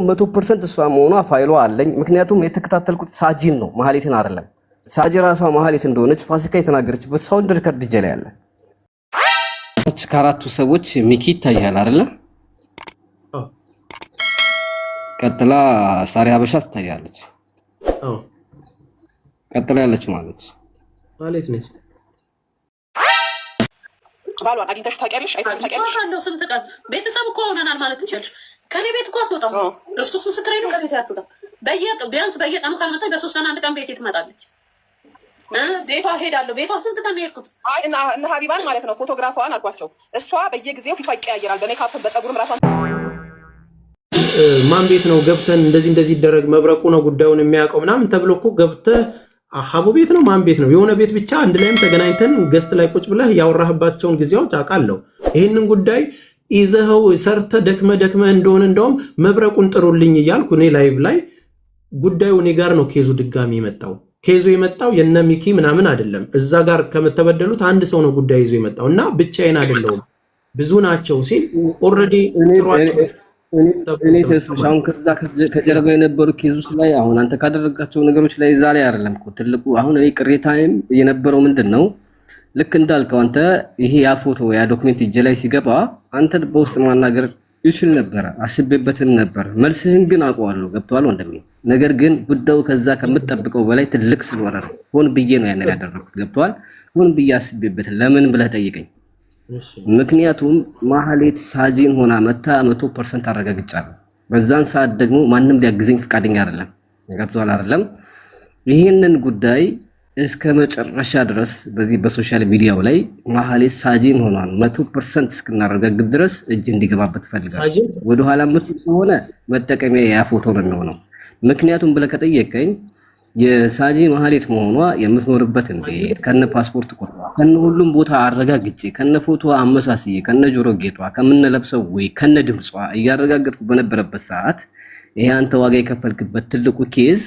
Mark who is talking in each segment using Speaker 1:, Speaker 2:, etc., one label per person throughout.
Speaker 1: 100% እሷ መሆኗ ፋይሏ አለኝ። ምክንያቱም የተከታተልኩት ሳጂን ነው ማህሌትን አይደለም። ሳጂ ራሷ ማህሌት እንደሆነች ፋሲካ የተናገረችበት ሳውንድ ሪከርድ እጄ ላይ አለ። ከአራቱ ሰዎች ሚኪ ይታያል አይደለ? ቀጥላ ሳሪ ሀበሻ ትታያለች። ቀጥላ ያለችው ማለት
Speaker 2: ነች።
Speaker 3: ባሏን አግኝተሽ ታውቂያለሽ? አይተሽ ታውቂያለሽ?
Speaker 4: አለው ስንት ቀን ቤተሰብ እኮ ሆነናል ማለት ትችያለሽ። ከኔ ቤት እኮ አትወጣም። ክርስቶስ ምስክሬ ነው። ከቤት አትወጣም። ቢያንስ በየቀኑ ካልመጣች በሶስት ቀን አንድ ቀን ቤቴ ትመጣለች። ቤቷ ሄዳለሁ። ቤቷ ስንት ቀን ነው የሄድኩት?
Speaker 3: አይ እነ ሀቢባን ማለት ነው ፎቶግራፏን አልኳቸው። እሷ በየጊዜው ፊቷ ይቀያየራል፣ በሜካፕ በፀጉርም ራሷን
Speaker 2: ማን ቤት ነው ገብተን እንደዚህ ይደረግ መብረቁ ነው ጉዳዩን የሚያውቀው ምናምን ተብሎ እኮ ገብተህ አሃቡ ቤት ነው ማን ቤት ነው የሆነ ቤት ብቻ አንድ ላይም ተገናኝተን ገስት ላይ ቁጭ ብለህ ያወራህባቸውን ጊዜዎች አውቃለሁ። ይሄንን ጉዳይ ይዘኸው ሰርተ ደክመ እንደሆነ እንደውም መብረቁን ጥሩልኝ እያልኩ እኔ ላይቭ ላይ ጉዳዩ እኔ ጋር ነው ኬዙ ድጋሚ የመጣው። ኬዙ የመጣው የነ ሚኪ ምናምን አይደለም። እዛ ጋር ከመተበደሉት አንድ ሰው ነው ጉዳይ ይዞ የመጣው እና ብቻዬን አይደለሁም ብዙ ናቸው ሲል ኦልሬዲ ጥሯቸው
Speaker 1: እኔ ተስፋውን ከጀርባ የነበሩ ኬዙስ ላይ አሁን አንተ ካደረጋቸው ነገሮች ላይ ዛሬ አይደለም እኮ ትልቁ አሁን እኔ ቅሬታዬም የነበረው ምንድነው ልክ እንዳልከው አንተ ይሄ ያ ፎቶ ያ ዶክመንት እጄ ላይ ሲገባ አንተ በውስጥ ማናገር ይችል ነበር፣ አስቤበትም ነበር። መልስህን ግን አውቀዋለሁ፣ ገብቷል ወንድሜ። ነገር ግን ጉዳዩ ከዛ ከምትጠብቀው በላይ ትልቅ ስለሆነ ነው ሆን ብዬ ነው ያንን ያደረኩት፣ ገብቷል። ሆን ብዬ አስቤበት ለምን ብለህ ጠይቀኝ። ምክንያቱም ማህሌት ሳጂን ሆና መታ 100% አረጋግጫለሁ። በዛን ሰዓት ደግሞ ማንም ሊያግዘኝ ፈቃደኛ አይደለም፣ ገብቷል አይደለም። ይሄንን ጉዳይ እስከ መጨረሻ ድረስ በዚህ በሶሻል ሚዲያው ላይ ማህሌት ሳጂን ሆኗል 100% እስክናረጋግጥ ድረስ እጅ እንዲገባበት ፈልጋለሁ። ወደ ኋላ ምትል ሆነ መጠቀሚያ ያ ፎቶ ነው የሚሆነው። ምክንያቱም ብለህ ከጠየቀኝ የሳጂ ማህሌት መሆኗ የምትኖርበትን ቤት ከነ ፓስፖርት ቁጥሯ ከነ ሁሉም ቦታ አረጋግጬ ከነ ፎቶ አመሳስዬ ከነ ጆሮ ጌጧ ከምንለብሰው ወይ ከነ ድምጿ እያረጋገጥኩ በነበረበት ሰዓት ይሄ አንተ ዋጋ የከፈልክበት ትልቁ ኬዝ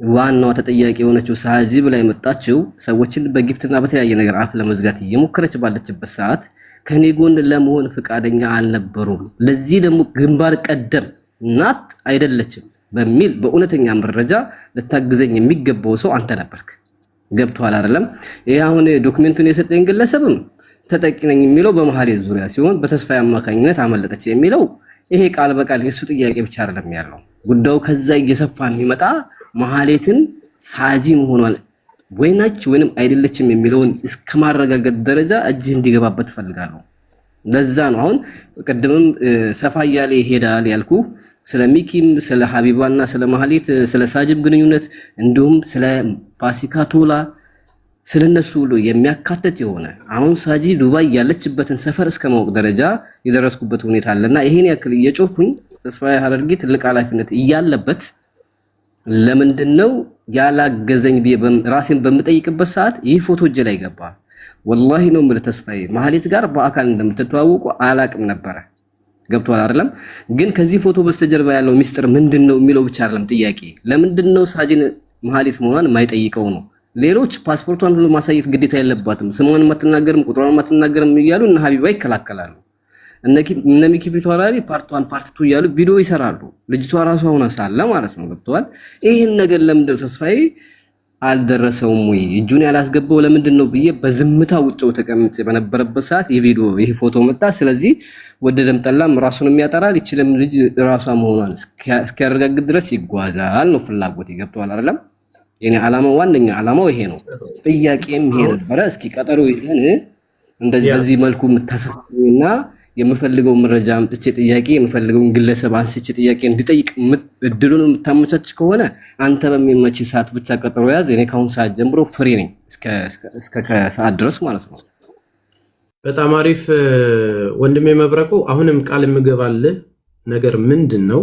Speaker 1: ዋናው ተጠያቂ የሆነችው ሳጂ ብላ የመጣችው ሰዎችን በጊፍትና በተለያየ ነገር አፍ ለመዝጋት እየሞከረች ባለችበት ሰዓት ከኔ ጎን ለመሆን ፈቃደኛ አልነበሩም። ለዚህ ደግሞ ግንባር ቀደም ናት አይደለችም በሚል በእውነተኛ መረጃ ልታግዘኝ የሚገባው ሰው አንተ ነበርክ፣ ገብቷል አይደለም? ይሄ አሁን ዶክመንቱን የሰጠኝ ግለሰብም ተጠቂ ነኝ የሚለው በማህሌት ዙሪያ ሲሆን በተስፋዬ አማካኝነት አመለጠች የሚለው ይሄ ቃል በቃል የሱ ጥያቄ ብቻ አይደለም ያለው ጉዳዩ ከዛ እየሰፋ የሚመጣ ማህሌትን ሳጂ መሆኗን ወይናች ወይንም አይደለችም የሚለውን እስከማረጋገጥ ደረጃ እጅ እንዲገባበት ፈልጋለሁ። ለዛ ነው አሁን ቀደምም ሰፋ ያለ ይሄዳል ያልኩ ስለ ሚኪም ስለ ሀቢባና ስለ ማህሌት ስለ ሳጅም ግንኙነት እንዲሁም ስለ ፋሲካ ቶላ ስለነሱ ሁሉ የሚያካትት የሆነ አሁን ሳጂ ዱባይ ያለችበትን ሰፈር እስከማወቅ ደረጃ የደረስኩበት ሁኔታ አለና ይሄን ያክል እየጮኩኝ ተስፋዬ ሀረርጌ ትልቅ ኃላፊነት እያለበት ለምንድነው ያላገዘኝ ራሴን በምጠይቅበት ሰዓት ይህ ፎቶ እጄ ላይ ገባ። ወላሂ ነው የምልህ ተስፋዬ ማህሌት ጋር በአካል እንደምትተዋወቁ አላቅም ነበር፣ ገብቷል አይደለም? ግን ከዚህ ፎቶ በስተጀርባ ያለው ሚስጥር ምንድነው የሚለው ብቻ አይደለም ጥያቄ። ለምንድነው ሳጂን ማህሌት መሆኗን የማይጠይቀው ነው? ሌሎች ፓስፖርቷን ሁሉ ማሳየት ግዴታ የለባትም፣ ስሟን ማትናገርም ቁጥሯን ማትናገርም እያሉ እነ ሀቢባ ይከላከላሉ። እነ ሚኪ ቪዲዮ ላይ ፓርት 1 ፓርት 2 እያሉ ቪዲዮ ይሰራሉ። ልጅቷ ራሷ ሆና ሳለ ማለት ነው፣ ገብቷል። ይሄን ነገር ለምንድነው ተስፋዬ አልደረሰውም ወይ እጁን ያላስገባው ለምንድነው ብዬ በዝምታ ውጭው ተቀምጬ በነበረበት ሰዓት ይሄ ፎቶ መጣ። ስለዚህ ወደደም ጠላም ራሱን የሚያጠራል ይችላል ልጅ ራሷ መሆኗን እስኪያረጋግጥ ድረስ ይጓዛል ነው ፍላጎት። ይገብቷል አይደለም? የኔ ዓላማው ዋነኛ ዓላማው ይሄ ነው። ጥያቄም ይሄ ነበረ። እስኪ ቀጠሮ ይዘን እንደዚህ በዚህ መልኩ የምታሰፍሩና የምፈልገው መረጃ አምጥቼ ጥያቄ የምፈልገውን ግለሰብ አንስቼ ጥያቄ እንድጠይቅ እድሉን የምታመቻች ከሆነ አንተ በሚመች ሰዓት ብቻ ቀጠሮ ያዝ። እኔ ካሁን ሰዓት ጀምሮ ፍሪ ነኝ እስከ ሰዓት ድረስ ማለት ነው።
Speaker 2: በጣም አሪፍ ወንድሜ መብረቁ። አሁንም ቃል የምገባልህ ነገር ምንድነው?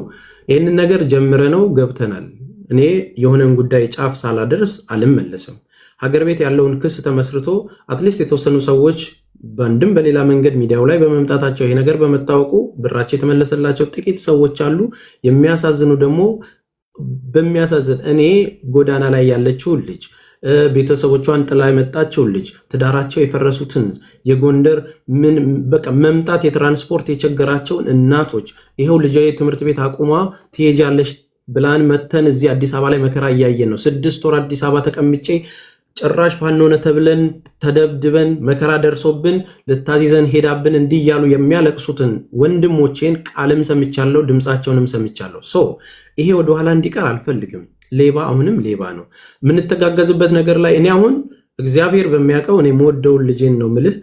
Speaker 2: ይሄንን ነገር ጀምረነው ገብተናል። እኔ የሆነን ጉዳይ ጫፍ ሳላደርስ አልመለስም። ሀገር ቤት ያለውን ክስ ተመስርቶ አትሊስት የተወሰኑ ሰዎች በአንድም በሌላ መንገድ ሚዲያው ላይ በመምጣታቸው ይሄ ነገር በመታወቁ ብራቸው የተመለሰላቸው ጥቂት ሰዎች አሉ። የሚያሳዝኑ ደግሞ በሚያሳዝን እኔ ጎዳና ላይ ያለችው ልጅ ቤተሰቦቿን ጥላ የመጣችውን ልጅ ትዳራቸው የፈረሱትን የጎንደር ምን በቃ መምጣት የትራንስፖርት የቸገራቸውን እናቶች ይሄው ልጅ ትምህርት ቤት አቁማ ትሄጃለሽ ብላን መተን እዚህ አዲስ አበባ ላይ መከራ እያየን ነው። 6 ወር አዲስ አበባ ተቀምጬ ጭራሽ ፋኖ ሆነ ተብለን ተደብድበን መከራ ደርሶብን ልታዚዘን ሄዳብን እንዲህ እያሉ የሚያለቅሱትን ወንድሞቼን ቃልም ሰምቻለሁ፣ ድምፃቸውንም ሰምቻለሁ። ይሄ ወደኋላ እንዲቀር አልፈልግም። ሌባ አሁንም ሌባ ነው። የምንተጋገዝበት ነገር ላይ እኔ አሁን እግዚአብሔር በሚያውቀው እኔ የምወደውን ልጄን ነው ምልህ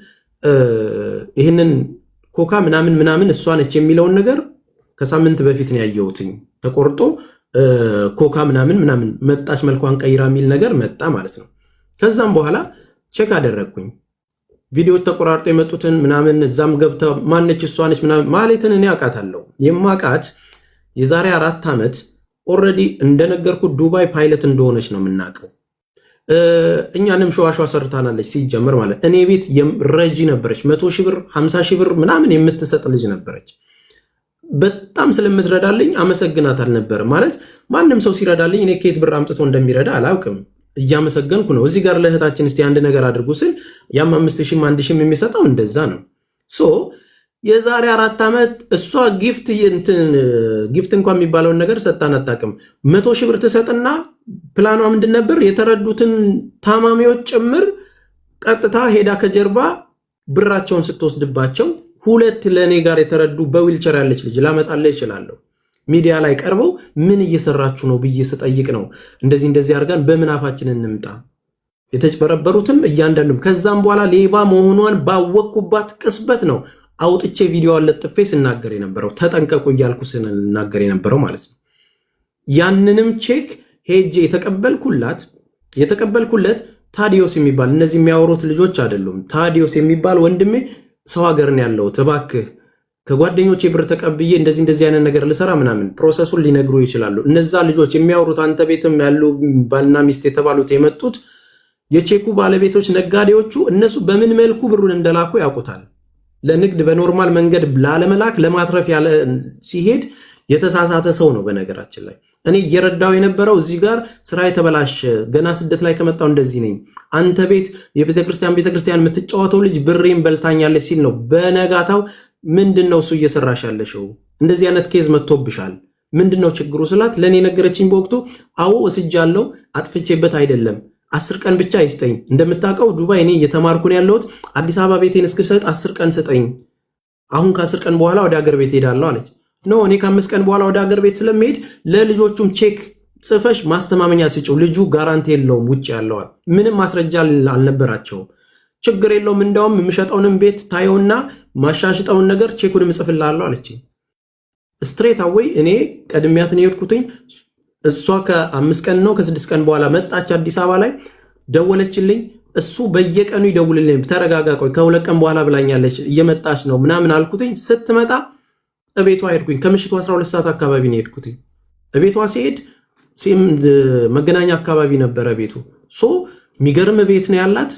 Speaker 2: ይህንን ኮካ ምናምን እሷ ነች የሚለውን ነገር ከሳምንት በፊት ነው ያየሁትኝ። ተቆርጦ ኮካ ምናምን መጣች መልኳን ቀይራ የሚል ነገር መጣ ማለት ነው። ከዛም በኋላ ቼክ አደረግኩኝ ቪዲዮዎች ተቆራርጦ የመጡትን ምናምን እዛም ገብታ ማነች እሷ ነች ምናምን ማለትን እኔ አውቃታለሁ። የማውቃት የዛሬ 4 ዓመት ኦልሬዲ እንደነገርኩ ዱባይ ፓይለት እንደሆነች ነው የምናውቀው። እኛንም ሸዋሸዋ ሰርታናለች ሲጀመር ማለት እኔ ቤት ረጂ ነበረች። 100 ሺህ ብር 50 ሺህ ብር ምናምን የምትሰጥ ልጅ ነበረች። በጣም ስለምትረዳልኝ አመሰግናት አልነበረ ማለት ማንም ሰው ሲረዳልኝ እኔ ከየት ብር አምጥቶ እንደሚረዳ አላውቅም። እያመሰገንኩ ነው። እዚህ ጋር ለእህታችን እስቲ አንድ ነገር አድርጉ ስል ያም 5000 1000 የሚሰጠው እንደዛ ነው። የዛሬ 4 ዓመት እሷ ጊፍት እንኳን የሚባለውን ነገር ሰጣን አታውቅም። 100 ሺህ ብር ትሰጥና ፕላኗ ምንድን ነበር? የተረዱትን ታማሚዎች ጭምር ቀጥታ ሄዳ ከጀርባ ብራቸውን ስትወስድባቸው 2 ለእኔ ጋር የተረዱ በዊልቸር ያለች ልጅ ላመጣልህ እችላለሁ ሚዲያ ላይ ቀርበው ምን እየሰራችሁ ነው ብዬ ስጠይቅ ነው እንደዚህ አድርጋን በምን አፋችን እንምጣ የተጭበረበሩትም እያንዳንዱም። ከዛም በኋላ ሌባ መሆኗን ባወቅኩባት ቅስበት ነው አውጥቼ ቪዲዮ አለጥፌ ስናገር የነበረው ተጠንቀቁ እያልኩ ስናገር የነበረው ማለት ነው። ያንንም ቼክ ሄጄ የተቀበልኩለት ታዲዮስ የሚባል እነዚህ የሚያወሩት ልጆች አይደሉም። ታዲዮስ የሚባል ወንድሜ ሰው ሀገርን ያለው እባክህ ከጓደኞቼ ብር ተቀብዬ እንደዚህ አይነት ነገር ልሰራ ምናምን ፕሮሰሱን ሊነግሩ ይችላሉ። እነዛ ልጆች የሚያወሩት አንተ ቤትም ያሉ ባልና ሚስት የተባሉት የመጡት የቼኩ ባለቤቶች ነጋዴዎቹ እነሱ በምን መልኩ ብሩን እንደላኩ ያውቁታል። ለንግድ በኖርማል መንገድ ላለመላክ ለማትረፍ ያለ ሲሄድ የተሳሳተ ሰው ነው። በነገራችን ላይ እኔ እየረዳው የነበረው እዚህ ጋር ስራ የተበላሸ ገና ስደት ላይ ከመጣው እንደዚህ ነኝ አንተ ቤት ቤተክርስቲያን የምትጫወተው ልጅ ብሬን በልታኛለች ሲል ነው። በነጋታው ምንድነው እሱ እየሰራሽ ያለሽው? እንደዚህ አይነት ኬዝ መጥቶብሻል፣ ምንድነው ችግሩ ስላት ለኔ ነገረችኝ በወቅቱ። አዎ ወስጃለሁ፣ አጥፍቼበት አይደለም 10 ቀን ብቻ ይስጠኝ። እንደምታውቀው ዱባይ እኔ እየተማርኩ ነው ያለሁት። አዲስ አበባ ቤቴን እስክሰጥ 10 ቀን ስጠኝ። አሁን ከ10 ቀን በኋላ ወደ ሀገር ቤት ሄዳለሁ አለች። ኖ እኔ ከ5 ቀን በኋላ ወደ ሀገር ቤት ስለምሄድ ለልጆቹም ቼክ ጽፈሽ ማስተማመኛ ስጪው፣ ልጁ ጋራንቲ የለውም ውጭ ያለዋል። ምንም ማስረጃ አልነበራቸውም። ችግር የለውም እንደውም የምሸጠውንም ቤት ታየውና ማሻሽጠውን ነገር ቼኩንም እጽፍልሃለሁ አለችኝ። ስትሬት አዌይ እኔ ቀድሚያት ነው የሄድኩትኝ። እሷ ከ5 ቀን ነው ከ6 ቀን በኋላ መጣች አዲስ አበባ ላይ ደወለችልኝ። እሱ በየቀኑ ይደውልልኝ ተረጋጋ ቆይ ከ2 ቀን በኋላ ብላኛለች እየመጣች ነው ምናምን አልኩትኝ። ስትመጣ እቤቷ ሄድኩኝ። ከምሽቱ 12 ሰዓት አካባቢ ነው ሄድኩትኝ። እቤቷ ሲሄድ መገናኛ አካባቢ ነበረ ቤቱ። የሚገርም ቤት ነው ያላት።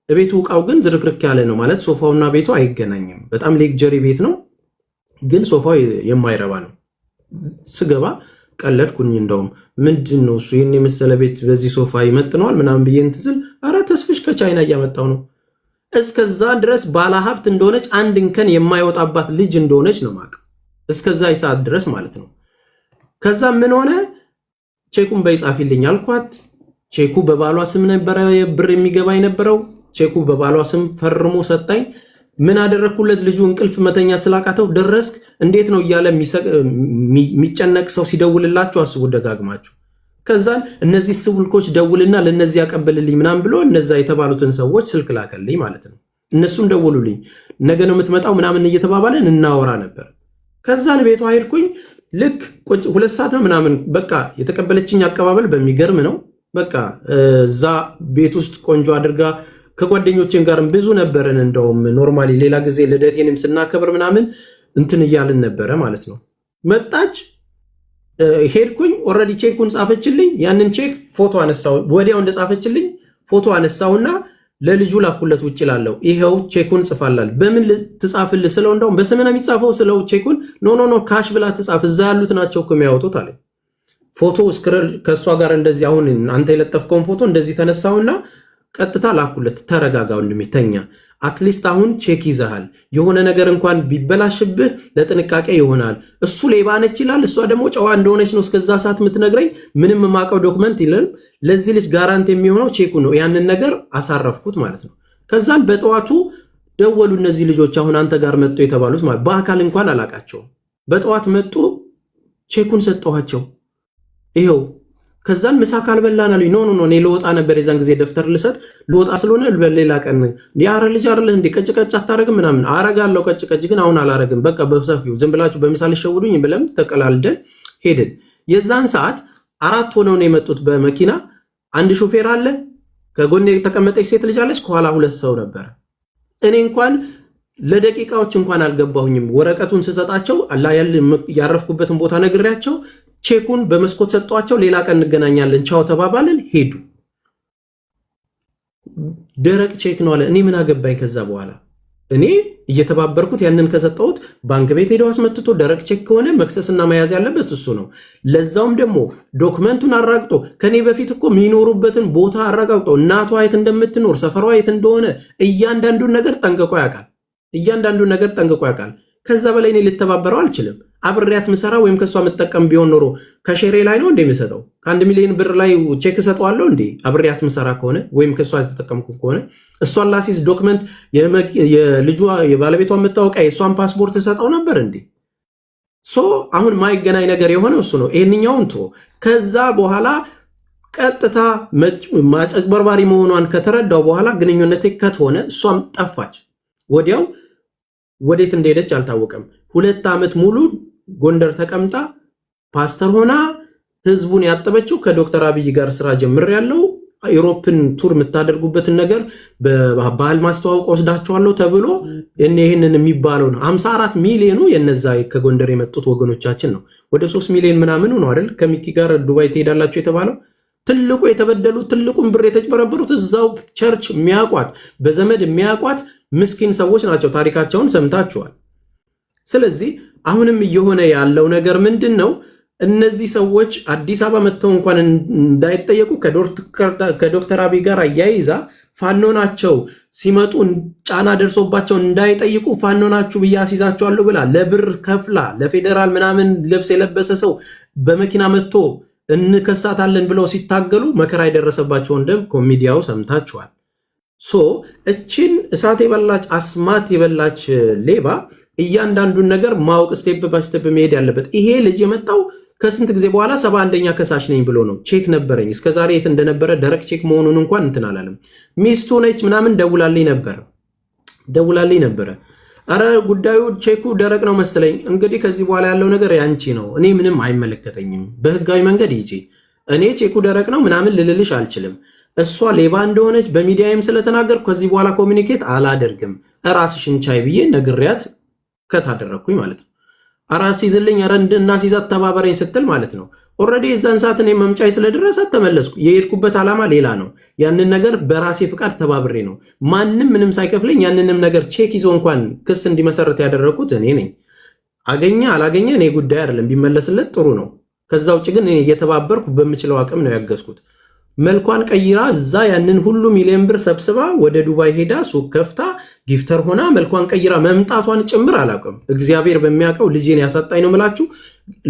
Speaker 2: ቤቱ ዕቃው ግን ዝርክርክ ያለ ነው ማለት ሶፋውና ቤቱ አይገናኝም። በጣም ሌክጀሪ ቤት ነው ግን ሶፋው የማይረባ ነው። ስገባ ቀለድኩኝ። እንደውም ምንድነው እሱ ይሄን የመሰለ ቤት በዚህ ሶፋ ይመጥነዋል ምናምን ብዬ እንትስል አረ ተስፍሽ ከቻይና እያመጣው ነው። እስከዛ ድረስ ባለሀብት እንደሆነች አንድ እንከን የማይወጣባት ልጅ እንደሆነች ነው ማቀ እስከዛ ሰዓት ድረስ ማለት ነው። ከዛ ምን ሆነ ቼኩን በይጻፊልኝ አልኳት። ቼኩ በባሏ ስም ነበረ ብር የሚገባ የነበረው። ቼኩ በባሏ ስም ፈርሞ ሰጣኝ። ምን አደረኩለት? ልጁ እንቅልፍ መተኛ ስላቃተው ደረስክ እንዴት ነው እያለ የሚጨነቅ ሰው ሲደውልላችሁ አስቡ ደጋግማችሁ። ከዛን እነዚህ ስልኮች ደውልና ለነዚህ ያቀበልልኝ ምናምን ብሎ እነዛ የተባሉትን ሰዎች ስልክ ላከልኝ ማለት ነው። እነሱም ደውሉልኝ ነገ ነው የምትመጣው ምናምን እየተባባለን እናወራ ነበር። ከዛን ቤቷ ሄድኩኝ። ልክ 2 ሰዓት ነው ምናምን በቃ የተቀበለችኝ አቀባበል በሚገርም ነው። በቃ እዛ ቤት ውስጥ ቆንጆ አድርጋ ከጓደኞቼም ጋርም ብዙ ነበርን። እንደውም ኖርማሊ ሌላ ጊዜ ልደቴንም ስናከብር ምናምን እንትን እያልን ነበረ ማለት ነው። መጣች፣ ሄድኩኝ። ኦልሬዲ ቼኩን ጻፈችልኝ። ያንን ቼክ ፎቶ አነሳው። ወዲያው እንደጻፈችልኝ ፎቶ አነሳውና ለልጁ ላኩለት ውጭ ላለው ይሄው ቼኩን ጽፋላል። በምን ትጻፍልህ ስለው እንደውም በስም ነው የሚጻፈው ስለው ቼኩን ኖ ካሽ ብላ ትጻፍ እዛ ያሉት ናቸው እኮ የሚያወጡት አለ። ፎቶ ስክሮል ከሷ ጋር እንደዚህ አሁን አንተ የለጠፍከውን ፎቶ እንደዚህ ተነሳውና ቀጥታ ላኩለት። ተረጋጋ ወንድሜ ተኛ። አትሊስት አሁን ቼክ ይዘሃል። የሆነ ነገር እንኳን ቢበላሽብህ ለጥንቃቄ ይሆናል። እሱ ሌባ ነች ይላል፣ እሷ ደግሞ ጨዋ እንደሆነች ነው እስከዛ ሰዓት የምትነግረኝ። ምንም የማውቀው ዶክመንት ይላል። ለዚህ ልጅ ጋራንት የሚሆነው ቼኩ ነው። ያንን ነገር አሳረፍኩት ማለት ነው። ከዛን በጠዋቱ ደወሉ እነዚህ ልጆች አሁን አንተ ጋር መጡ የተባሉት ማለት በአካል እንኳን አላቃቸውም። በጠዋት መጡ፣ ቼኩን ሰጠኋቸው። ይሄው ከዛን ምሳ ካልበላን አሉኝ። ኖ እኔ ልወጣ ነበር የዛን ጊዜ ደፍተር ልሰጥ ልወጣ ስለሆነ በሌላ ቀን ዲያረ ልጅ አይደለ እንዴ ቀጭቀጭ አታረግም ምናምን አረጋለሁ። ቀጭቀጭ ግን አሁን አላረግም። በቃ በሰፊው ዝም ብላችሁ በምሳሌ ሸውዱኝ ብለም ተቀላልደን ሄድን። የዛን ሰዓት 4 ሆነው ነው የመጡት በመኪና። አንድ ሾፌር አለ፣ ከጎን የተቀመጠች ሴት ልጅ አለች፣ ከኋላ 2 ሰው ነበር። እኔ እንኳን ለደቂቃዎች እንኳን አልገባሁኝም። ወረቀቱን ስሰጣቸው ያረፍኩበትን ቦታ ነግሬያቸው ቼኩን በመስኮት ሰጧቸው። ሌላ ቀን እንገናኛለን ቻው ተባባልን፣ ሄዱ። ደረቅ ቼክ ነው አለ። እኔ ምን አገባኝ? ከዛ በኋላ እኔ እየተባበርኩት ያንን ከሰጠሁት ባንክ ቤት ሄደው አስመትቶ ደረቅ ቼክ ከሆነ መክሰስና መያዝ ያለበት እሱ ነው። ለዛውም ደግሞ ዶክመንቱን አራግጦ ከኔ በፊት እኮ የሚኖሩበትን ቦታ አረጋግጦ እናቷ የት እንደምትኖር ሰፈሯ የት እንደሆነ እያንዳንዱን ነገር ጠንቅቆ ያውቃል። እያንዳንዱን ነገር ጠንቅቆ ያውቃል። ከዛ በላይ እኔ ልተባበረው አልችልም። አብሬያት ምሰራ ወይም ከሷ የምጠቀም ቢሆን ኖሮ ከሼሬ ላይ ነው እንዴ የሚሰጠው? ከ1 ሚሊዮን ብር ላይ ቼክ ሰጠዋለሁ እንዴ? አብሬያት ምሰራ ከሆነ ወይም ከሷ የተጠቀምኩ ከሆነ እሷን ላሲስ ዶክመንት የልጇ የባለቤቷን መታወቂያ የሷን ፓስፖርት ሰጠው ነበር እንዴ? አሁን ማይገናኝ ነገር የሆነ እሱ ነው። ይሄንኛውን ቶ ከዛ በኋላ ቀጥታ ማጭበርባሪ መሆኗን ከተረዳው በኋላ ግንኙነቴ ከተሆነ እሷም ጠፋች። ወዲያው ወዴት እንደሄደች አልታወቀም። 2 ዓመት ሙሉ ጎንደር ተቀምጣ ፓስተር ሆና ህዝቡን ያጠበችው ከዶክተር አብይ ጋር ስራ ጀምሬያለሁ፣ ዩሮፕን ቱር የምታደርጉበትን ነገር በባህል ማስተዋወቅ ወስዳቸዋለሁ ተብሎ ይህንን የሚባለው ነው። 54 ሚሊዮኑ የነዛ ከጎንደር የመጡት ወገኖቻችን ነው። ወደ 3 ሚሊዮን ምናምን ነው አይደል? ከሚኪ ጋር ዱባይ ትሄዳላችሁ የተባለው ትልቁ የተበደሉት ትልቁን ብር የተጭበረበሩት እዛው ቸርች የሚያቋት በዘመድ የሚያቋት ምስኪን ሰዎች ናቸው። ታሪካቸውን ሰምታችኋል። ስለዚህ አሁንም እየሆነ ያለው ነገር ምንድን ነው? እነዚህ ሰዎች አዲስ አበባ መጥተው እንኳን እንዳይጠየቁ ከዶክተር አብይ ጋር አያይዛ ፋኖ ናቸው ሲመጡ ጫና ደርሶባቸው እንዳይጠይቁ ፋኖ ናችሁ ብዬ አስይዛቸዋለሁ ብላ ለብር ከፍላ ለፌዴራል ምናምን ልብስ የለበሰ ሰው በመኪና መጥቶ እንከሳታለን ብለው ሲታገሉ መከራ የደረሰባቸውን ደም ኮሚዲያው ሰምታችኋል። እችን እሳት የበላች አስማት የበላች ሌባ እያንዳንዱን ነገር ማወቅ ስቴፕ ባይ ስቴፕ መሄድ ያለበት። ይሄ ልጅ የመጣው ከስንት ጊዜ በኋላ 71ኛ ከሳሽ ነኝ ብሎ ነው። ቼክ ነበረኝ እስከዛሬ የት እንደነበረ ደረቅ ቼክ መሆኑን እንኳን እንትን አላለም። ሚስቱ ነች ምናምን ደውላልኝ ነበረ። አረ ጉዳዩ ቼኩ ደረቅ ነው መሰለኝ። እንግዲህ ከዚህ በኋላ ያለው ነገር ያንቺ ነው፣ እኔ ምንም አይመለከተኝም። በህጋዊ መንገድ ይጂ እኔ ቼኩ ደረቅ ነው ምናምን ልልልሽ አልችልም። እሷ ሌባ እንደሆነች በሚዲያም ስለተናገር ከዚህ በኋላ ኮሚኒኬት አላደርግም፣ ራስሽን ቻይ ብዬ ነግሬያት ከታደረኩኝ ማለት ነው። አራስ ይዝልኝ አረንድና ሲዛት ተባበረኝ ስትል ማለት ነው። ኦሬዲ የዛን ሰዓት እኔ መምጫይ ስለደረሰ ተመለስኩ። የሄድኩበት ዓላማ ሌላ ነው። ያንን ነገር በራሴ ፍቃድ ተባብሬ ነው። ማንም ምንም ሳይከፍለኝ ያንንም ነገር ቼክ ይዞ እንኳን ክስ እንዲመሰረት ያደረኩት እኔ ነኝ። አገኘ አላገኘ እኔ ጉዳይ አይደለም፣ ቢመለስለት ጥሩ ነው። ከዛ ውጭ ግን እኔ እየተባበርኩ በምችለው አቅም ነው ያገዝኩት። መልኳን ቀይራ እዛ ያንን ሁሉ ሚሊዮን ብር ሰብስባ ወደ ዱባይ ሄዳ ሱቅ ከፍታ ጊፍተር ሆና መልኳን ቀይራ መምጣቷን ጭምር አላውቅም። እግዚአብሔር በሚያውቀው ልጄን ያሳጣኝ ነው የምላችሁ።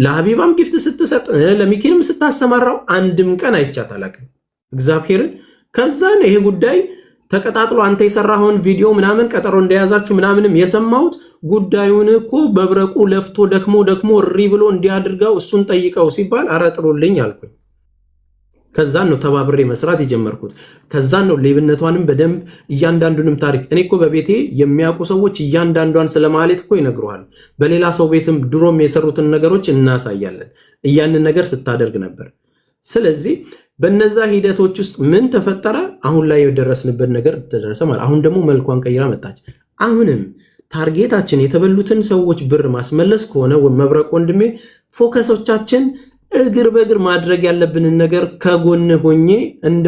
Speaker 2: ለሀቢባም ጊፍት ስትሰጥ ለሚኪንም ስታሰማራው አንድም ቀን አይቻት አላውቅም እግዚአብሔርን። ከዛን ይሄ ጉዳይ ተቀጣጥሎ አንተ የሰራኸውን ቪዲዮ ምናምን ቀጠሮ እንደያዛችሁ ምናምንም የሰማሁት ጉዳዩን እኮ በብረቁ ለፍቶ ደክሞ እሪ ብሎ እንዲያድርገው እሱን ጠይቀው ሲባል አረ ጥሩልኝ አልኩኝ። ከዛን ነው ተባብሬ መስራት የጀመርኩት። ከዛን ነው ሌብነቷንም በደንብ እያንዳንዱንም ታሪክ እኔ እኮ በቤቴ የሚያውቁ ሰዎች እያንዳንዷን ስለማለት እኮ ይነግሩሃል። በሌላ ሰው ቤትም ድሮም የሰሩትን ነገሮች እናሳያለን። እያንን ነገር ስታደርግ ነበር። ስለዚህ በነዛ ሂደቶች ውስጥ ምን ተፈጠረ? አሁን ላይ የደረስንበት ነገር ተደረሰ ማለት። አሁን ደግሞ መልኳን ቀይራ መጣች። አሁንም ታርጌታችን የተበሉትን ሰዎች ብር ማስመለስ ከሆነ መብረቅ ወንድሜ ፎከሶቻችን እግር በእግር ማድረግ ያለብንን ነገር ከጎን ሆኜ እንደ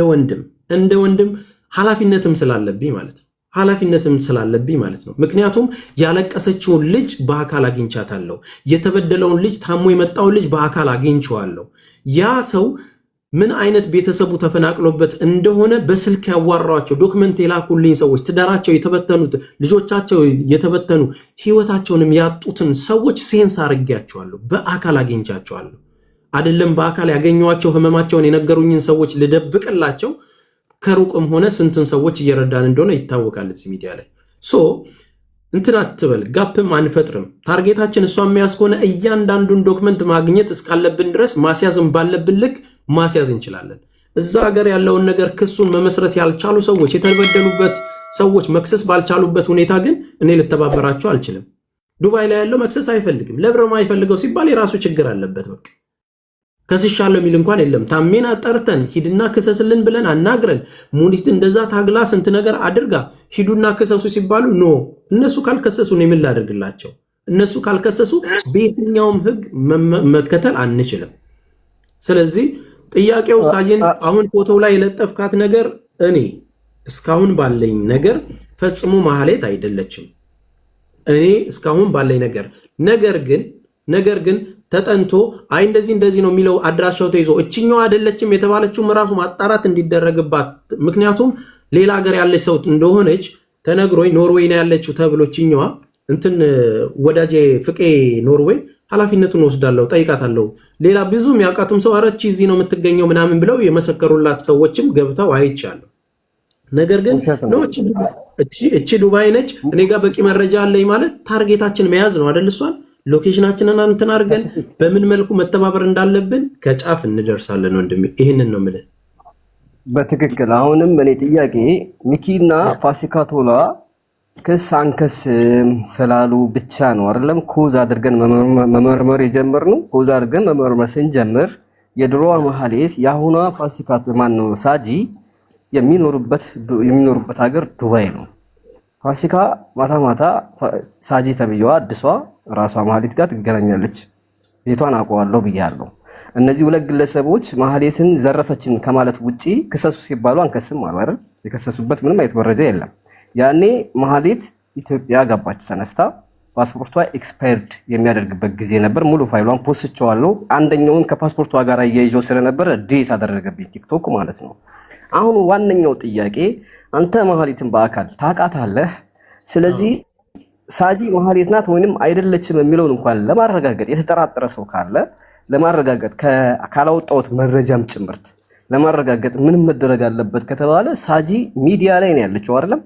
Speaker 2: ወንድም ኃላፊነትም ስላለብኝ ማለት ነው ኃላፊነትም ስላለብኝ ማለት ነው። ምክንያቱም ያለቀሰችውን ልጅ በአካል አግኝቻታለሁ። የተበደለውን ልጅ ታሞ የመጣውን ልጅ በአካል አግኝቼዋለሁ። ያ ሰው ምን አይነት ቤተሰቡ ተፈናቅሎበት እንደሆነ በስልክ ያዋራቸው ዶክመንት የላኩልኝ ሰዎች፣ ትዳራቸው የተበተኑት፣ ልጆቻቸው የተበተኑ፣ ህይወታቸውንም ያጡትን ሰዎች ሴንስ አድርጌያቸዋለሁ። በአካል አግኝቻቸዋለሁ። አይደለም በአካል ያገኘዋቸው ህመማቸውን የነገሩኝን ሰዎች ልደብቅላቸው ከሩቅም ሆነ ስንትን ሰዎች እየረዳን እንደሆነ ይታወቃል እዚህ ሚዲያ ላይ። ሶ እንትን አትበል፣ ጋፕም አንፈጥርም። ታርጌታችን እሷ የሚያዝ ከሆነ እያንዳንዱን ዶክመንት ማግኘት እስካለብን ድረስ ማስያዝም ባለብን ልክ ማስያዝ እንችላለን። እዛ ሀገር ያለውን ነገር ክሱን መመስረት ያልቻሉ ሰዎች፣ የተበደሉበት ሰዎች መክሰስ ባልቻሉበት ሁኔታ ግን እኔ ልተባበራቸው አልችልም። ዱባይ ላይ ያለው መክሰስ አይፈልግም። ለብረማ አይፈልገው ሲባል የራሱ ችግር አለበት። በቃ ከስሻለው የሚል እንኳን የለም። ታሜና ጠርተን ሂድና ክሰስልን ብለን አናግረን ሙኒት እንደዛ ታግላ ስንት ነገር አድርጋ ሂዱና ክሰሱ ሲባሉ ኖ፣ እነሱ ካልከሰሱ ነው ምን ላደርግላቸው? እነሱ ካልከሰሱ በየትኛውም ህግ መከተል አንችልም። ስለዚህ ጥያቄው ሳጅን አሁን ፎቶው ላይ የለጠፍካት ነገር እኔ እስካሁን ባለኝ ነገር ፈጽሞ ማህሌት አይደለችም። እኔ እስካሁን ባለኝ ነገር ግን ተጠንቶ አይ እንደዚህ ነው የሚለው አድራሻው ተይዞ እችኛው አይደለችም የተባለችው ራሱ ማጣራት እንዲደረግባት፣ ምክንያቱም ሌላ ሀገር ያለች ሰው እንደሆነች ተነግሮኝ ኖርዌይ ነው ያለችው ተብሎ እችኛዋ እንትን ወዳጄ ፍቄ ኖርዌይ ኃላፊነቱን ወስዳለሁ፣ ጠይቃታለሁ። ሌላ ብዙ የሚያውቃቱም ሰው አረቺ እዚህ ነው የምትገኘው ምናምን ብለው የመሰከሩላት ሰዎችም ገብተው አይቻለሁ። ነገር ግን ነው እቺ ዱባይ ነች እኔ ጋር በቂ መረጃ አለኝ ማለት ታርጌታችን መያዝ ነው አይደል? እሷን ሎኬሽናችንን እንትን አድርገን በምን መልኩ መተባበር እንዳለብን ከጫፍ እንደርሳለን። ወንድሜ ይሄንን ነው የምልህ።
Speaker 1: በትክክል አሁንም እኔ ጥያቄ ሚኪና ፋሲካ ቶላ ክስ አንከስም ስላሉ ብቻ ነው አይደለም ኮዝ አድርገን መመርመር የጀመርነው። ኮዝ አድርገን መመርመር ስንጀምር የድሮዋ ማህሌት የአሁኗ ፋሲካ ማን ነው ሳጂ የሚኖሩበት ሀገር ዱባይ ነው። ፋሲካ ማታ ሳጂ ተብየዋ አዲሷ ራሷ ማህሌት ጋር ትገናኛለች። ቤቷን አውቀዋለሁ ብያለሁ። እነዚህ ሁለት ግለሰቦች ማህሌትን ዘረፈችን ከማለት ውጪ ክሰሱ ሲባሉ አንከስም አሉ አይደል? የከሰሱበት ምንም አይነት መረጃ የለም። ያኔ ማህሌት ኢትዮጵያ ገባች ተነስታ ፓስፖርቷ ኤክስፓየርድ የሚያደርግበት ጊዜ ነበር። ሙሉ ፋይሏን ፖስትቸዋለሁ። አንደኛውን ከፓስፖርቷ ጋር እያይዘው ስለነበረ ዴት አደረገብኝ ቲክቶክ ማለት ነው። አሁን ዋነኛው ጥያቄ አንተ ማህሌትን በአካል ታውቃታለህ። ስለዚህ ሳጂ ማህሌት ናት ወይንም አይደለችም የሚለውን እንኳን ለማረጋገጥ የተጠራጠረ ሰው ካለ ለማረጋገጥ ካላወጣሁት መረጃም ጭምርት ለማረጋገጥ ምን መደረግ አለበት ከተባለ ሳጂ ሚዲያ ላይ ነው ያለችው አይደለም?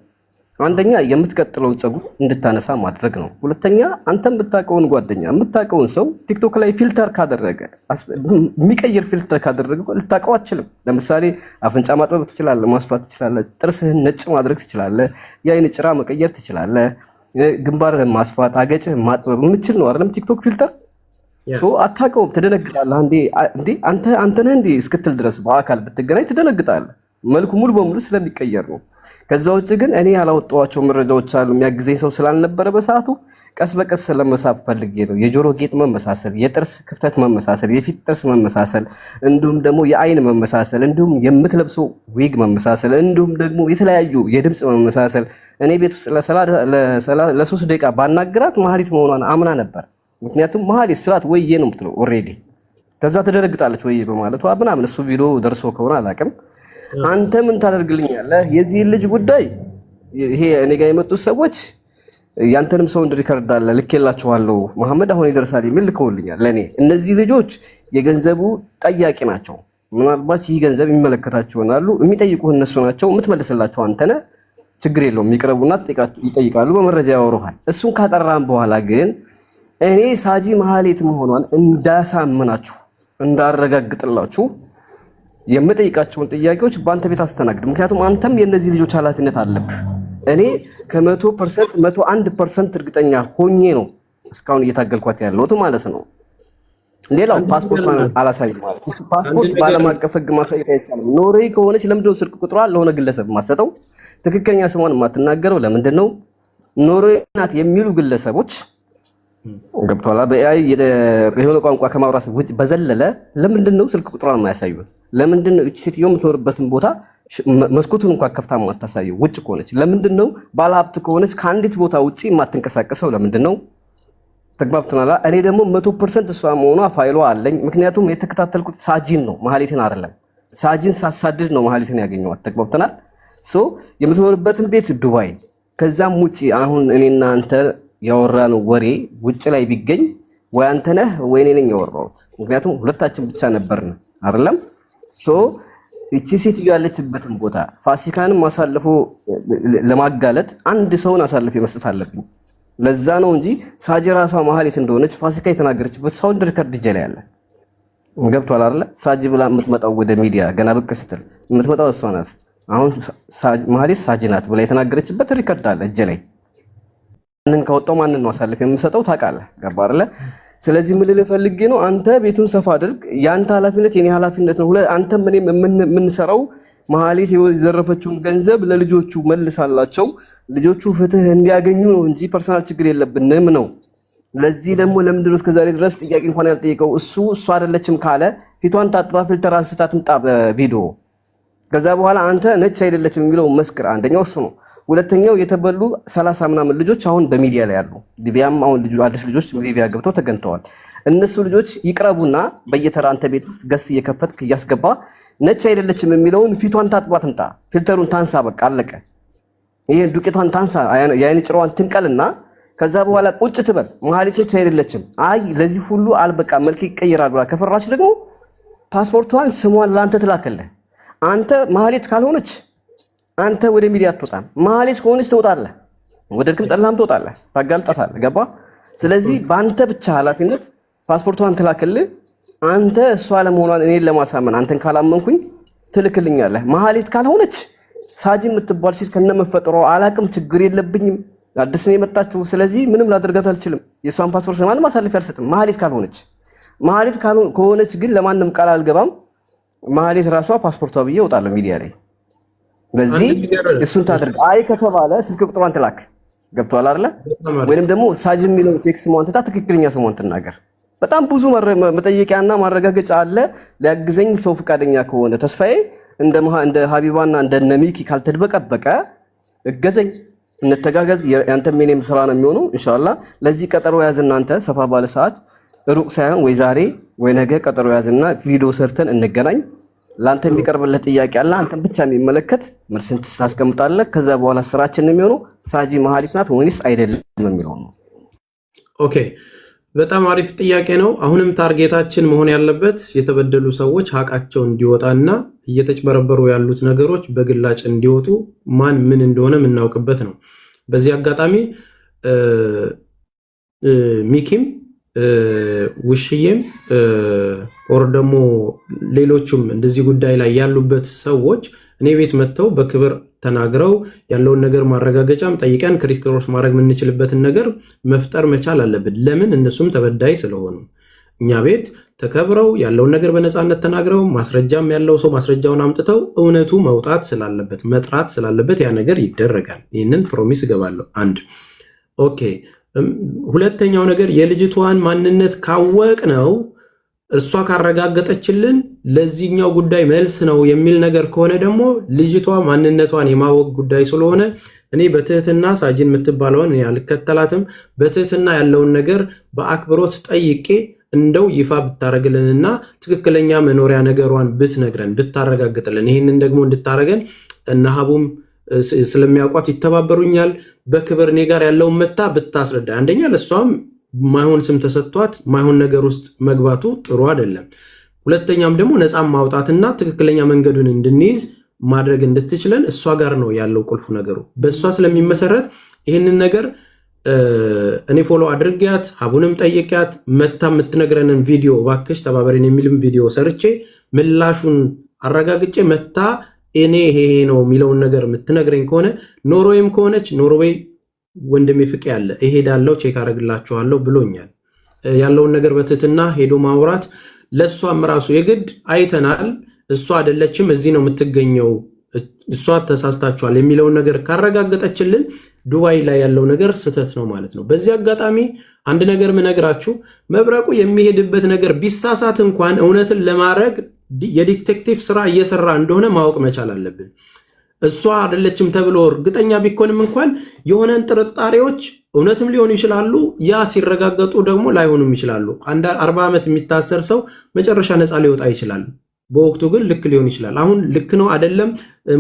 Speaker 1: አንደኛ የምትቀጥለውን ፀጉር እንድታነሳ ማድረግ ነው። ሁለተኛ አንተም ብታውቀውን ጓደኛ የምታውቀውን ሰው ቲክቶክ ላይ ፊልተር ካደረገ የሚቀይር ፊልተር ካደረገ ልታውቀው አትችልም። ለምሳሌ አፍንጫ ማጥበብ ትችላለህ፣ ማስፋት ትችላለህ፣ ጥርስህን ነጭ ማድረግ ትችላለህ፣ የአይን ጭራ መቀየር ትችላለህ፣ ግንባርህን ማስፋት፣ አገጭህን ማጥበብ የምችል ነው አይደለም ቲክቶክ ፊልተር። አታውቀውም፣ ትደነግጣለህ። እንዴ አንተ ነህ እንዴ እስክትል ድረስ በአካል ብትገናኝ ትደነግጣለህ። መልኩ ሙሉ በሙሉ ስለሚቀየር ነው። ከዛ ውጭ ግን እኔ ያላወጣኋቸው መረጃዎች አሉ። የሚያግዘኝ ሰው ስላልነበረ በሰዓቱ ቀስ በቀስ ስለመሳብ ፈልጌ ነው። የጆሮ ጌጥ መመሳሰል፣ የጥርስ ክፍተት መመሳሰል፣ የፊት ጥርስ መመሳሰል፣ እንዲሁም ደግሞ የአይን መመሳሰል፣ እንዲሁም የምትለብሰው ዊግ መመሳሰል፣ እንዲሁም ደግሞ የተለያዩ የድምፅ መመሳሰል። እኔ ቤት ውስጥ ለ3 ደቂቃ ባናግራት ማህሌት መሆኗን አምና ነበር። ምክንያቱም ማህሌት ስራት ወይዬ ነው የምትለው ኦልሬዲ። ከዛ ትደረግጣለች ወይዬ በማለቷ ምናምን። እሱ ቪዲዮ ደርሶ ከሆነ አላውቅም። አንተ ምን ታደርግልኛለህ? የዚህ ልጅ ጉዳይ ይሄ እኔ ጋር የመጡት ሰዎች ያንተንም ሰው እንድሪከርድ አለ ልኬላችኋለሁ። መሐመድ አሁን ይደርሳል የሚል ልከውልኛል ለኔ። እነዚህ ልጆች የገንዘቡ ጠያቂ ናቸው። ምናልባት ይህ ገንዘብ የሚመለከታቸው ይሆናሉ። የሚጠይቁህ እነሱ ናቸው። የምትመልስላቸው አንተ ነህ። ችግር የለውም። ይቅረቡና ይጠይቃሉ፣ በመረጃ ያወሩሃል። እሱን ካጠራን በኋላ ግን እኔ ሳጂ ማህሌት መሆኗን እንዳሳምናችሁ እንዳረጋግጥላችሁ የምጠይቃቸውን ጥያቄዎች በአንተ ቤት አስተናግድ። ምክንያቱም አንተም የእነዚህ ልጆች ኃላፊነት አለብህ። እኔ ከ100% 101% እርግጠኛ ሆኜ ነው እስካሁን እየታገልኳት ያለሁት ማለት ነው። ሌላው ፓስፖርቷን አላሳይም ማለት ነው። ፓስፖርት በዓለም አቀፍ ሕግ ማሳየት አይቻልም። ኖርዌይ ከሆነች ለምንድነው ስልክ ቁጥሯ ለሆነ ግለሰብ ማሰጠው? ትክክለኛ ስሟን የማትናገረው ለምንድን ነው? ኖርዌይ ናት የሚሉ ግለሰቦች ገብቷላ። በአይ የሆነ ቋንቋ ከማውራት ውጭ በዘለለ ለምንድን ነው ስልክ ቁጥሯን የማያሳዩን? ለምንድን ነው እቺ ሴትዮ የምትኖርበትን ቦታ መስኮቱን እንኳን ከፍታ ማታሳየው ውጭ ከሆነች ለምንድን ነው? ባለሀብት ከሆነች ከአንዲት ቦታ ውጪ የማትንቀሳቀሰው ለምንድን ነው? ተግባብተናል። እኔ ደግሞ 100% እሷ መሆኗ ፋይሏ አለኝ። ምክንያቱም የተከታተልኩት ሳጂን ነው ማህሌትን አይደለም። ሳጂን ሳሳድድ ነው ማህሌትን ያገኘዋት። ተግባብተናል። ሶ የምትኖርበትን ቤት ዱባይ፣ ከዛም ውጪ አሁን እኔና አንተ ያወራነው ወሬ ውጭ ላይ ቢገኝ ወይ አንተ ነህ ወይ እኔ ነኝ ያወራሁት። ምክንያቱም ሁለታችን ብቻ ነበርን አይደለም። ሶ እቺ ሴትዮ ያለችበትን ቦታ ፋሲካንም አሳልፎ ለማጋለጥ አንድ ሰውን አሳልፎ መስጠት አለብኝ። ለዛ ነው እንጂ ሳጂ ራሷ ማህሌት እንደሆነች ፋሲካ የተናገረችበት ሳውንድ ሪከርድ እጄ ላይ አለ። ገብቷል አይደለ? ሳጂ ብላ የምትመጣው ወደ ሚዲያ ገና ብቅ ስትል የምትመጣው እሷ ናት። አሁን ማህሌት ሳጂ ናት ብላ የተናገረችበት ሪከርድ አለ እጄ ላይ። ማንን ካወጣው ማንን ነው አሳልፎ የምሰጠው ታውቃለህ? ገባ አይደለ? ስለዚህ ምን ልልህ ፈልጌ ነው፣ አንተ ቤቱን ሰፋ አድርግ። ያንተ ኃላፊነት የኔ ኃላፊነት ነው። አንተም እኔም የምንሰራው ማህሌት የዘረፈችውን ገንዘብ ለልጆቹ መልሳላቸው፣ ልጆቹ ፍትህ እንዲያገኙ ነው እንጂ ፐርሰናል ችግር የለብንም ነው። ለዚህ ደግሞ ለምንድን ነው እስከዛሬ ድረስ ጥያቄ እንኳን ያልጠየቀው? እሱ አይደለችም ካለ ፊቷን ታጥባ ፊልተር አንስታ ትምጣ በቪዲዮ። ከዛ በኋላ አንተ ነች አይደለችም የሚለው መስክር። አንደኛው እሱ ነው። ሁለተኛው የተበሉ 30 ምናምን ልጆች አሁን በሚዲያ ላይ ያሉ ሊቢያም አሁን አዲስ ልጆች ሊቢያ ገብተው ተገንተዋል። እነሱ ልጆች ይቅረቡና በየተራ አንተ ቤት ውስጥ ገስ እየከፈትክ እያስገባ ነች አይደለችም የሚለውን ፊቷን ታጥባ ትምጣ፣ ፊልተሩን ታንሳ፣ በቃ አለቀ። ይሄን ዱቄቷን ታንሳ፣ የአይን ጭራዋን ትንቀልና ከዛ በኋላ ቁጭ ትበል። ማህሌት ነች አይደለችም፣ አይ ለዚህ ሁሉ አልበቃ መልክ ይቀየራል ብላ ከፈራች ደግሞ ፓስፖርቷን ስሟን ለአንተ ትላከልህ። አንተ ማህሌት ካልሆነች አንተ ወደ ሚዲያ አትወጣም። ማህሌት ከሆነች ትወጣለህ፣ ወደድክም ጠላህም ትወጣለህ፣ ታጋልጣታለህ። ገባ? ስለዚህ በአንተ ብቻ ኃላፊነት ፓስፖርቷን ትላክልህ። አንተ እሷ ለመሆኗን እኔን ለማሳመን አንተን ካላመንኩኝ ትልክልኛለህ። ማህሌት ካልሆነች ሳጂ የምትባል ሴት ከነመፈጠሯ አላቅም፣ ችግር የለብኝም። አዲስ ነው የመጣችው። ስለዚህ ምንም ላደርጋት አልችልም። የእሷን ፓስፖርት ለማንም አሳልፌ አልሰጥም። ማህሌት ካልሆነች ከሆነች ግን ለማንም ቃል አልገባም። ማህሌት ራሷ ፓስፖርቷ ብዬ እወጣለሁ ሚዲያ ላይ። በዚህ እሱን ታደርግ። አይ ከተባለ ስልክ ቁጥሯን ትላክ። ገብቷል አይደለ? ወይንም ደግሞ ሳጂ የሚለው ቴክስት ስሟን ትታ ትክክለኛ ስሟን ትናገር። በጣም ብዙ መጠየቂያና ማረጋገጫ አለ። ሊያግዘኝ ሰው ፈቃደኛ ከሆነ ተስፋዬ እንደ ሀቢባና እንደ ነሚኪ ካልተደበቀበቀ እገዘኝ፣ እንተጋገዝ። ያንተም የኔም ስራ ነው የሚሆነው ኢንሻአላህ። ለዚህ ቀጠሮ ያዝና አንተ ሰፋ ባለ ሰዓት ሩቅ ሳይሆን ወይ ዛሬ ወይ ነገ ቀጠሮ ያዝና ቪዲዮ ሰርተን እንገናኝ። ለአንተ የሚቀርብልህ ጥያቄ አለ፣ አንተን ብቻ የሚመለከት መልስን ታስቀምጣለህ። ከዛ በኋላ ስራችን የሚሆነው ሳጂ ማህሌት ናት ወይስ አይደለም የሚለው ነው።
Speaker 2: ኦኬ፣ በጣም አሪፍ ጥያቄ ነው። አሁንም ታርጌታችን መሆን ያለበት የተበደሉ ሰዎች ሀቃቸው እንዲወጣና እየተጭበረበሩ ያሉት ነገሮች በግላጭ እንዲወጡ ማን ምን እንደሆነ የምናውቅበት ነው። በዚህ አጋጣሚ ሚኪም ውሽዬም ኦር ደግሞ ሌሎቹም እንደዚህ ጉዳይ ላይ ያሉበት ሰዎች እኔ ቤት መጥተው በክብር ተናግረው ያለውን ነገር ማረጋገጫም ጠይቀን ክሪክሮስ ማድረግ የምንችልበትን ነገር መፍጠር መቻል አለብን። ለምን? እነሱም ተበዳይ ስለሆኑ እኛ ቤት ተከብረው ያለውን ነገር በነፃነት ተናግረው ማስረጃም ያለው ሰው ማስረጃውን አምጥተው እውነቱ መውጣት ስላለበት መጥራት ስላለበት ያ ነገር ይደረጋል። ይህንን ፕሮሚስ እገባለሁ። አንድ ኦኬ። ሁለተኛው ነገር የልጅቷን ማንነት ካወቅ ነው እሷ ካረጋገጠችልን ለዚህኛው ጉዳይ መልስ ነው የሚል ነገር ከሆነ ደግሞ ልጅቷ ማንነቷን የማወቅ ጉዳይ ስለሆነ እኔ በትህትና ሳጂን የምትባለውን አልከተላትም። በትህትና ያለውን ነገር በአክብሮት ጠይቄ እንደው ይፋ ብታረግልንና ትክክለኛ መኖሪያ ነገሯን ብትነግረን ብታረጋግጥልን፣ ይህንን ደግሞ እንድታረገን እና ሀቡም ስለሚያውቋት ይተባበሩኛል። በክብር እኔ ጋር ያለውን መታ ብታስረዳ፣ አንደኛ ለሷም ማይሆን ስም ተሰጥቷት ማይሆን ነገር ውስጥ መግባቱ ጥሩ አይደለም። ሁለተኛም ደግሞ ነፃ ማውጣትና ትክክለኛ መንገዱን እንድንይዝ ማድረግ እንድትችለን እሷ ጋር ነው ያለው ቁልፉ ነገሩ። በእሷ ስለሚመሰረት ይህንን ነገር እኔ ፎሎ አድርጊያት ሀቡንም ጠይቂያት መታ የምትነግረንን ቪዲዮ እባክሽ ተባበሬን የሚልም ቪዲዮ ሰርቼ ምላሹን አረጋግጬ መታ እኔ ይሄ ነው የሚለውን ነገር የምትነግረኝ ከሆነ ኖርዌይም ከሆነች ኖርዌይ ወንድሜ ፍቄ ያለ እሄዳለሁ ቼክ አደርግላችኋለሁ ብሎኛል። ያለውን ነገር በትህትና ሄዶ ማውራት ለሷም ራሱ የግድ አይተናል፣ እሷ አይደለችም እዚህ ነው የምትገኘው፣ እሷ ተሳስታችኋል የሚለውን ነገር ካረጋገጠችልን ዱባይ ላይ ያለው ነገር ስህተት ነው ማለት ነው። በዚህ አጋጣሚ አንድ ነገር ምነግራችሁ፣ መብረቁ የሚሄድበት ነገር ቢሳሳት እንኳን እውነትን ለማድረግ የዲቴክቲቭ ስራ እየሰራ እንደሆነ ማወቅ መቻል አለብን። እሷ አይደለችም ተብሎ እርግጠኛ ቢኮንም እንኳን የሆነን ጥርጣሬዎች እውነትም ሊሆኑ ይችላሉ። ያ ሲረጋገጡ ደግሞ ላይሆኑም ይችላሉ። አንድ 40 ዓመት የሚታሰር ሰው መጨረሻ ነፃ ሊወጣ ይችላል። በወቅቱ ግን ልክ ሊሆን ይችላል። አሁን ልክ ነው አይደለም፣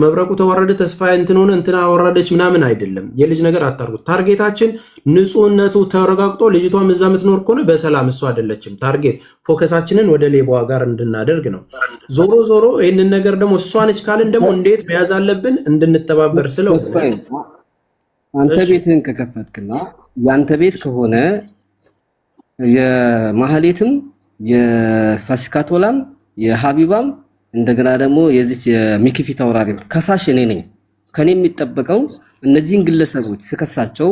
Speaker 2: መብረቁ ተወረደ ተስፋዬ እንትን ሆነ እንትና ወረደች ምናምን አይደለም። የልጅ ነገር አታርጉት። ታርጌታችን ንጹህነቱ ተረጋግጦ ልጅቷም እዛ የምትኖር ከሆነ በሰላም እሷ አይደለችም። ታርጌት ፎከሳችንን ወደ ሌባዋ ጋር እንድናደርግ ነው። ዞሮ ዞሮ ይህንን ነገር ደግሞ እሷ ነች ካልን ደግሞ እንዴት መያዝ አለብን እንድንተባበር ስለው
Speaker 1: አንተ ቤትህን ከከፈትክና የአንተ ቤት ከሆነ የማህሌትም የፋሲካቶላም የሀቢባም እንደገና ደግሞ የዚች የሚክፊት አውራሪ ከሳሽ እኔ ነኝ። ከኔ የሚጠበቀው እነዚህን ግለሰቦች ስከሳቸው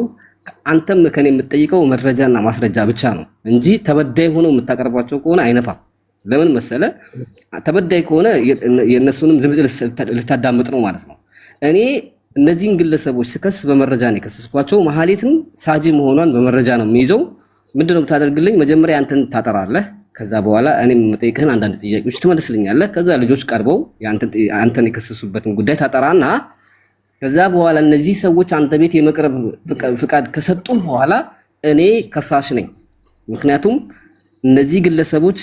Speaker 1: አንተም ከኔ የምትጠይቀው መረጃና ማስረጃ ብቻ ነው እንጂ ተበዳይ ሆነው የምታቀርባቸው ከሆነ አይነፋም። ለምን መሰለ? ተበዳይ ከሆነ የነሱንም ድምጽ ልታዳምጥ ነው ማለት ነው። እኔ እነዚህን ግለሰቦች ስከስ በመረጃ ነው የከሰስኳቸው። መሀሌትም ሳጂ መሆኗን በመረጃ ነው የሚይዘው። ምንድነው የምታደርግልኝ? መጀመሪያ አንተን ታጠራለህ። ከዛ በኋላ እኔም የምጠይቅህን አንዳንድ ጥያቄዎች ትመልስልኛለህ። ከዛ ልጆች ቀርበው አንተን የከሰሱበትን ጉዳይ ታጠራና ከዛ በኋላ እነዚህ ሰዎች አንተ ቤት የመቅረብ ፍቃድ ከሰጡ በኋላ እኔ ከሳሽ ነኝ። ምክንያቱም እነዚህ ግለሰቦች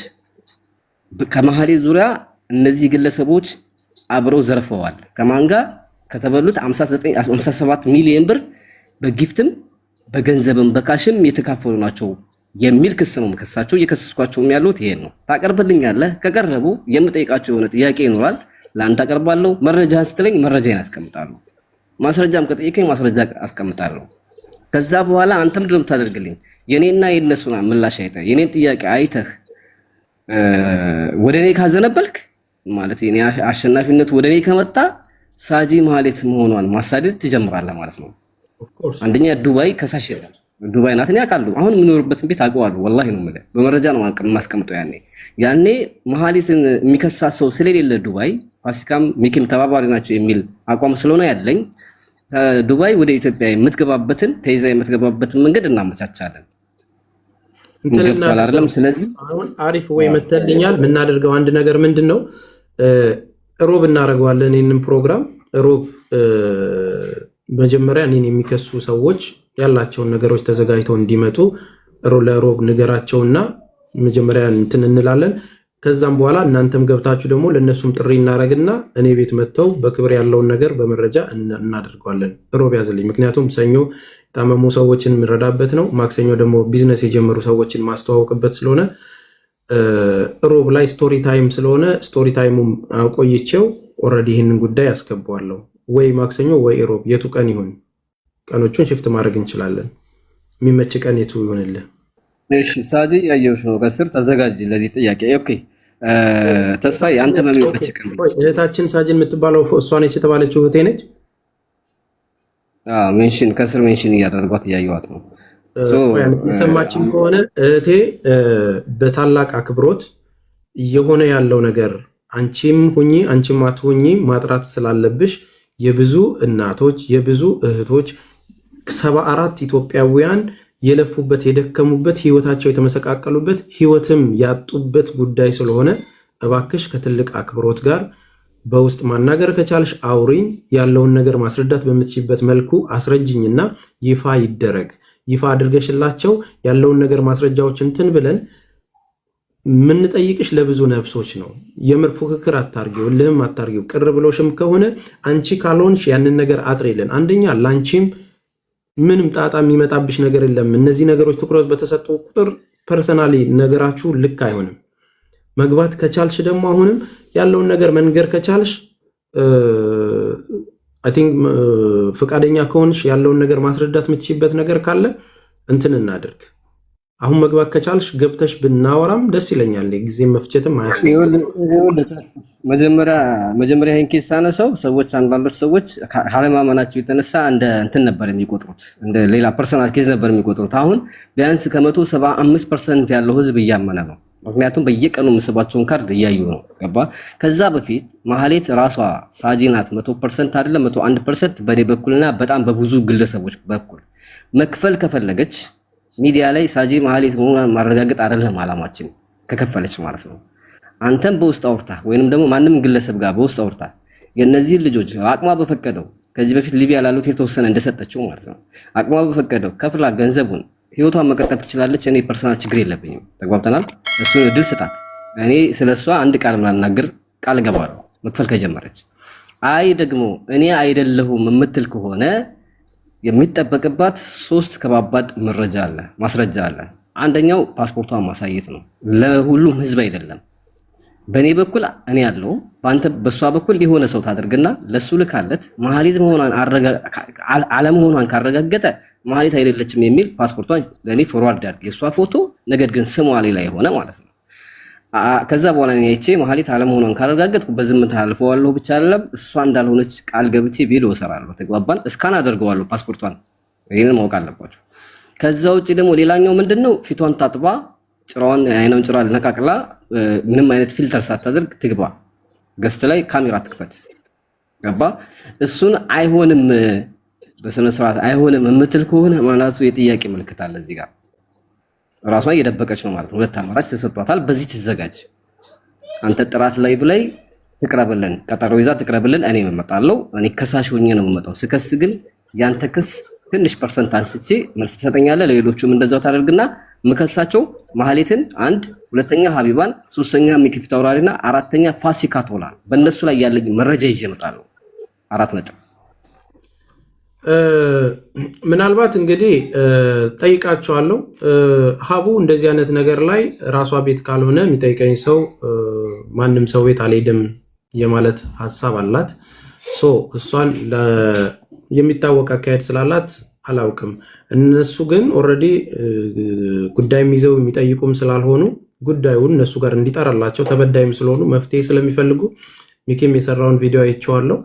Speaker 1: ከመሀሌት ዙሪያ እነዚህ ግለሰቦች አብረው ዘርፈዋል። ከማን ጋር? ከተበሉት 57 ሚሊዮን ብር በጊፍትም በገንዘብም በካሽም የተካፈሉ ናቸው የሚል ክስ ነው የምከሳቸው። እየከሰስኳቸውም ያሉት ይሄን ነው። ታቀርብልኛለህ። ከቀረቡ የምጠይቃቸው የሆነ ጥያቄ ይኖራል። ለአንተ አቀርባለሁ። መረጃ ስትለኝ መረጃዬን አስቀምጣለሁ። ማስረጃም ከጠየቀኝ ማስረጃ አስቀምጣለሁ። ከዛ በኋላ አንተ ምንድነው የምታደርግልኝ? የኔና የነሱና ምላሽ አይተህ የኔን ጥያቄ አይተህ ወደ እኔ ካዘነበልክ ማለት የኔ አሸናፊነት ወደ እኔ ከመጣ ሳጂ መሀሌት መሆኗን ማሳደድ ትጀምራለህ ማለት ነው። አንደኛ ዱባይ ከሳሽ የለም። ዱባይ ናት። እኔ አውቃለሁ። አሁን የምኖርበትን ቤት አውቀዋለሁ። ወላሂ ነው የምልህ። በመረጃ ነው የማስቀምጠው። ያኔ መሀሌትን የሚከሳት ሰው ስለሌለ ዱባይ ፋሲካም ሚኪም ተባባሪ ናቸው የሚል አቋም ስለሆነ ያለኝ ዱባይ ወደ ኢትዮጵያ የምትገባበትን ተይዛ የምትገባበትን መንገድ እናመቻቻለን። አይደለም? ስለዚህ
Speaker 2: አሁን አሪፍ ወይ መተልኛል። የምናደርገው አንድ ነገር ምንድን ነው? ሮብ እናደርገዋለን። ይህንን ፕሮግራም ሮብ መጀመሪያ እኔን የሚከሱ ሰዎች ያላቸውን ነገሮች ተዘጋጅተው እንዲመጡ ለሮብ ንገራቸውና መጀመሪያ እንትን እንላለን። ከዛም በኋላ እናንተም ገብታችሁ ደግሞ ለነሱም ጥሪ እናረግና እኔ ቤት መጥተው በክብር ያለውን ነገር በመረጃ እናደርገዋለን። ሮብ ያዝልኝ። ምክንያቱም ሰኞ የታመሙ ሰዎችን የምረዳበት ነው። ማክሰኞ ደግሞ ቢዝነስ የጀመሩ ሰዎችን ማስተዋወቅበት ስለሆነ ሮብ ላይ ስቶሪ ታይም ስለሆነ ስቶሪ ታይሙም አቆይቼው ኦልሬዲ ይህንን ጉዳይ አስገባዋለሁ። ወይ ማክሰኞ ወይ ሮብ፣ የቱ ቀን ይሁን ቀኖቹን ሽፍት ማድረግ እንችላለን። የሚመች ቀን የቱ ይሆንልህ?
Speaker 1: እሺ ሳጂ ያየሁሽ ነው። ከስር ተዘጋጅ ለዚህ ጥያቄ። ኦኬ ተስፋዬ አንተ በሚመች ቀን
Speaker 2: እህታችን ሳጂን የምትባለው እሷ ነች የተባለችው እህቴ ነች።
Speaker 1: ሜንሽን ከስር ሜንሽን እያደረጓት እያየኋት ነው።
Speaker 2: የሰማችን ከሆነ እህቴ በታላቅ አክብሮት እየሆነ ያለው ነገር አንቺም ሁኚ አንቺም አትሁኚ ማጥራት ስላለብሽ የብዙ እናቶች የብዙ እህቶች 74 ኢትዮጵያውያን የለፉበት የደከሙበት ህይወታቸው የተመሰቃቀሉበት ህይወትም ያጡበት ጉዳይ ስለሆነ እባክሽ ከትልቅ አክብሮት ጋር በውስጥ ማናገር ከቻልሽ አውሪኝ። ያለውን ነገር ማስረዳት በምትችልበት መልኩ አስረጅኝና ይፋ ይደረግ። ይፋ አድርገሽላቸው ያለውን ነገር ማስረጃዎች እንትን ብለን ምንጠይቅሽ ለብዙ ነፍሶች ነው። የምር ፉክክር አታርጊው፣ ልህም አታርጊው። ቅር ብሎሽም ከሆነ አንቺ ካልሆንሽ ያንን ነገር አጥሬለን። አንደኛ ላንቺም ምንም ጣጣ የሚመጣብሽ ነገር የለም። እነዚህ ነገሮች ትኩረት በተሰጡ ቁጥር ፐርሰናሊ ነገራችሁ ልክ አይሆንም። መግባት ከቻልሽ ደግሞ አሁንም ያለውን ነገር መንገር ከቻልሽ አይ ቲንክ ፈቃደኛ ከሆንሽ ያለውን ነገር ማስረዳት የምትችይበት ነገር ካለ እንትን እናደርግ። አሁን መግባት ከቻልሽ ገብተሽ ብናወራም ደስ ይለኛል። ጊዜ መፍጨትም አያስፈልግም።
Speaker 1: መጀመሪያ ይሄን ኬስ ሳነሳው ሰዎች አንዳንዶች ሰዎች ካለማመናቸው የተነሳ እንደ እንትን ነበር የሚቆጥሩት፣ እንደ ሌላ ፐርሰናል ኬዝ ነበር የሚቆጥሩት። አሁን ቢያንስ ከ175% ያለው ህዝብ እያመነ ነው። ምክንያቱም በየቀኑ የምስባቸውን ካርድ እያዩ ነው። ገባ? ከዛ በፊት መሀሌት ራሷ ሳጂ ናት 100% አይደለም 101% በኔ በኩልና በጣም በብዙ ግለሰቦች በኩል መክፈል ከፈለገች ሚዲያ ላይ ሳጂ መሀሌት መሆኗን ማረጋገጥ አይደለም አላማችን፣ ከከፈለች ማለት ነው። አንተም በውስጥ አውርታ ወይንም ደግሞ ማንም ግለሰብ ጋር በውስጥ አውርታ የነዚህ ልጆች አቅሟ በፈቀደው ከዚህ በፊት ሊቢያ ላሉት የተወሰነ እንደሰጠችው ማለት ነው አቅሟ በፈቀደው ከፍላ ገንዘቡን ህይወቷን መቀጠል ትችላለች። እኔ ፐርሰናል ችግር የለብኝም። ተግባብተናል። እሱ ድል ስጣት። እኔ ስለሷ አንድ ቃል ምናናገር ቃል ገባለሁ መክፈል ከጀመረች። አይ ደግሞ እኔ አይደለሁም የምትል ከሆነ የሚጠበቅባት 3 ከባባድ ማስረጃ አለ። አንደኛው ፓስፖርቷን ማሳየት ነው። ለሁሉም ህዝብ አይደለም። በኔ በኩል እኔ ያለው በሷ በኩል የሆነ ሰው ታደርግና ለሱ ልካለት መሀሊት መሆኗን አለመሆኗን ካረጋገጠ መሀሊት አይደለችም የሚል ፓስፖርቷን ለኔ ፎርዋርድ ያድርግ የሷ ፎቶ፣ ነገር ግን ስሟ ሌላ የሆነ ማለት ነው። ከዛ በኋላ እኔ አይቼ መሀሊት አለመሆኗን ካረጋገጥኩ በዝምታ አልፈዋለሁ። ብቻ አይደለም እሷ እንዳልሆነች ቃል ገብቼ ቪዲዮ እሰራለሁ። ተግባባን። እስካን አደርገዋለሁ ፓስፖርቷን። ይሄንን ማወቅ አለባችሁ። ከዛ ውጪ ደግሞ ሌላኛው ምንድነው ፊቷን ታጥባ ጭራዋን አይናውን ጭራ ለነቃቅላ ምንም አይነት ፊልተር ሳታደርግ ትግባ። ገስት ላይ ካሜራ ትክፈት። ገባ? እሱን አይሆንም በስነ ስርዓት አይሆንም የምትል ከሆነ ማለቱ የጥያቄ ምልክት አለ እዚህ ጋር። ራሷ እየደበቀች ነው ማለት ነው። ሁለት አማራጭ ተሰጥቷታል። በዚህ ትዘጋጅ። አንተ ጥራት ላይ ብላይ ትቅረብልን፣ ቀጠሮ ይዛ ትቅረብልን። እኔ እመጣለሁ። እኔ ከሳሽ ሆኜ ነው የምመጣው። ስከስ ግን ያንተ ክስ ትንሽ ፐርሰንት አንስቼ መልስ ትሰጠኛለህ። ለሌሎቹም እንደዛው ታደርግና ምከሳቸው መሀሊትን 1፣ 2ኛ ሀቢባን፣ 3ኛ ሚኪፊት አውራሪና 4ኛ ፋሲካ ቶላ በእነሱ ላይ ያለኝ መረጃ ይዤ እመጣለሁ። 4 ነጥብ።
Speaker 2: ምናልባት እንግዲህ ጠይቃቸዋለሁ። ሀቡ እንደዚህ አይነት ነገር ላይ ራሷ ቤት ካልሆነ የሚጠይቀኝ ሰው ማንም ሰው ቤት አልሄድም የማለት ሀሳብ አላት። እሷን የሚታወቅ አካሄድ ስላላት አላውቅም። እነሱ ግን ኦልሬዲ ጉዳይም ይዘው የሚጠይቁም ስላልሆኑ ጉዳዩን እነሱ ጋር እንዲጠራላቸው ተበዳይም ስለሆኑ መፍትሄ ስለሚፈልጉ ሚኪም የሰራውን ቪዲዮ አይቼዋለሁ።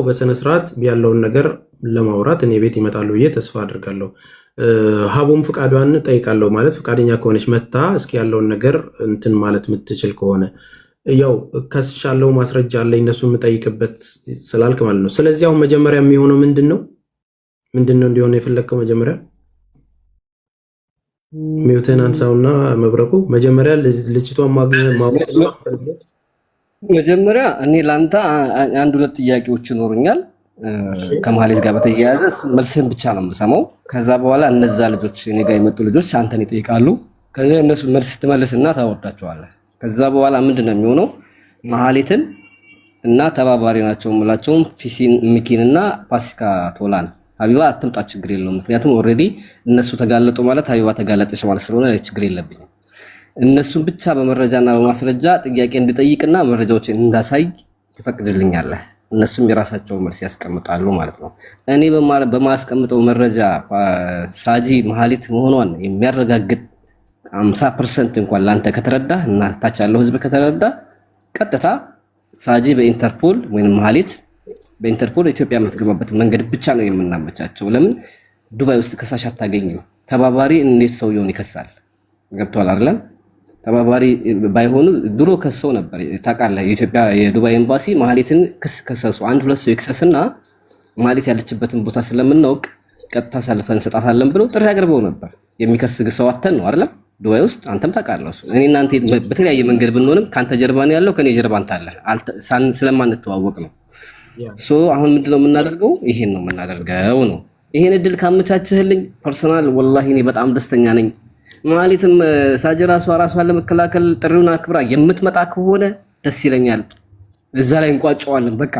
Speaker 2: በስነ ስርዓት ያለውን ነገር ለማውራት እኔ ቤት ይመጣሉ ብዬ ተስፋ አድርጋለሁ። ሀቡም ፍቃዷን ጠይቃለሁ። ማለት ፍቃደኛ ከሆነች መታ እስኪ ያለውን ነገር እንትን ማለት የምትችል ከሆነ ያው ከስሻለው ማስረጃ አለኝ እነሱ የምጠይቅበት ስላልክ ማለት ነው። ስለዚህ አሁን መጀመሪያ የሚሆነው ምንድነው እንዲሆነ የፈለግከው? መጀመሪያ ሚውተን አንሳውና መብረቁ መጀመሪያ ልጅቷን ማግኘት
Speaker 1: መጀመሪያ እኔ ላንተ 1-2 ጥያቄዎች ይኖሩኛል ከመሀሊት ጋር በተያያዘ መልስህን ብቻ ነው የምሰማው። ከዛ በኋላ እነዛ ልጆች እኔ ጋር የመጡ ልጆች አንተን ይጠይቃሉ። ከዛ እነሱ መልስ ትመልስና ታወርዳቸዋለህ። ከዛ በኋላ ምንድነው የሚሆነው? መሀሊትን እና ተባባሪ ናቸው የምላቸውም ፊሲን ሚኪንና ፋሲካ ቶላን ሀቢባ አትምጣ ችግር የለውም። ምክንያቱም ኦልሬዲ እነሱ ተጋለጡ ማለት ሀቢባ ተጋለጠች ማለት ስለሆነ ችግር የለብኝም። እነሱን ብቻ በመረጃና በማስረጃ ጥያቄ እንድጠይቅና መረጃዎችን እንዳሳይ ትፈቅድልኛለህ። እነሱም የራሳቸው መልስ ያስቀምጣሉ ማለት ነው። እኔ በማስቀምጠው መረጃ ሳጂ መሀሊት መሆኗን የሚያረጋግጥ 50% እንኳን ላንተ ከተረዳ እና ታች ያለው ህዝብ ከተረዳ ቀጥታ ሳጂ በኢንተርፖል ወይም መሀሊት በኢንተርፖል ኢትዮጵያ የምትገባበት መንገድ ብቻ ነው የምናመቻቸው። ለምን ዱባይ ውስጥ ከሳሽ አታገኝም? ተባባሪ እንዴት ሰውየውን ይከሳል? ገብቷል አይደለም? ተባባሪ ባይሆኑ ድሮ ከሰው ነበር ታውቃለህ። የኢትዮጵያ የዱባይ ኤምባሲ መሀሊትን ክስ ከሰሱ 1-2 ሰው ይክሰስና መሀሊት ያለችበትን ቦታ ስለምናውቅ ቀጥታ ሳልፈን እንሰጣታለን ብለው ጥሪ አቅርበው ነበር። የሚከስ ሰው አተን ነው አይደለም ዱባይ ውስጥ። አንተም ታውቃለህ። እኔ እናንተ በተለያየ መንገድ ብንሆንም ካንተ ጀርባ ነው ያለው፣ ከኔ ጀርባ አንተ አለህ። ስለማንተዋወቅ ነው። አሁን ምንድነው የምናደርገው? ይሄን ነው የምናደርገው ነው። ይሄን እድል ካመቻችህልኝ ፐርሰናል ወላሂ እኔ በጣም ደስተኛ ነኝ። መሀሊትም ሳጂ ራሷን ለመከላከል ጥሪውን አክብራ የምትመጣ ከሆነ ደስ ይለኛል። እዛ ላይ እንቋጨዋለን። በቃ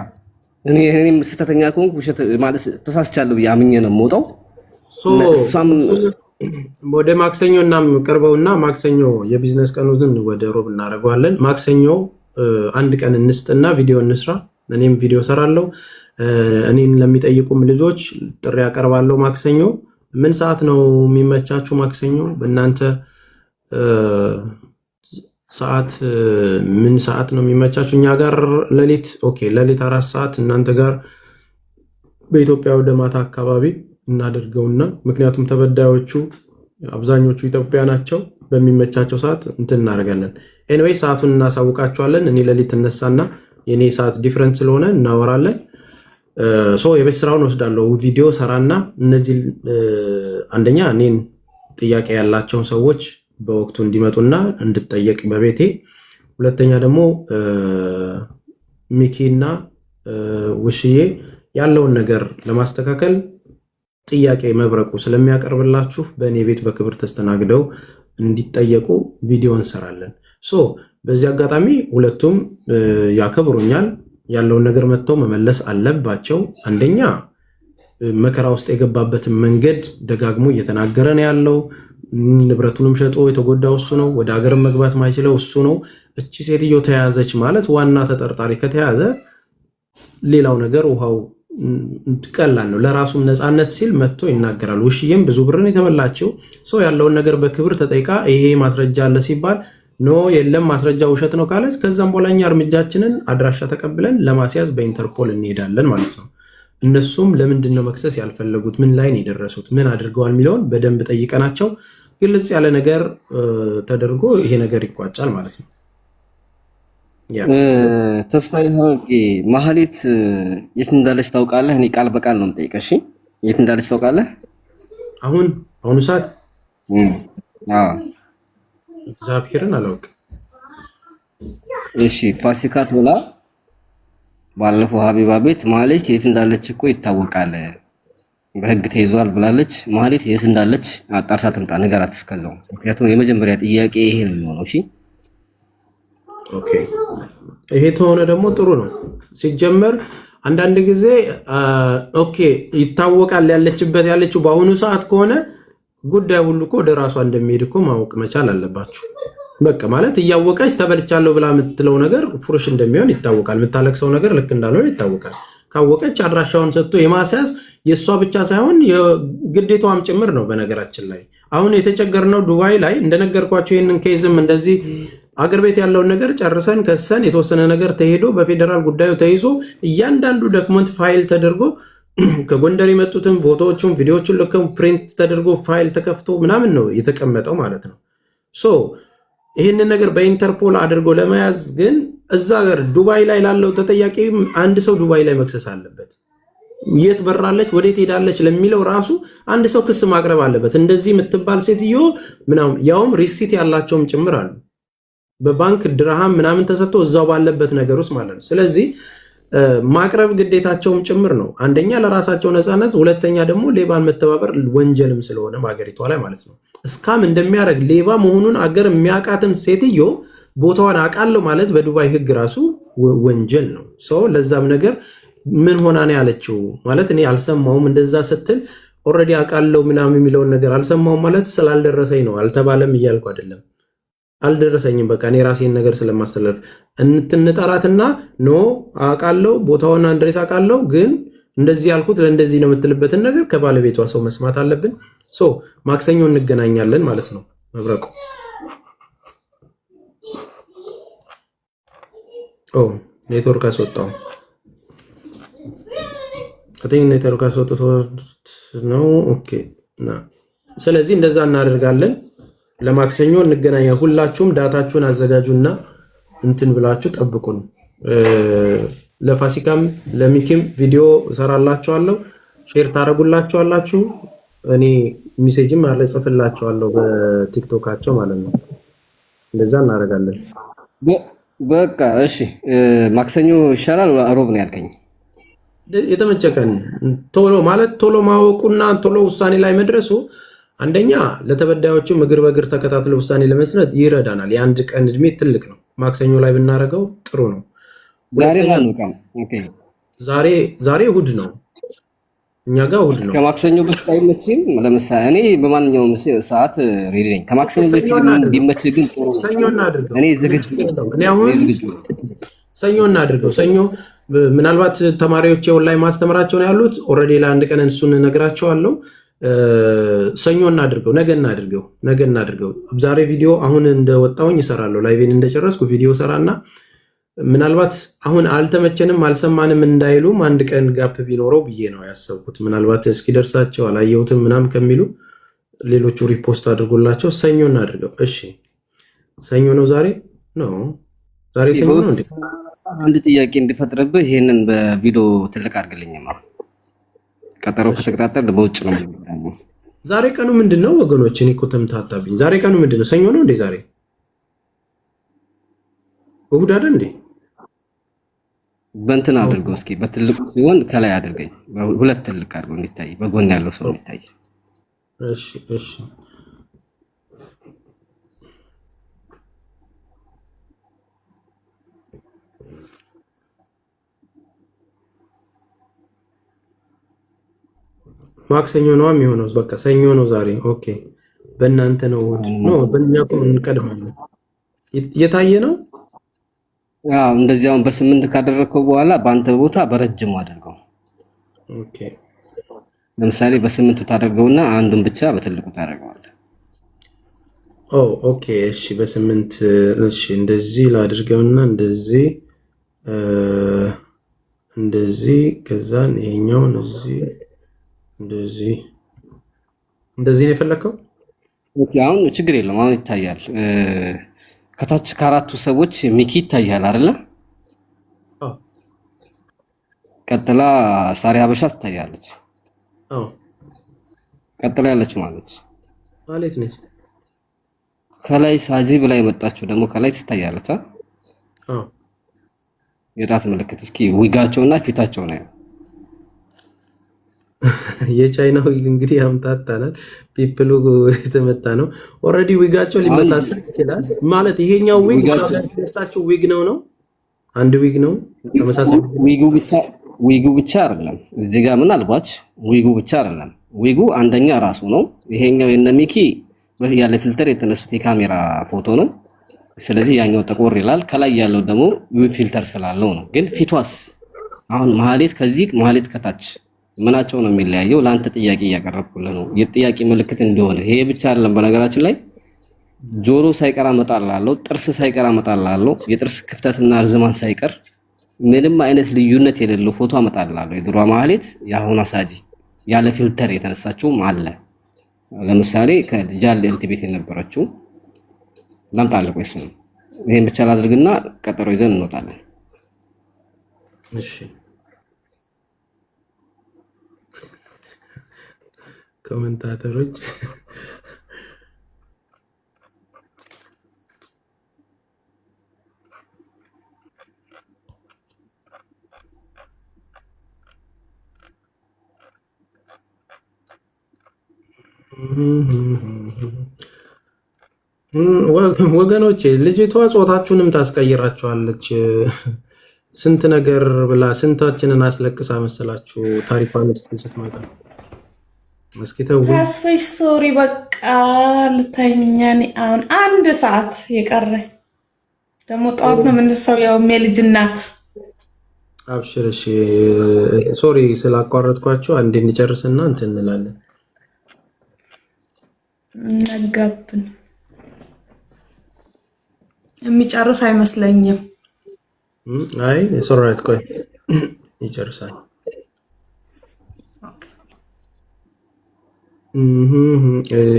Speaker 1: እኔም ስህተተኛ ከሆንኩ ውሸት ማለት ተሳስቻለሁ ብዬ አምኜ ነው የምወጣው። እሷም
Speaker 2: ወደ ማክሰኞ እናቀርበውና ማክሰኞ የቢዝነስ ቀኑን ወደ ሮብ እናደርገዋለን። ማክሰኞ አንድ ቀን እንስጥና ቪዲዮ እንስራ። እኔም ቪዲዮ ሰራለሁ። እኔን ለሚጠይቁም ልጆች ጥሪ ያቀርባለሁ። ማክሰኞ ምን ሰዓት ነው የሚመቻችሁ? ማክሰኞ በእናንተ ሰዓት ምን ሰዓት ነው የሚመቻችሁ? እኛ ጋር ሌሊት ሌሊት 4 ሰዓት፣ እናንተ ጋር በኢትዮጵያ ወደ ማታ አካባቢ እናደርገውና ምክንያቱም ተበዳዮቹ አብዛኞቹ ኢትዮጵያ ናቸው። በሚመቻቸው ሰዓት እንትን እናደርጋለን። ኤኒዌይ ሰዓቱን እናሳውቃቸዋለን። እኔ ሌሊት እነሳና የኔ ሰዓት ዲፈረንት ስለሆነ እናወራለን። የቤት ስራውን ወስዳለሁ። ቪዲዮ ሰራና እነዚህ አንደኛ እኔን ጥያቄ ያላቸውን ሰዎች በወቅቱ እንዲመጡና እንድጠየቅ በቤቴ፣ ሁለተኛ ደግሞ ሚኪና ውሽዬ ያለውን ነገር ለማስተካከል ጥያቄ መብረቁ ስለሚያቀርብላችሁ በእኔ ቤት በክብር ተስተናግደው እንዲጠየቁ ቪዲዮ እንሰራለን። በዚህ አጋጣሚ ሁለቱም ያከብሩኛል። ያለውን ነገር መጥተው መመለስ አለባቸው። አንደኛ መከራ ውስጥ የገባበትን መንገድ ደጋግሞ እየተናገረ ነው ያለው። ንብረቱንም ሸጦ የተጎዳው እሱ ነው። ወደ ሀገር መግባት ማይችለው እሱ ነው። እቺ ሴትዮ ተያዘች ማለት ዋና ተጠርጣሪ ከተያዘ ሌላው ነገር ውሃው ቀላል ነው። ለራሱም ነፃነት ሲል መጥቶ ይናገራል። ውሽዬም ብዙ ብርን የተበላችው ሰው ያለውን ነገር በክብር ተጠይቃ ይሄ ማስረጃ አለ ሲባል ኖ የለም ማስረጃ ውሸት ነው ካለች ከዛም በኋላ እኛ እርምጃችንን አድራሻ ተቀብለን ለማስያዝ በኢንተርፖል እንሄዳለን ማለት ነው። እነሱም ለምንድን ነው መክሰስ ያልፈለጉት? ምን ላይ ነው የደረሱት? ምን አድርገዋል የሚለውን በደንብ ጠይቀናቸው ግልጽ ያለ ነገር ተደርጎ ይሄ ነገር ይቋጫል ማለት ነው።
Speaker 1: ተስፋዬ ማህሌት የት እንዳለች ታውቃለህ? እኔ ቃል በቃል ነው የምጠይቀው። እሺ የት እንዳለች ታውቃለህ?
Speaker 2: አሁኑ ሰዓት እግዚአብሔርን አላውቅም።
Speaker 1: እሺ ፋሲካ ቶላ ባለፈው ሀቢባ ቤት ማህሌት የት እንዳለች እኮ ይታወቃል፣ በህግ ተይዟል ብላለች። ማህሌት የት እንዳለች አጣርታ ትምጣ፣ ንገራት እስከዛው። ምክንያቱም የመጀመሪያ ጥያቄ ይሄ ነው የሚሆነው። እሺ
Speaker 2: ኦኬ፣ ይሄ ተሆነ ደግሞ ጥሩ ነው። ሲጀመር አንዳንድ ጊዜ ኦኬ ይታወቃል ያለችው በአሁኑ ሰዓት ከሆነ ጉዳይ ሁሉ እኮ ወደ ራሷ እንደሚሄድ እኮ ማወቅ መቻል አለባችሁ። በቃ ማለት እያወቀች ተበልቻለሁ ብላ የምትለው ነገር ፍሩሽ እንደሚሆን ይታወቃል። የምታለቅሰው ነገር ልክ እንዳልሆነ ይታወቃል። ካወቀች አድራሻውን ሰጥቶ የማስያዝ የእሷ ብቻ ሳይሆን የግዴታዋም ጭምር ነው። በነገራችን ላይ አሁን የተቸገርነው ዱባይ ላይ እንደነገርኳቸው ይህንን ኬዝም እንደዚህ አገር ቤት ያለውን ነገር ጨርሰን ከሰን የተወሰነ ነገር ተሄዶ በፌዴራል ጉዳዩ ተይዞ እያንዳንዱ ዶክመንት ፋይል ተደርጎ ከጎንደር የመጡትን ፎቶዎቹን ቪዲዮዎቹን ልከው ፕሪንት ተደርጎ ፋይል ተከፍቶ ምናምን ነው የተቀመጠው ማለት ነው። ይህንን ነገር በኢንተርፖል አድርጎ ለመያዝ ግን እዛ ሀገር ዱባይ ላይ ላለው ተጠያቂ አንድ ሰው ዱባይ ላይ መክሰስ አለበት። የት በራለች ወዴት ሄዳለች ለሚለው ራሱ አንድ ሰው ክስ ማቅረብ አለበት። እንደዚህ የምትባል ሴትዮ ምናምን ያውም ሪሲት ያላቸውም ጭምር አሉ። በባንክ ድርሃም ምናምን ተሰጥቶ እዛው ባለበት ነገር ውስጥ ማለት ነው። ስለዚህ ማቅረብ ግዴታቸውም ጭምር ነው። አንደኛ ለራሳቸው ነፃነት፣ ሁለተኛ ደግሞ ሌባን መተባበር ወንጀልም ስለሆነ በሀገሪቷ ላይ ማለት ነው። እስካም እንደሚያደርግ ሌባ መሆኑን አገር የሚያውቃትን ሴትዮ ቦታዋን አውቃለሁ ማለት በዱባይ ሕግ ራሱ ወንጀል ነው። ሰው ለዛም ነገር ምን ሆና ነው ያለችው ማለት እኔ አልሰማውም እንደዛ ስትል ኦልሬዲ አውቃለሁ ምናምን የሚለውን ነገር አልሰማውም ማለት ስላልደረሰኝ ነው አልተባለም እያልኩ አይደለም። አልደረሰኝም በቃ እኔ ራሴን ነገር ስለማስተላለፍ እንትንጠራትና ኖ አውቃለሁ ቦታውን አድሬስ አውቃለሁ ግን እንደዚህ ያልኩት ለእንደዚህ ነው የምትልበትን ነገር ከባለቤቷ ሰው መስማት አለብን። ማክሰኞ እንገናኛለን ማለት ነው። መብረቁ ኔትወርክ አስወጣው ኔትወርክ አስወጥቶ ነው። ኦኬ ስለዚህ እንደዛ እናደርጋለን። ለማክሰኞ እንገናኛ። ሁላችሁም ዳታችሁን አዘጋጁና እንትን ብላችሁ ጠብቁን። ለፋሲካም ለሚኪም ቪዲዮ እሰራላችኋለሁ፣ ሼር ታደርጉላችኋላችሁ። እኔ ሜሴጅም አለ ጽፍላችኋለሁ በቲክቶካቸው ማለት ነው። እንደዛ እናደርጋለን።
Speaker 1: በቃ እሺ፣ ማክሰኞ ይሻላል ሮብ ነው ያልከኝ?
Speaker 2: የተመቸቀን ቶሎ ማለት ቶሎ ማወቁና ቶሎ ውሳኔ ላይ መድረሱ አንደኛ ለተበዳዮቹ እግር በእግር ተከታትለው ውሳኔ ለመስጠት ይረዳናል። የአንድ ቀን እድሜ ትልቅ ነው። ማክሰኞ ላይ ብናደርገው ጥሩ ነው። ዛሬ እሑድ ነው፣ እኛ ጋር እሑድ ነው።
Speaker 1: ከማክሰኞ በፊት አይመችም። ለምሳሌ እኔ በማንኛውም ሰዓት ሬዲ ነኝ። ከማክሰኞ በፊት ቢመች ግን
Speaker 2: ሰኞ እናድርገው።
Speaker 1: እኔ ዝግጁ
Speaker 2: ሰኞ እናድርገው። ሰኞ ምናልባት ተማሪዎች ላይ ማስተምራቸው ነው ያሉት። ኦልሬዲ ለአንድ ቀን እሱን እነግራቸዋለሁ። ሰኞ እናድርገው፣ ነገ እናድርገው። ዛሬ ቪዲዮ አሁን እንደወጣውኝ እሰራለሁ። ላይቬን እንደጨረስኩ ቪዲዮ ሰራና ምናልባት አሁን አልተመቸንም አልሰማንም እንዳይሉም አንድ ቀን ጋፕ ቢኖረው ብዬ ነው ያሰብኩት። ምናልባት እስኪደርሳቸው አላየሁትም ምናምን ከሚሉ ሌሎቹ ሪፖስት አድርጎላቸው ሰኞ እናድርገው። እሺ ሰኞ ነው ዛሬ ነው ዛሬ ሰኞ ነው እንዴ?
Speaker 1: አንድ ጥያቄ እንድፈጥርብህ ይሄንን በቪዲዮ ትልቅ አድርግልኝማ። ቀጠሮ ከተቀጣጠር በውጭ ነው።
Speaker 2: ዛሬ ቀኑ ምንድነው ወገኖች? እኔ እኮ ተምታታብኝ። ዛሬ ቀኑ ምንድነው? ሰኞ ነው እንዴ ዛሬ? እሁድ አይደል እንዴ?
Speaker 1: በእንትን አድርገው እስኪ በትልቁ ሲሆን ከላይ አድርገኝ። ሁለት ትልቅ አድርገው እንዲታይ በጎን ያለው ሰው እንዲታይ።
Speaker 2: እሺ እሺ ማክሰኞ ነው የሚሆነው። በቃ ሰኞ ነው ዛሬ። ኦኬ በእናንተ ነው እሑድ ነው፣ በእኛ እኮ እንቀድማለን። የታየ ነው።
Speaker 1: አዎ እንደዚህ አሁን በ8 ካደረከው በኋላ በአንተ ቦታ በረጅሙ አድርገው።
Speaker 2: ኦኬ
Speaker 1: ለምሳሌ በ8ቱ ታደርገውና አንዱን ብቻ በትልቁ ታደርገዋለህ።
Speaker 2: ኦኬ እሺ በ8 እሺ እንደዚህ ላድርገውና እንደዚህ እንደዚህ ከዛን ይሄኛውን እዚህ እንደዚህ ነው የፈለከው?
Speaker 1: ኦኬ አሁን ችግር የለም። አሁን ይታያል። ከታች ከአራቱ ሰዎች ሚኪ ይታያል አይደለ?
Speaker 2: አዎ።
Speaker 1: ቀጥላ ሳሪ ሀበሻ ትታያለች።
Speaker 2: አዎ።
Speaker 1: ቀጥላ ያለች ማለት
Speaker 2: ነች።
Speaker 1: ከላይ ሳጂ ብላ የመጣችው ደግሞ ከላይ ትታያለች።
Speaker 2: አዎ።
Speaker 1: የጣት ምልክት እስኪ ዊጋቸውና ፊታቸው ነው።
Speaker 2: የቻይናው እንግዲህ ያምጣጣናል። ፒፕሉ የተመታ ነው ኦልሬዲ። ዊጋቸው ሊመሳሰል ይችላል ማለት ይሄኛው ዊግ ያሳቸው ዊግ ነው አንድ ዊግ ነው ተመሳሳይ።
Speaker 1: ዊጉ ብቻ አይደለም እዚህ ጋር ምናልባት ዊጉ ብቻ አይደለም። ዊጉ አንደኛ ራሱ ነው። ይሄኛው የነሚኪ ያለ ፊልተር የተነሱት የካሜራ ፎቶ ነው። ስለዚህ ያኛው ጠቆር ይላል። ከላይ ያለው ደግሞ ፊልተር ስላለው ነው። ግን ፊቷስ አሁን መሀሌት ከዚህ መሀሌት ከታች ምናቸው ነው የሚለያየው? ለአንተ ጥያቄ እያቀረብኩልህ ነው። የጥያቄ ምልክት እንደሆነ ይሄ ብቻ አይደለም። በነገራችን ላይ ጆሮ ሳይቀር አመጣልሃለሁ፣ ጥርስ ሳይቀር አመጣልሃለሁ፣ የጥርስ ክፍተትና ርዝማን ሳይቀር ምንም አይነት ልዩነት የሌለው ፎቶ አመጣልሃለሁ። የድሮ ማህሌት የአሁኗ ሳጂ ያለ ፊልተር የተነሳችውም አለ። ለምሳሌ ከጃል ኤልቲ ቤት የነበረችው ላምጣልህ። ቆይ እሱን ይሄን ብቻ ላድርግና ቀጠሮ ይዘን እንወጣለን።
Speaker 2: እሺ ኮሜንታተሮች ወገኖቼ ልጅቷ ጾታችሁንም ታስቀይራችኋለች። ስንት ነገር ብላ ስንታችንን አስለቅሳ መሰላችሁ ታሪኳን ስትመጣ። እስኪ ተው
Speaker 5: ታስፈሽ ሶሪ በቃ ልተኛ። አሁን 1 ሰዓት የቀረኝ ደግሞ ጠዋት ነው የምንሰው። ያው የልጅ እናት
Speaker 2: አብሽር። እሺ ሶሪ ስላቋረጥኳቸው አንዴ እንጨርስና እንትን እንላለን።
Speaker 5: ነጋብን የሚጨርስ አይመስለኝም።
Speaker 2: አይ ሶራይት ቆይ ይጨርሳል።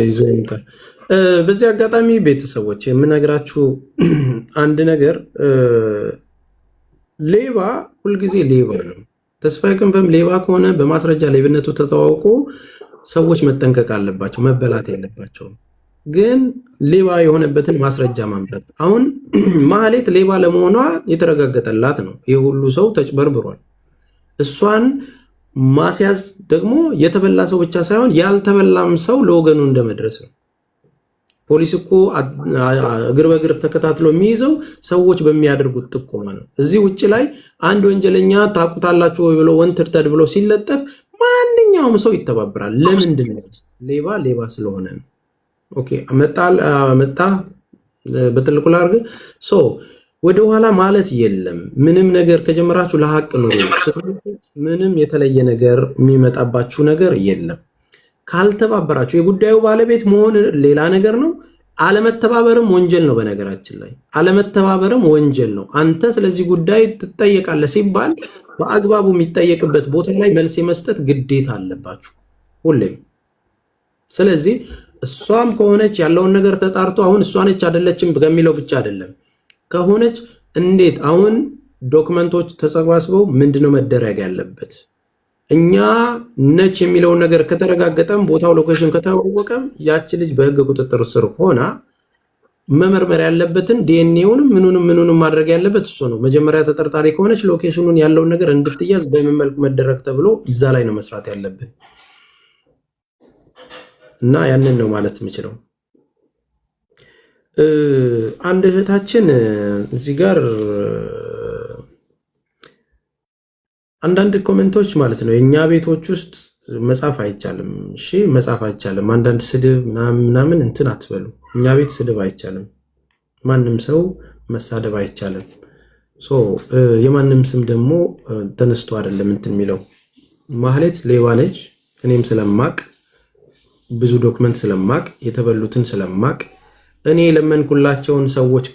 Speaker 2: ይዞ ይመጣል። በዚህ አጋጣሚ ቤተሰቦች የምነግራችሁ አንድ ነገር፣ ሌባ ሁልጊዜ ሌባ ነው። ተስፋዬ ክንፈም ሌባ ከሆነ በማስረጃ ሌብነቱ ተተዋውቆ ሰዎች መጠንቀቅ አለባቸው፣ መበላት የለባቸውም። ግን ሌባ የሆነበትን ማስረጃ ማምጣት። አሁን ማህሌት ሌባ ለመሆኗ የተረጋገጠላት ነው። ይህ ሁሉ ሰው ተጭበርብሯል። እሷን ማስያዝ ደግሞ የተበላ ሰው ብቻ ሳይሆን ያልተበላም ሰው ለወገኑ እንደመድረስ ነው። ፖሊስ እኮ እግር በእግር ተከታትሎ የሚይዘው ሰዎች በሚያደርጉት ጥቆማ ነው። እዚህ ውጭ ላይ አንድ ወንጀለኛ ታቁታላችሁ ወይ ብሎ ወንትርተድ ብሎ ሲለጠፍ ማንኛውም ሰው ይተባበራል። ለምንድን ነው? ሌባ ስለሆነ ነው። ኦኬ መጣ በትልቁ ላድርግ። ወደኋላ ማለት የለም። ምንም ነገር ከጀመራችሁ ለሀቅ ነው። ምንም የተለየ ነገር የሚመጣባችሁ ነገር የለም። ካልተባበራችሁ የጉዳዩ ባለቤት መሆን ሌላ ነገር ነው። አለመተባበርም ወንጀል ነው። በነገራችን ላይ አለመተባበርም ወንጀል ነው። አንተ ስለዚህ ጉዳይ ትጠየቃለህ ሲባል በአግባቡ የሚጠየቅበት ቦታ ላይ መልስ የመስጠት ግዴታ አለባችሁ ሁሌም። ስለዚህ እሷም ከሆነች ያለውን ነገር ተጣርቶ አሁን እሷ ነች አይደለችም ከሚለው ብቻ አይደለም ከሆነች እንዴት አሁን ዶክመንቶች ተሰባስበው ምንድነው መደረግ ያለበት? እኛ ነች የሚለውን ነገር ከተረጋገጠም ቦታው ሎኬሽን ከታወቀም ያቺ ልጅ በህግ ቁጥጥር ስር ሆና መመርመር ያለበትን ዲኤንኤውንም ምኑንም ማድረግ ያለበት እሱ ነው። መጀመሪያ ተጠርጣሪ ከሆነች ሎኬሽኑን ያለውን ነገር እንድትያዝ በምን መልኩ መደረግ ተብሎ እዛ ላይ ነው መስራት ያለብን እና ያንን ነው ማለት የምችለው። አንድ እህታችን እዚህ ጋር አንዳንድ ኮሜንቶች ማለት ነው የኛ ቤቶች ውስጥ መጻፍ አይቻልም። እሺ መጻፍ አይቻልም። አንዳንድ ስድብ ምናምን እንትን አትበሉ። እኛ ቤት ስድብ አይቻልም። ማንም ሰው መሳደብ አይቻልም። የማንም ስም ደግሞ ተነስቶ አይደለም እንትን የሚለው። ማህሌት ሌባ ነች። እኔም ስለማቅ ብዙ ዶክመንት ስለማቅ የተበሉትን ስለማቅ እኔ ለመንኩላቸውን ሰዎች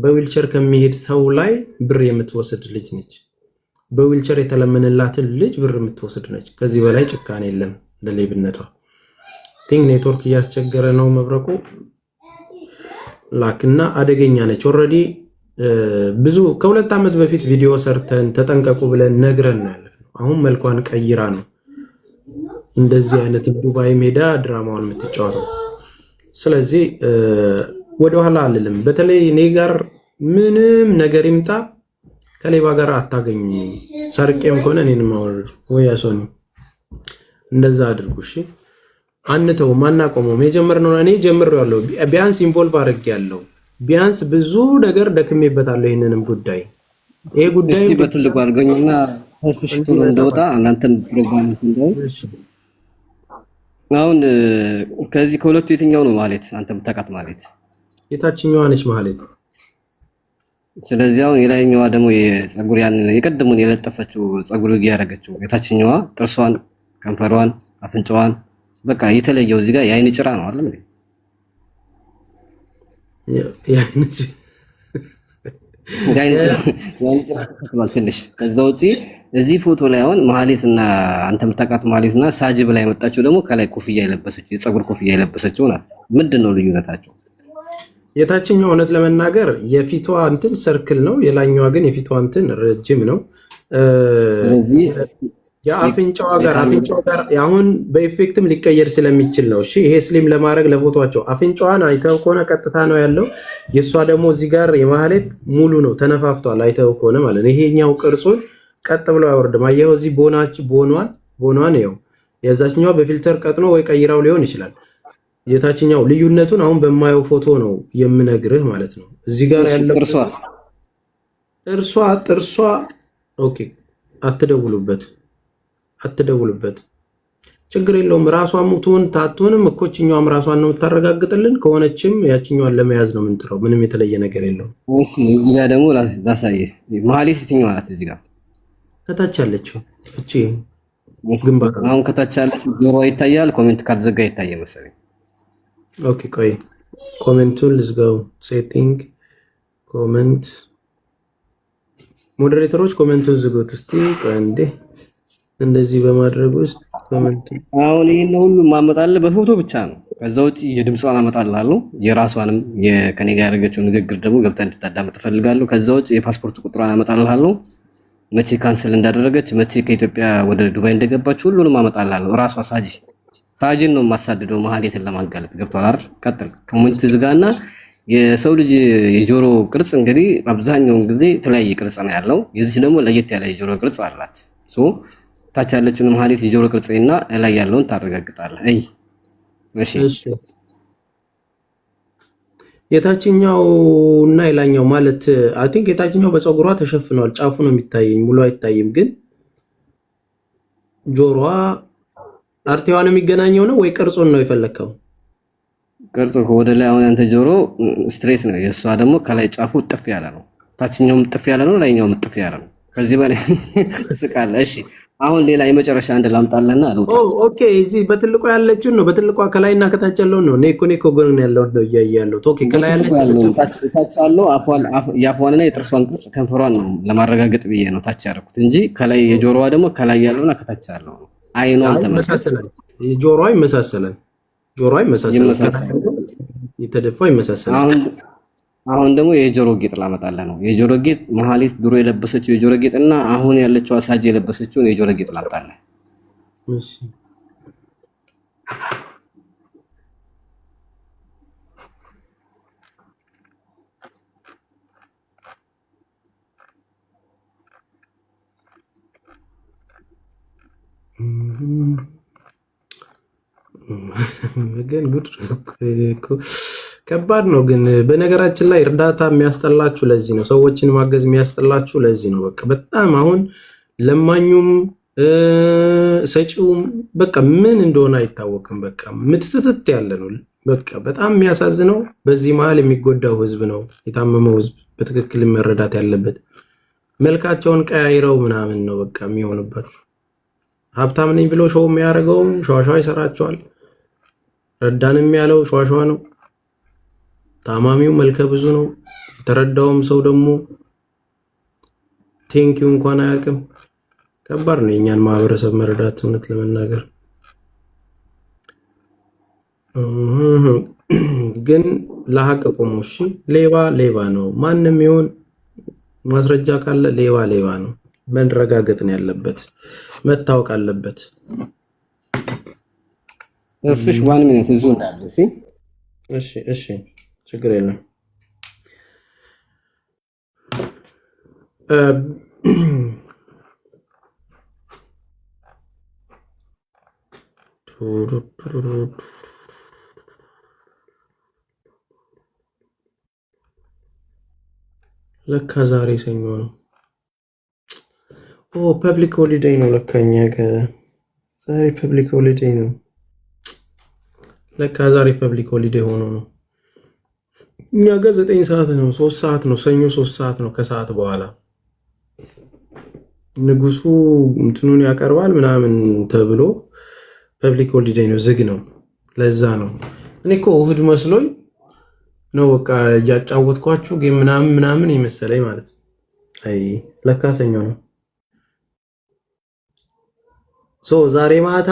Speaker 2: በዊልቸር ከሚሄድ ሰው ላይ ብር የምትወስድ ልጅ ነች። በዊልቸር የተለመነላትን ልጅ ብር የምትወስድ ነች። ከዚህ በላይ ጭካኔ የለም ለሌብነቷ። ቲንክ ኔትወርክ እያስቸገረ ነው መብረቁ ላክና አደገኛ ነች። ኦልሬዲ ብዙ ከ2 ዓመት በፊት ቪዲዮ ሰርተን ተጠንቀቁ ብለን ነግረን ነው ያለነው። አሁን መልኳን ቀይራ ነው እንደዚህ አይነት ዱባይ ሜዳ ድራማውን የምትጫወተው። ስለዚህ ወደኋላ አልልም። በተለይ እኔ ጋር ምንም ነገር ይምጣ ከሌባ ጋር አታገኙ። ሰርቄም ከሆነ እኔን ማወርድ ወይ ያሶኒ እንደዛ አድርጉ። እሺ አንተው ማናቆመው የጀመርነው እኔ ጀምሬያለሁ። ቢያንስ ኢንቮልቭ አድርጌያለሁ። ቢያንስ ብዙ ነገር ደክሜበታለሁ። ይሄንንም ጉዳይ ይሄ ጉዳይ
Speaker 1: እስኪ በትልቁ አድርገኝና ተስፍሽ ቶሎ እንደወጣ እናንተም ፕሮግራም እንደው አሁን ከዚህ ከሁለቱ የትኛው ነው ማለት አንተ ብታውቃት ማለት
Speaker 2: የታችኛዋ ነች ማለት።
Speaker 1: ስለዚህ አሁን የላይኛዋ ደግሞ የፀጉር ያን የቀደሙን የለጠፈችው ፀጉር ያደረገችው የታችኛዋ ጥርሷን፣ ከንፈሯን፣ አፍንጫዋን በቃ የተለየው እዚህ ጋር የአይን ጭራ ነው አይደል? የአይን ጭራ ተከትሏል ትንሽ። ከዛ ውጪ እዚህ ፎቶ ላይ አሁን ማህሌትና አንተ የምታውቃት ማህሌትና ሳጅብ ላይ መጣችው ደግሞ ከላይ ኮፍያ የለበሰችው የፀጉር ኮፍያ የለበሰችው ናት። ምንድነው ልዩነታቸው?
Speaker 2: የታችኛው እውነት ለመናገር የፊቷ እንትን ሰርክል ነው፣ የላኛዋ ግን የፊቷ እንትን ረጅም ነው። የአፍንጫዋ ጋር አሁን በኢፌክትም ሊቀየር ስለሚችል ነው። እሺ ይሄ ስሊም ለማድረግ ለፎቶቸው አፍንጫዋን አይተው ከሆነ ቀጥታ ነው ያለው። የሷ ደግሞ እዚህ ጋር የማህሌት ሙሉ ነው ተነፋፍቷል። አይተው ከሆነ ማለት ነው። ይሄኛው ቅርጹን ቀጥ ብሎ አይወርድም። አየኸው እዚህ ቦኗን ይኸው። የዛችኛዋ በፊልተር ቀጥኖ ወይ ቀይራው ሊሆን ይችላል። የታችኛው ልዩነቱን አሁን በማየው ፎቶ ነው የምነግርህ ማለት ነው። እዚህ ጋር ያለው ጥርሷ ኦኬ። አትደውሉበት ችግር የለውም። ራሷ ሙቱን ታቱንም እኮችኛዋም ራሷን ነው የምታረጋግጥልን። ከሆነችም ያችኛዋን ለመያዝ ነው የምንጥረው። ምንም የተለየ ነገር የለውም።
Speaker 1: እሺ እዚህ ጋር ደግሞ ላሳየህ። መሀሌት የትኛዋ ናት? እዚህ ጋር
Speaker 2: ከታች ያለችው እቺ ግንባር።
Speaker 1: አሁን ከታች ያለችው ጆሮ ይታያል። ኮሜንት ካልዘጋ ይታየ መሰለኝ።
Speaker 2: ኦኬ ቆይ ኮሜንቱን ልዝጋው። ሴቲንግ ኮሜንት ሞዴሬተሮች ኮሜንቱን ዝጉት እስቲ። ቆይ እንዴ እንደዚህ በማድረግ ውስጥ ኮሜንት
Speaker 1: አሁን ይሄን ሁሉ ማመጣለ በፎቶ ብቻ ነው። ከዛ ውጪ የድምጿን አመጣልሃለሁ። የራሷንም ከኔ ጋር ያደረገችው ንግግር ደግሞ ገብተህ እንድታዳምጥ ፈልጋለሁ። ከዛ ውጪ የፓስፖርት ቁጥሯን አመጣልሃለሁ። መቼ ካንሰል እንዳደረገች፣ መቼ ከኢትዮጵያ ወደ ዱባይ እንደገባች ሁሉንም አመጣልሃለሁ። ራሷ ሳጂን ነው የማሳድደው መሀሌትን ለማጋለጥ። ገብቷል አይደል? ቀጥል። ኮሜንት ዝጋና የሰው ልጅ የጆሮ ቅርጽ እንግዲህ አብዛኛውን ጊዜ የተለያየ ቅርጽ ነው ያለው። የዚህ ደግሞ ለየት ያለ የጆሮ ቅርጽ አላት። ታች ያለችውን መሀሌት የጆሮ ቅርጽና ላይ ያለውን ታረጋግጣለህ። እሺ
Speaker 2: የታችኛው እና የላኛው ማለት አይ ቲንክ የታችኛው በፀጉሯ ተሸፍኗል። ጫፉ ነው የሚታየኝ፣ ሙሉ አይታይም። ግን ጆሮዋ አርቴዋን የሚገናኘው ነው ወይ ቅርጹን ነው የፈለከው?
Speaker 1: ቅርጹ ወደ ላይ አሁን አንተ ጆሮ ስትሬት ነው፣ የእሷ ደግሞ ከላይ ጫፉ ጥፍ ያለ ነው። ታችኛውም ጥፍ ያለ ነው፣ ላይኛውም ጥፍ ያለ ነው። ከዚህ በላይ ስቃለ። እሺ አሁን ሌላ የመጨረሻ አንድ ላምጣለና አልወጣ።
Speaker 2: ኦኬ እዚህ በትልቋ ያለችው ነው። በትልቋ ከላይና ከታች ያለው ነው። እኔ ጎን ያለው ነው እያያለሁ። ኦኬ ከላይ ያለችው
Speaker 1: ታች ያለው የአፏንና የጥርሷን ቅርጽ ከንፈሯን ነው ለማረጋገጥ ብዬ ነው ታች ያደረኩት እንጂ ከላይ የጆሮዋ ደግሞ ከላይ ያለውና ከታች ያለው ነው። አይኗን
Speaker 2: ተመሳሰላል። ጆሮዋ ይመሳሰላል። የተደፋው ይመሳሰላል።
Speaker 1: አሁን ደግሞ የጆሮ ጌጥ ላመጣለህ ነው። የጆሮ ጌጥ መሀሌት ድሮ የለበሰችው የጆሮ ጌጥና አሁን ያለችው ሳጅ የለበሰችውን የጆሮ ጌጥ ላምጣለህ።
Speaker 2: እሺ ግን ጉድ እኮ ከባድ ነው። ግን በነገራችን ላይ እርዳታ የሚያስጠላችሁ ለዚህ ነው። ሰዎችን ማገዝ የሚያስጠላችሁ ለዚህ ነው። በቃ በጣም አሁን ለማኙም ሰጪውም በቃ ምን እንደሆነ አይታወቅም። በቃ ምትትት ያለ ነው። በቃ በጣም የሚያሳዝነው በዚህ መሀል የሚጎዳው ህዝብ ነው። የታመመው ህዝብ በትክክል መረዳት ያለበት መልካቸውን ቀያይረው ምናምን ነው በቃ የሚሆንባቸው። ሀብታም ነኝ ብሎ ሾው የሚያደርገውም ሸዋሸዋ ይሰራቸዋል። ረዳንም ያለው ሸዋሸዋ ነው። ታማሚው መልከ ብዙ ነው። የተረዳውም ሰው ደግሞ ቴንኪው እንኳን አያውቅም። ከባድ ነው የኛን ማህበረሰብ መረዳት እውነት ለመናገር ግን ለሀቅ ቆሙ። እሺ ሌባ ሌባ ነው። ማንም ይሁን ማስረጃ ካለ ሌባ ሌባ ነው። መረጋገጥ ነው ያለበት፣ መታወቅ አለበት።
Speaker 1: ተስፍሽ 1 ሚኒት እዚሁ እንዳለ
Speaker 2: እሺ ችግር የለም። ለካ ዛሬ ሰኞ ነው። ፐብሊክ ሆሊዴይ ነው ለካ እኛ ጋር ዛሬ ፐብሊክ ሆሊዴይ ነው። ለካ ዛሬ ፐብሊክ ሆሊዴይ ሆኖ ነው። እኛ ጋር 9 ሰዓት ነው፣ 3 ሰዓት ነው። ሰኞ 3 ሰዓት ነው ከሰዓት በኋላ ንጉሱ እንትኑን ያቀርባል ምናምን ተብሎ ፐብሊክ ሆሊዴይ ነው፣ ዝግ ነው። ለዛ ነው እኔ እኮ እሑድ መስሎኝ ነው በቃ እያጫወትኳችሁ ጌም ምናምን ይመሰለኝ ማለት ነው። አይ ለካ ሰኞ ነው። ዛሬ ማታ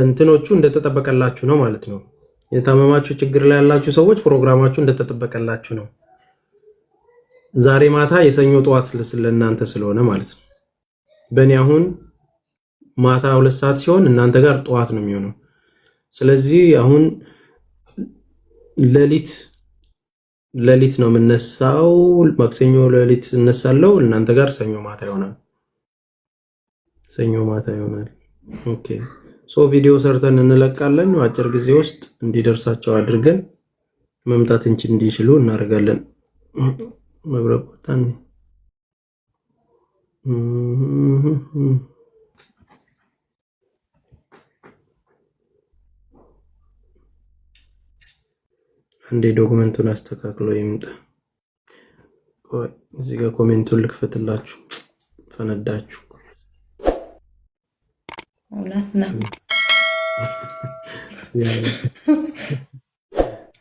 Speaker 2: እንትኖቹ እንደተጠበቀላችሁ ነው ማለት ነው። የታመማችሁ ችግር ላይ ያላችሁ ሰዎች ፕሮግራማችሁ እንደተጠበቀላችሁ ነው። ዛሬ ማታ የሰኞ ጠዋት ለእናንተ ስለሆነ ማለት ነው። በእኔ አሁን ማታ 2 ሰዓት ሲሆን እናንተ ጋር ጠዋት ነው የሚሆነው። ስለዚህ አሁን ሌሊት ነው የምነሳው። ማክሰኞ ሌሊት እነሳለሁ፣ እናንተ ጋር ሰኞ ማታ ይሆናል። ኦኬ ቪዲዮ ሰርተን እንለቃለን። አጭር ጊዜ ውስጥ እንዲደርሳቸው አድርገን መምጣት እንዲችሉ እናደርጋለን። መብረቅ ወጣን። አንዴ ዶክመንቱን አስተካክሎ ይምጣ። እዚህ ጋር ኮሜንቱን ልክፈትላችሁ። ፈነዳችሁ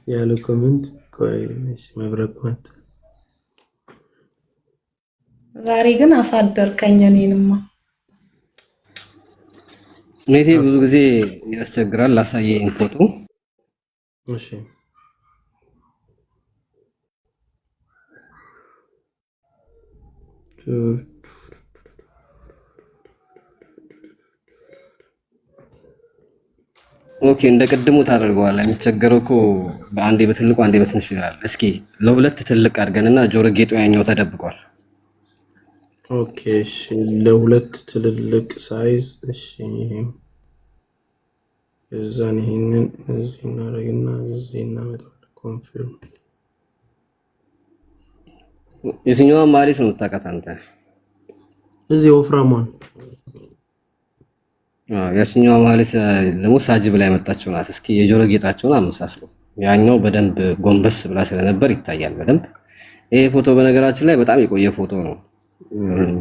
Speaker 2: ያለ ኮሜንት መብረቅ መጣ።
Speaker 5: ዛሬ ግን አሳደርከኝ እኔንማ።
Speaker 1: ኔቴ ብዙ ጊዜ ያስቸግራል። ላሳየኝ ፎቶ።
Speaker 2: እሺ
Speaker 1: ኦኬ እንደ ቅድሙ ታደርገዋለህ። የሚቸገረው እኮ በአንዴ በትልቁ አንዴ በትንሹ ይላል። እስኪ ለሁለት ትልቅ አድርገንና ጆሮ ጌጡ ያኛው ተደብቋል።
Speaker 2: ኦኬ እሺ፣ ለሁለት ትልልቅ ሳይዝ እሺ። እዛን ይሄንን እዚህ እናደርግና እዚህ እናመጣለን። ኮንፊርም።
Speaker 1: የትኛዋ ማለት ነው የምታውቃት አንተ?
Speaker 2: እዚህ ወፍራሟን።
Speaker 1: ያችኛዋ ማለት ደግሞ ሳጅብ ላይ መጣችው ናት። እስኪ የጆሮ ጌጣቸውን አመሳስሉ። ያኛው በደንብ ጎንበስ ብላ ስለነበር ይታያል በደንብ። ይሄ ፎቶ በነገራችን ላይ በጣም የቆየ ፎቶ ነው።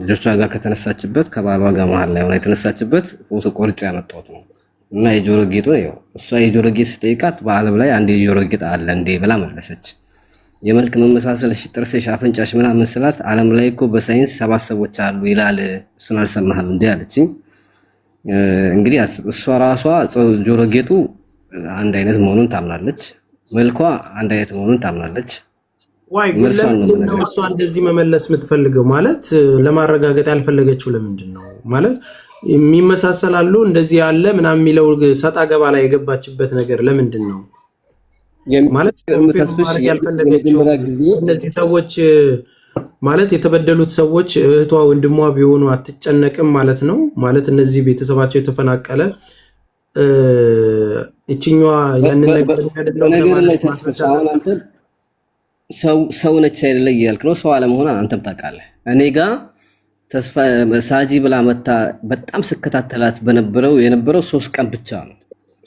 Speaker 1: ልጆቿ ጋር ከተነሳችበት ከባሏ ጋር መሀል ላይ ሆና የተነሳችበት ፎቶ ቆርጬ ያመጣሁት ነው። እና የጆሮ ጌጡ ነው። እሷ የጆሮ ጌጥ ስጠይቃት በዓለም ላይ አንድ የጆሮ ጌጥ አለ እንዴ ብላ መለሰች። የመልክ መመሳሰልሽ፣ ጥርስሽ፣ አፍንጫሽ ምናምን ስላት ዓለም ላይ እኮ በሳይንስ 7 ሰዎች አሉ ይላል። እሱን አልሰማህም እንዴ አለችኝ። እንግዲህ እሷ ራሷ ጆሮ ጌጡ አንድ አይነት መሆኑን ታምናለች። መልኳ አንድ አይነት መሆኑን ታምናለች።
Speaker 2: ዋይ ግን ለምንድነው እሷ እንደዚህ መመለስ የምትፈልገው? ማለት ለማረጋገጥ ያልፈለገችው ለምንድን ነው? ማለት የሚመሳሰላሉ እንደዚህ ያለ ምናምን የሚለው ሰጣ ገባ ላይ የገባችበት ነገር ለምንድን ነው? ማለት ተስፍሽ ያልፈለገችው እነዚህ ሰዎች ማለት የተበደሉት ሰዎች እህቷ ወንድሟ ቢሆኑ አትጨነቅም ማለት ነው። ማለት እነዚህ ቤተሰባቸው የተፈናቀለ እችኛዋ ያንን ነገር
Speaker 1: ላይ ተስፋ አሁን አንተ ሰው ነች አይደለ እያልክ ነው። ሰው አለመሆን አንተም ታውቃለህ። እኔ ጋር ተስፋ ሳጂ ብላ መታ በጣም ስከታተላት የነበረው 3 ቀን ብቻ ነው።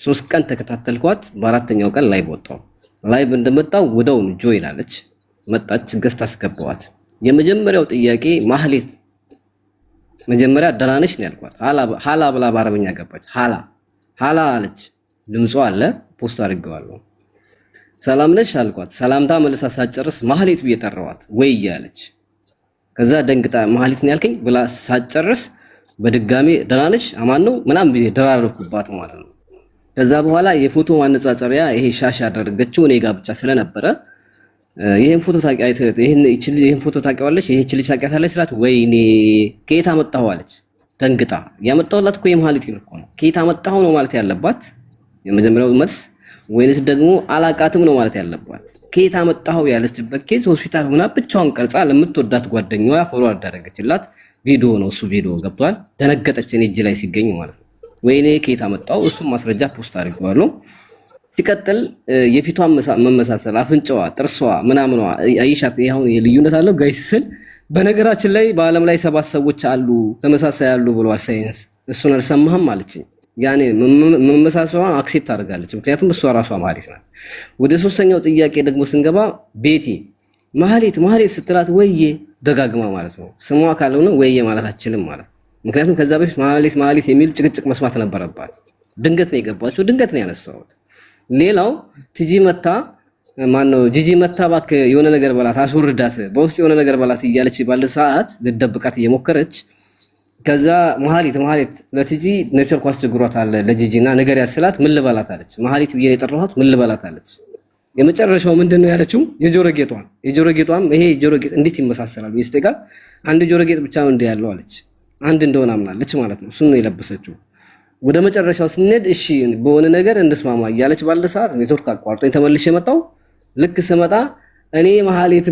Speaker 1: 3 ቀን ተከታተልኳት። በአራተኛው ቀን ላይ ወጣው ላይቭ እንደመጣው ወደው ጆይን አለች። መጣች፣ ገዝታ አስገባዋት። የመጀመሪያው ጥያቄ ማህሌት መጀመሪያ ደህና ነሽ ነው ያልኳት። ሀላ ብላ በአረበኛ ገባች። ሀላ አለች። ድምጿ አለ፣ ፖስት አድርጌዋለሁ። ሰላም ነሽ አልኳት። ሰላምታ መልሳ ሳጨርስ ማህሌት ብዬ ጠራዋት። ወይ እያለች ከዛ ደንግጣ ማህሌት ነው ያልከኝ ብላ ሳጨርስ በድጋሚ ደህና ነሽ አማን ነው ምናምን ብዬ ደራረብኩባት ማለት ነው። ከዛ በኋላ የፎቶ ማነጻጸሪያ ይሄ ሻሽ ያደረገችው እኔ ጋር ብቻ ስለነበረ ይሄን ፎቶ ታውቂዋለሽ? ይሄ ልጅ ታውቂያታለሽ ስላት ወይኔ ከየት አመጣኸው አለች። ደንግጣ ያመጣሁላት እኮ የማህሌት እኮ ነው። ከየት አመጣኸው ነው ማለት ያለባት የመጀመሪያው መልስ፣ ወይንስ ደግሞ አላቃትም ነው ማለት ያለባት። ከየት አመጣኸው ያለችበት ኬዝ ሆስፒታል ሆና ብቻዋን ቀርጻ ለምትወዳት ጓደኛዋ ፎርዋርድ አደረገችላት። ቪዲዮ ነው እሱ ቪዲዮ ገብቷል። ደነገጠች እኔ እጅ ላይ ሲገኝ ማለት ነው። ወይኔ ከየት አመጣኸው እሱም ማስረጃ ፖስት አድርጌዋለሁ። ሲቀጥል የፊቷን መመሳሰል፣ አፍንጫዋ፣ ጥርሷ ምናምኗ አይሻት ይሁን የልዩነት አለው ጋይስ ስል በነገራችን ላይ በአለም ላይ 7 ሰዎች አሉ ተመሳሳይ አሉ ብሏል ሳይንስ። እሱን አልሰማህም አለችኝ። ያኔ መመሳሰሏን አክሴፕት አድርጋለች፣ ምክንያቱም እሷ ራሷ ማህሌት ናት። ወደ 3ኛው ጥያቄ ደግሞ ስንገባ ቤቲ ማህሌት ስትላት ወዬ ደጋግማ ማለት ነው። ስሟ ካልሆነ ወዬ ማለት አትችልም ማለት ነው። ምክንያቱም ከዛ በፊት ማህሌት የሚል ጭቅጭቅ መስማት ነበረባት። ድንገት ነው የገባችው፣ ድንገት ነው ያነሳሁት። ሌላው ጂጂ መታ እባክህ የሆነ ነገር በላት አስወርዳት፣ በውስጥ የሆነ ነገር በላት እያለች ባለ ሰዓት ልደብቃት እየሞከረች ከዛ ማህሌት ለቲጂ ኔትወርክ አስቸግሯታል ለጂጂና ነገር ያስላት ምን ልበላት አለች። ማህሌት ብዬ የጠራኋት ምን ልበላት አለች። የመጨረሻው ምንድነው ያለችው? የጆሮ ጌጧም ይሄ ጆሮ ጌጥ እንዴት ይመሳሰላሉ? ይስጠጋ አንድ ጆሮ ጌጥ ብቻ ነው እንደ ያለው አለች። አንድ እንደሆነ አምናለች ማለት ነው። እሱን ነው የለበሰችው። ወደ መጨረሻው ስንሄድ እሺ በሆነ ነገር እንስማማ እያለች ባለ ሰዓት ኔትወርክ አቋርጦኝ ተመልሼ መጣሁ። ልክ ስመጣ እኔ ማህሌት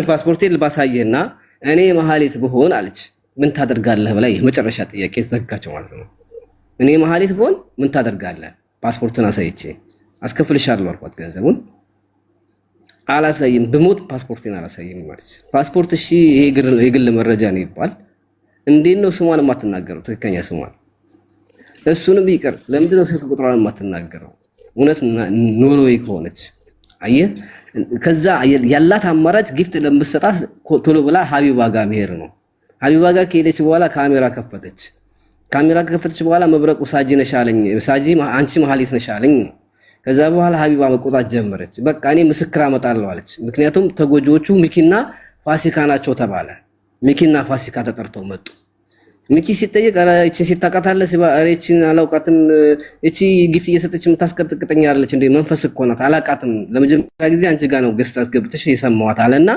Speaker 1: ፓስፖርቴን ልባሳየህና እኔ ማህሌት ብሆን አለች። ምን ታደርጋለህ ብላ የመጨረሻ ጥያቄ ዘጋቸው ማለት ነው። እኔ ማህሌት ብሆን ምን ታደርጋለህ? ፓስፖርትን አሳይቼ አስከፍልሻለሁ አልኳት። ገንዘቡን አላሳይም፣ ብሞት ፓስፖርቴን አላሳይም ማለት። ፓስፖርት እሺ ይሄ የግል መረጃ ነው ይባል። እንዴት ነው ስሟን የማትናገረው? ትክክለኛ ስሟን እሱንም ቢቀር ለምንድን ነው ስልክ ቁጥሯን የማትናገረው? እውነት ኖርዌይ ከሆነች አየህ፣ ከዛ ያላት አማራጭ ጊፍት ለምትሰጣት ቶሎ ብላ ሀቢባ ጋር መሄድ ነው። ሀቢባ ጋር ከሄደች በኋላ ካሜራ ከፈተች በኋላ መብረቁ ሳጂ ነሽ አለኝ፣ ሳጂ አንቺ ማህሌት ነሽ አለኝ። ከዛ በኋላ ሀቢባ መቆጣት ጀመረች። በቃ እኔ ምስክር አመጣለሁ አለች። ምክንያቱም ተጎጂዎቹ ሚኪና ፋሲካ ናቸው ተባለ። ሚኪና ፋሲካ ተጠርተው መጡ። ሚኪ ሲጠየቅ ኧረ እቺን ሲታቃታለህ ኧረ እቺን አላውቃትም፣ እቺ ጊፍት እየሰጠች የምታስቀጥቅጠኝ አይደለች እንዴ? መንፈስ እኮ ናት፣ አላውቃትም። ለመጀመሪያ ጊዜ አንቺ ጋር ነው ገዝታ አስገብተሽ የሰማኋት አለና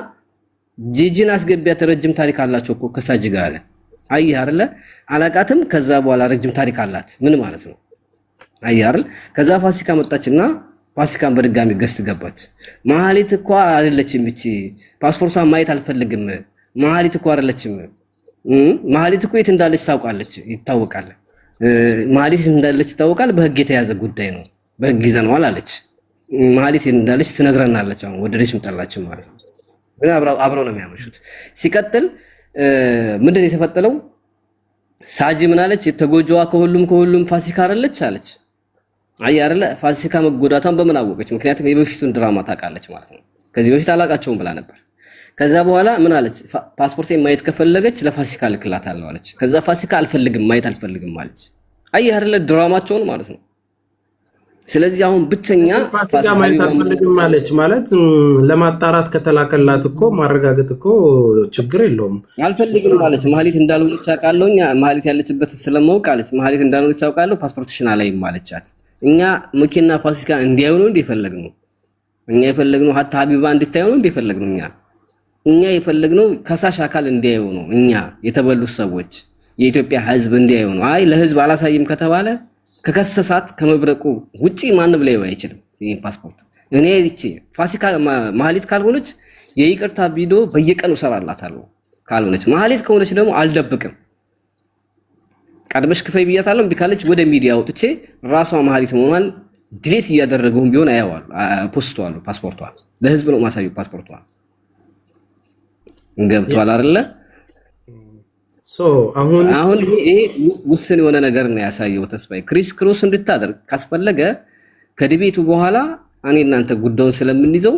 Speaker 1: ጂጂን አስገቢያት፣ ረጅም ታሪክ አላቸው እኮ ከሳጂ ጋር አለ። አየህ አይደለ? አላውቃትም። ከዛ በኋላ ረጅም ታሪክ አላት። ምን ማለት ነው? አየህ አይደል? ከዛ ፋሲካ መጣችና ፋሲካን በድጋሚ ገዝት ገባች። ማህሌት እኮ አይደለችም፣ እቺ ፓስፖርቷን ማየት አልፈልግም፣ ማህሌት እኮ አይደለችም። ማህሌት እኮ የት እንዳለች ታውቃለች፣ ይታወቃል። ማህሌት እንዳለች ይታወቃል። በህግ የተያዘ ጉዳይ ነው፣ በህግ ይዘነዋል አለች። ማህሌት እንዳለች ትነግረናለች። አሁን ወደደችም ጠላችም ማለት ነው። ግን አብረው ነው የሚያመሹት። ሲቀጥል ምንድን ነው የተፈጠረው? ሳጂ ምን አለች? የተጎጂዋ ከሁሉም ፋሲካ አይደለች አለች። አይ አይደለ? ፋሲካ መጎዳቷን በምን አወቀች? ምክንያቱም የበፊቱን ድራማ ታውቃለች ማለት ነው። ከዚህ በፊት አላውቃቸውም ብላ ነበር። ከዛ በኋላ ምን አለች? ፓስፖርቴን ማየት ከፈለገች ለፋሲካ ልክላታለሁ አለች። ከዛ ፋሲካ አልፈልግም፣ ማየት አልፈልግም አለች። አይ አይደለ? ድራማቸውን ማለት ነው። ስለዚህ አሁን ብቸኛ
Speaker 2: ፋሲካ ማየት አልፈልግም አለች ማለት ለማጣራት ከተላከላት እኮ ማረጋገጥ እኮ ችግር የለውም።
Speaker 1: አልፈልግም አለች። ማህሌት እንዳልሆነች አውቃለሁ፣ ማህሌት ያለችበት ስለማውቅ አለች። ማህሌት እንዳልሆነች አውቃለሁ፣ ፓስፖርትሽን አላይም አለቻት። እኛ መኪና ፋሲካ እንዲያዩ ነው እንደፈለግነው። እኛ የፈለግነው ሀታ ሀቢባ እንድታዩ ነው እንደፈለግነው። እኛ የፈለግነው ከሳሽ አካል እንዲያዩ ነው። እኛ የተበሉት ሰዎች የኢትዮጵያ ሕዝብ እንዲያዩ ነው። አይ ለሕዝብ አላሳይም ከተባለ ከከሰሳት ከመብረቁ ውጪ ማንም ሊያዩ አይችልም። ይሄን ፓስፖርት እኔ እቺ ፋሲካ ማህሌት ካልሆነች የይቅርታ ቪዲዮ በየቀኑ እሰራላታለሁ። ካልሆነች ማህሌት ከሆነች ደግሞ አልደብቅም። ቀድመሽ ክፈይ ብያታለሁ። እምቢ ካለች ወደ ሚዲያ አውጥቼ ራሷ ማህሌት መሆኗን ዲሌት እያደረገውን ቢሆን አያዋል ፖስቷለሁ። ፓስፖርቷን ለህዝብ ነው ማሳየው። ፓስፖርቷን ገብቷል አይደለ? አሁን ይሄ ውስን የሆነ ነገር ነው ያሳየው ተስፋዬ። ክሪስ ክሮስ እንድታደርግ ካስፈለገ ከዲቤቱ በኋላ እኔ እናንተ ጉዳዩን ስለምንይዘው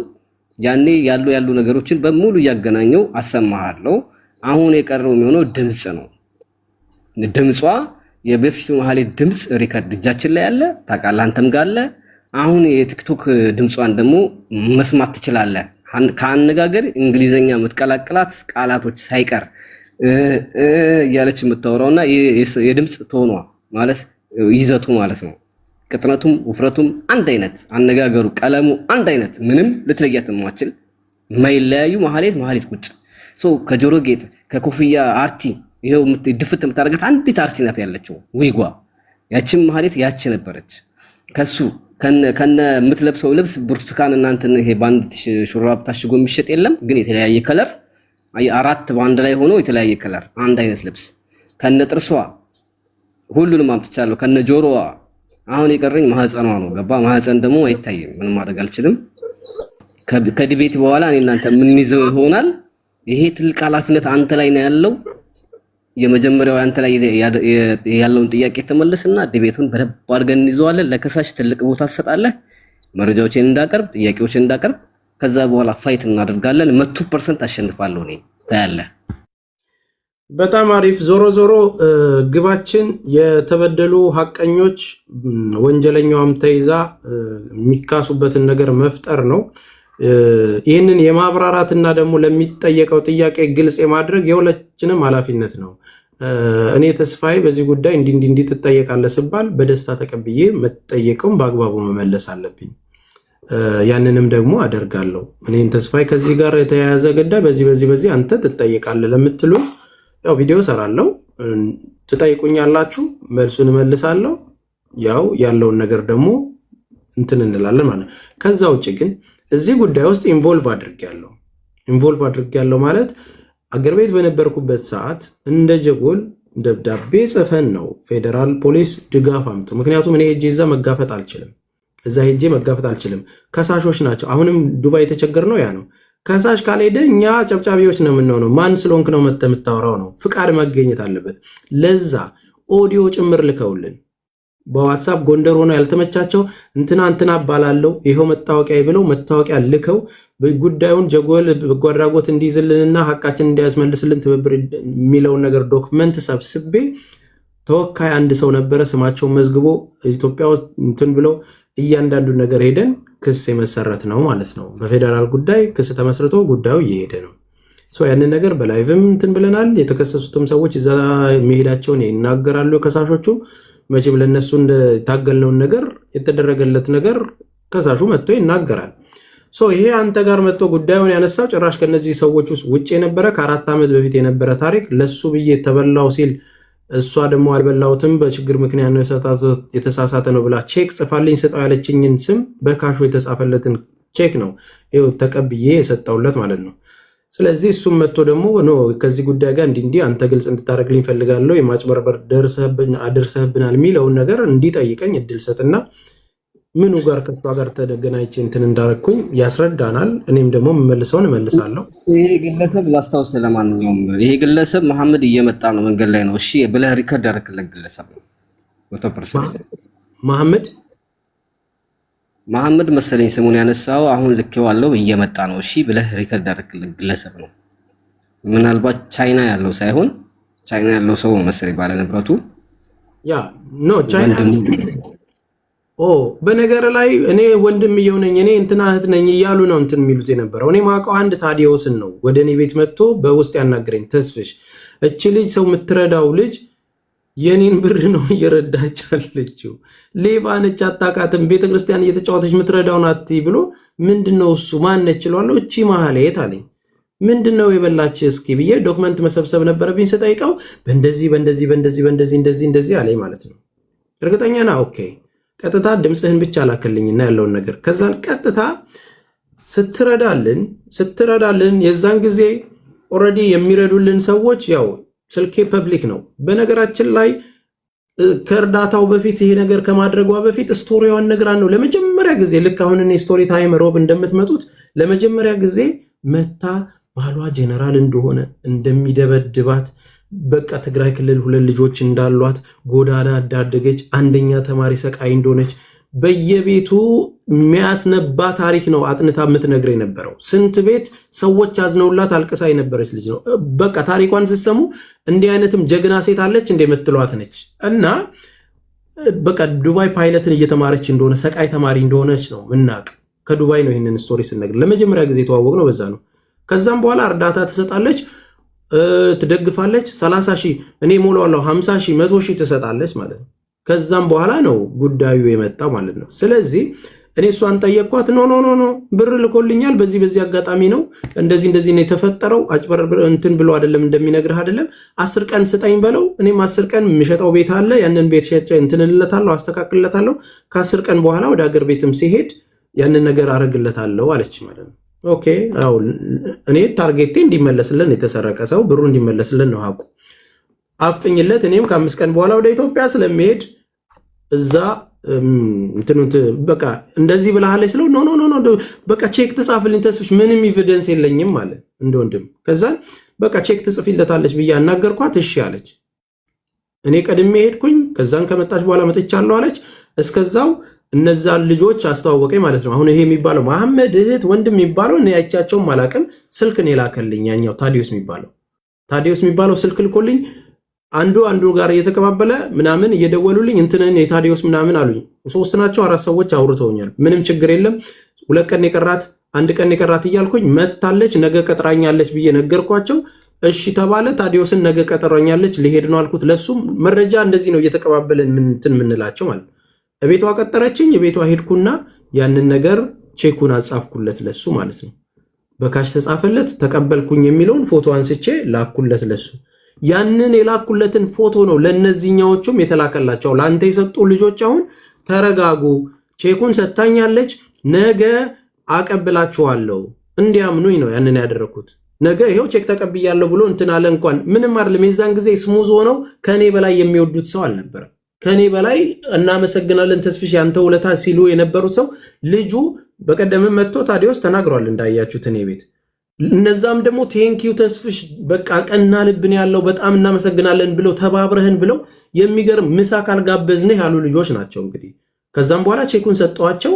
Speaker 1: ያኔ ያሉ ነገሮችን በሙሉ እያገናኘው አሰማሃለሁ። አሁን የቀረው የሚሆነው ድምጽ ነው። ድምጿ የበፊቱ ማህሌት ድምጽ ሪከርድ እጃችን ላይ አለ፣ ታውቃለህ፣ አንተም ጋር አለ። አሁን የቲክቶክ ድምጿን ደግሞ መስማት ትችላለህ። ከአነጋገር እንግሊዘኛ የምትቀላቅላት ቃላቶች ሳይቀር እያለች የምታወራውና የድምጽ ቶኗ ማለት ይዘቱ ማለት ነው። ቅጥነቱም ውፍረቱም አንድ አይነት፣ አነጋገሩ ቀለሙ አንድ አይነት፣ ምንም ልትለያት የማትችል የማይለያዩ ማህሌት ቁጭ ከጆሮ ጌጥ ከኮፍያ አርቲ ይሄው ድፍት የምታደርጋት አንዲት አርቲ ናት ያለችው ዊጓ። ያቺም ማህሌት ያቺ ነበረች። ከሱ ከነ የምትለብሰው ልብስ ብርቱካን እናንተን ይሄ ባንድ ሹራብ ታሽጎ የሚሸጥ የለም ግን የተለያየ ከለር አራት ባንድ ላይ ሆኖ የተለያየ ከለር አንድ አይነት ልብስ ከነ ጥርሷ ሁሉንም አምጥቻለሁ ከነ ጆሮዋ። አሁን የቀረኝ ማህፀኗ ነው። ገባ? ማህፀን ደግሞ አይታይም። ምንም ማድረግ አልችልም። ከዲቤት በኋላ እኔ እናንተ ምን ይዘው ይሆናል። ይሄ ትልቅ ኃላፊነት አንተ ላይ ነው ያለው። የመጀመሪያው አንተ ላይ ያለውን ጥያቄ ተመለስና ዲቤቱን በደንብ አድርገን እንይዘዋለን። ለከሳሽ ትልቅ ቦታ ትሰጣለህ። መረጃዎችን እንዳቀርብ፣ ጥያቄዎችን እንዳቀርብ፣ ከዛ በኋላ ፋይት እናደርጋለን። 100% አሸንፋለሁ እኔ ታያለህ።
Speaker 2: በጣም አሪፍ። ዞሮ ግባችን የተበደሉ ሐቀኞች ወንጀለኛዋም ተይዛ የሚካሱበትን ነገር መፍጠር ነው። ይህንን የማብራራትና ደግሞ ለሚጠየቀው ጥያቄ ግልጽ የማድረግ የሁላችንም ኃላፊነት ነው። እኔ ተስፋዬ በዚህ ጉዳይ እንዲህ ትጠየቃለህ ስባል በደስታ ተቀብዬ መጠየቀውን በአግባቡ መመለስ አለብኝ። ያንንም ደግሞ አደርጋለሁ። እኔን ተስፋዬ ከዚህ ጋር የተያያዘ ጉዳይ በዚህ አንተ ትጠየቃለህ ለምትሉ ያው ቪዲዮ ሰራለሁ፣ ትጠይቁኛላችሁ፣ መልሱን እመልሳለሁ። ያው ያለውን ነገር ደግሞ እንትን እንላለን ማለት ነው። ከዛ ውጭ ግን እዚህ ጉዳይ ውስጥ ኢንቮልቭ አድርጌያለሁ ማለት አገር ቤት በነበርኩበት ሰዓት እንደ ጀጎል ደብዳቤ ጽፈን ነው ፌዴራል ፖሊስ ድጋፍ አምጡ። ምክንያቱም እኔ ሄጄ እዛ መጋፈጥ አልችልም። ከሳሾች ናቸው። አሁንም ዱባይ የተቸገርነው ያ ነው። ከሳሽ ካልሄደ እኛ ጨብጫቢዎች ነው የምንሆነው። ማን ስለሆንክ ነው መጥተህ የምታወራው ነው። ፍቃድ መገኘት አለበት። ለዛ ኦዲዮ ጭምር ልከውልን በዋትሳፕ ጎንደር ሆነው ያልተመቻቸው እንትና አባላለሁ ይሄው መታወቂያ ብለው መታወቂያ ልከው ጉዳዩን ጀጎል በጎ አድራጎት እንዲይዝልንና ሐቃችን እንዲያስመልስልን ትብብር የሚለውን ነገር ዶክመንት ሰብስቤ ተወካይ አንድ ሰው ነበረ ስማቸውን መዝግቦ ኢትዮጵያ ውስጥ እንትን ብለው እያንዳንዱ ነገር ሄደን ክስ የመሰረት ነው ማለት ነው። በፌዴራል ጉዳይ ክስ ተመስርቶ ጉዳዩ እየሄደ ነው። ያንን ነገር በላይቭም እንትን ብለናል። የተከሰሱትም ሰዎች እዛ መሄዳቸውን ይናገራሉ። ከሳሾቹ መቼም ለነሱ እንደታገልነውን ነገር የተደረገለት ነገር ከሳሹ መጥቶ ይናገራል። ይሄ አንተ ጋር መጥቶ ጉዳዩን ያነሳው ጭራሽ ከነዚህ ሰዎች ውጭ የነበረ ከ4 ዓመት በፊት የነበረ ታሪክ ለሱ ብዬ ተበላው ሲል እሷ ደግሞ አልበላውትም በችግር ምክንያት ነው የተሳሳተ ነው ብላ ቼክ ጽፋልኝ ሰጠው ያለችኝን ስም በካሹ የተጻፈለትን ቼክ ነው ይኸው ተቀብዬ የሰጠውለት ማለት ነው። ስለዚህ እሱም መጥቶ ደግሞ ከዚህ ጉዳይ ጋር እንዲህ አንተ ግልጽ እንድታደርግልኝ ፈልጋለሁ የማጭበርበር አድርሰህብናል የሚለውን ነገር እንዲጠይቀኝ እድል ሰጥና ምኑ ጋር ከሷ ጋር ተገናኝቼ እንትን እንዳረኩኝ ያስረዳናል። እኔም ደግሞ የምመልሰውን እመልሳለሁ።
Speaker 1: ይሄ ግለሰብ ላስታውስ፣ ለማንኛውም ይሄ ግለሰብ መሐመድ እየመጣ ነው መንገድ ላይ ነው። እሺ ብለህ ሪከርድ ያደረክለት ግለሰብ ነው። 100% መሐመድ መሰለኝ ስሙን ያነሳው። አሁን ልኬዋለሁ እየመጣ ነው። እሺ ብለህ ሪከርድ ያደረክለት ግለሰብ ነው። ምናልባት ቻይና ያለው ሳይሆን ቻይና ያለው ሰው መሰለኝ ባለ ንብረቱ
Speaker 2: ቻይና በነገር ላይ እኔ ወንድም እየሆነኝ እኔ እንትና እህት ነኝ እያሉ ነው እንትን የሚሉት የነበረው። እኔ ማውቀው አንድ ታዲዮስን ነው ወደ እኔ ቤት መጥቶ በውስጥ ያናገረኝ። ተስፍሽ እቺ ልጅ ሰው የምትረዳው ልጅ የኔን ብር ነው እየረዳች ያለችው፣ ሌባ ነች፣ አታውቃትም፣ ቤተክርስቲያን እየተጫወተች የምትረዳው ናት ብሎ ምንድነው እሱ ማነች እለዋለሁ። እቺ ማህሌት አለኝ። ምንድነው የበላች እስኪ ብዬ ዶክመንት መሰብሰብ ነበረብኝ። ስጠይቀው በእንደዚህ አለኝ ማለት ነው። እርግጠኛ ና ኦኬ ቀጥታ ድምፅህን ብቻ ላከልኝና ያለውን ነገር ከዛን ቀጥታ ስትረዳልን የዛን ጊዜ ኦልሬዲ የሚረዱልን ሰዎች ያው ስልኬ ፐብሊክ ነው። በነገራችን ላይ ከእርዳታው በፊት ይሄ ነገር ከማድረጓ በፊት ስቶሪዋን ነግራን ነው ለመጀመሪያ ጊዜ ልክ አሁን እኔ ስቶሪ ታይም ሮብ እንደምትመጡት ለመጀመሪያ ጊዜ መታ ባሏ ጄኔራል እንደሆነ እንደሚደበድባት በቃ ትግራይ ክልል 2 ልጆች እንዳሏት ጎዳና እንዳደገች አንደኛ ተማሪ ሰቃይ እንደሆነች በየቤቱ የሚያስነባ ታሪክ ነው አጥንታ የምትነግር የነበረው። ስንት ቤት ሰዎች አዝነውላት አልቅሳ የነበረች ልጅ ነው። በቃ ታሪኳን ስትሰሙ እንዲህ አይነትም ጀግና ሴት አለች እንደምትሏት ነች። እና በቃ ዱባይ ፓይለትን እየተማረች እንደሆነ ሰቃይ ተማሪ እንደሆነች ነው ምናቅ። ከዱባይ ነው ይህንን ስቶሪ ስነግር ለመጀመሪያ ጊዜ የተዋወቅ ነው በዛ ነው። ከዛም በኋላ እርዳታ ትሰጣለች፣ ትደግፋለች። 30 ሺህ እኔ ሞላዋለሁ 50 ሺህ 100 ሺህ ትሰጣለች ማለት ነው። ከዛም በኋላ ነው ጉዳዩ የመጣው ማለት ነው። ስለዚህ እኔ እሷን ጠየቅኳት። ኖ ብር ልኮልኛል፣ በዚህ አጋጣሚ ነው እንደዚህ ነው የተፈጠረው። አጭበርብር እንትን ብሎ አይደለም እንደሚነግርህ አይደለም። 10 ቀን ስጠኝ በለው። እኔም 10 ቀን የምሸጠው ቤት አለ፣ ያንን ቤት ሸጬ እንትንለታለሁ፣ አስተካክልለታለሁ። ከ10 ቀን በኋላ ወደ ሀገር ቤትም ሲሄድ ያንን ነገር አረግለታለሁ አለች ማለት ነው። ኦኬ አው እኔ ታርጌቴ እንዲመለስልን የተሰረቀ ሰው ብሩ እንዲመለስልን ነው ሀቁ። አፍጥኝለት። እኔም ከ5 ቀን በኋላ ወደ ኢትዮጵያ ስለሚሄድ እዛ እንትኑት በቃ እንደዚህ ብለሃለች ስለው ኖ በቃ ቼክ ትጻፍልኝ ተስፍሽ ምንም ኤቪደንስ የለኝም ማለት እንደወንድም። ከዛ በቃ ቼክ ትጽፊለታለች ብዬ አናገርኳት። እሺ አለች። እኔ ቀድሜ ሄድኩኝ። ከዛን ከመጣች በኋላ መጥቻለሁ አለች። እስከዛው እነዛን ልጆች አስተዋወቀኝ ማለት ነው። አሁን ይሄ የሚባለው መሐመድ እህት ወንድም የሚባለው እኔ አይቻቸውም አላውቅም። ስልክ ነው የላከልኝ ያኛው ታዲዮስ የሚባለው ስልክ ልኮልኝ አንዱ ጋር እየተቀባበለ ምናምን እየደወሉልኝ እንትንን የታዲዮስ ምናምን አሉኝ። 3 ናቸው 4 ሰዎች አውርተውኛል። ምንም ችግር የለም 2 ቀን የቀራት 1 ቀን የቀራት እያልኩኝ መታለች። ነገ ቀጥራኛለች ብዬ ነገርኳቸው። እሺ ተባለ። ታዲዮስን ነገ ቀጥራኛለች ሊሄድ ነው አልኩት። ለሱም መረጃ እንደዚህ ነው እየተቀባበለን እንትን ምንላቸው ማለት ነው። እቤቷ ቀጠረችኝ። የቤቷ ሄድኩና ያንን ነገር ቼኩን አጻፍኩለት ለሱ ማለት ነው። በካሽ ተጻፈለት። ተቀበልኩኝ የሚለውን ፎቶ አንስቼ ላኩለት ለሱ። ያንን የላኩለትን ፎቶ ነው ለነዚህኛዎቹም የተላከላቸው። ለአንተ የሰጡ ልጆች አሁን ተረጋጉ፣ ቼኩን ሰጥታኛለች፣ ነገ አቀብላችኋለሁ እንዲያምኑኝ ነው ያንን ያደረኩት። ነገ ይሄው ቼክ ተቀብያለሁ ብሎ እንትን አለ እንኳን ምንም አይደለም። የዛን ጊዜ ስሙዝ ሆነው ከኔ በላይ የሚወዱት ሰው አልነበረም። ከኔ በላይ እናመሰግናለን ተስፍሽ ያንተ ውለታ ሲሉ የነበሩት ሰው ልጁ በቀደም መጥቶ ታዲዮስ ተናግሯል እንዳያችሁት እኔ ቤት። እነዛም ደግሞ ቴንኪው ተስፍሽ በቃ ቀና ልብን ያለው በጣም እናመሰግናለን ብለው ተባብረህን ብለው የሚገርም ምሳ ካልጋበዝንህ ያሉ ልጆች ናቸው። እንግዲህ ከዛም በኋላ ቼኩን ሰጠዋቸው።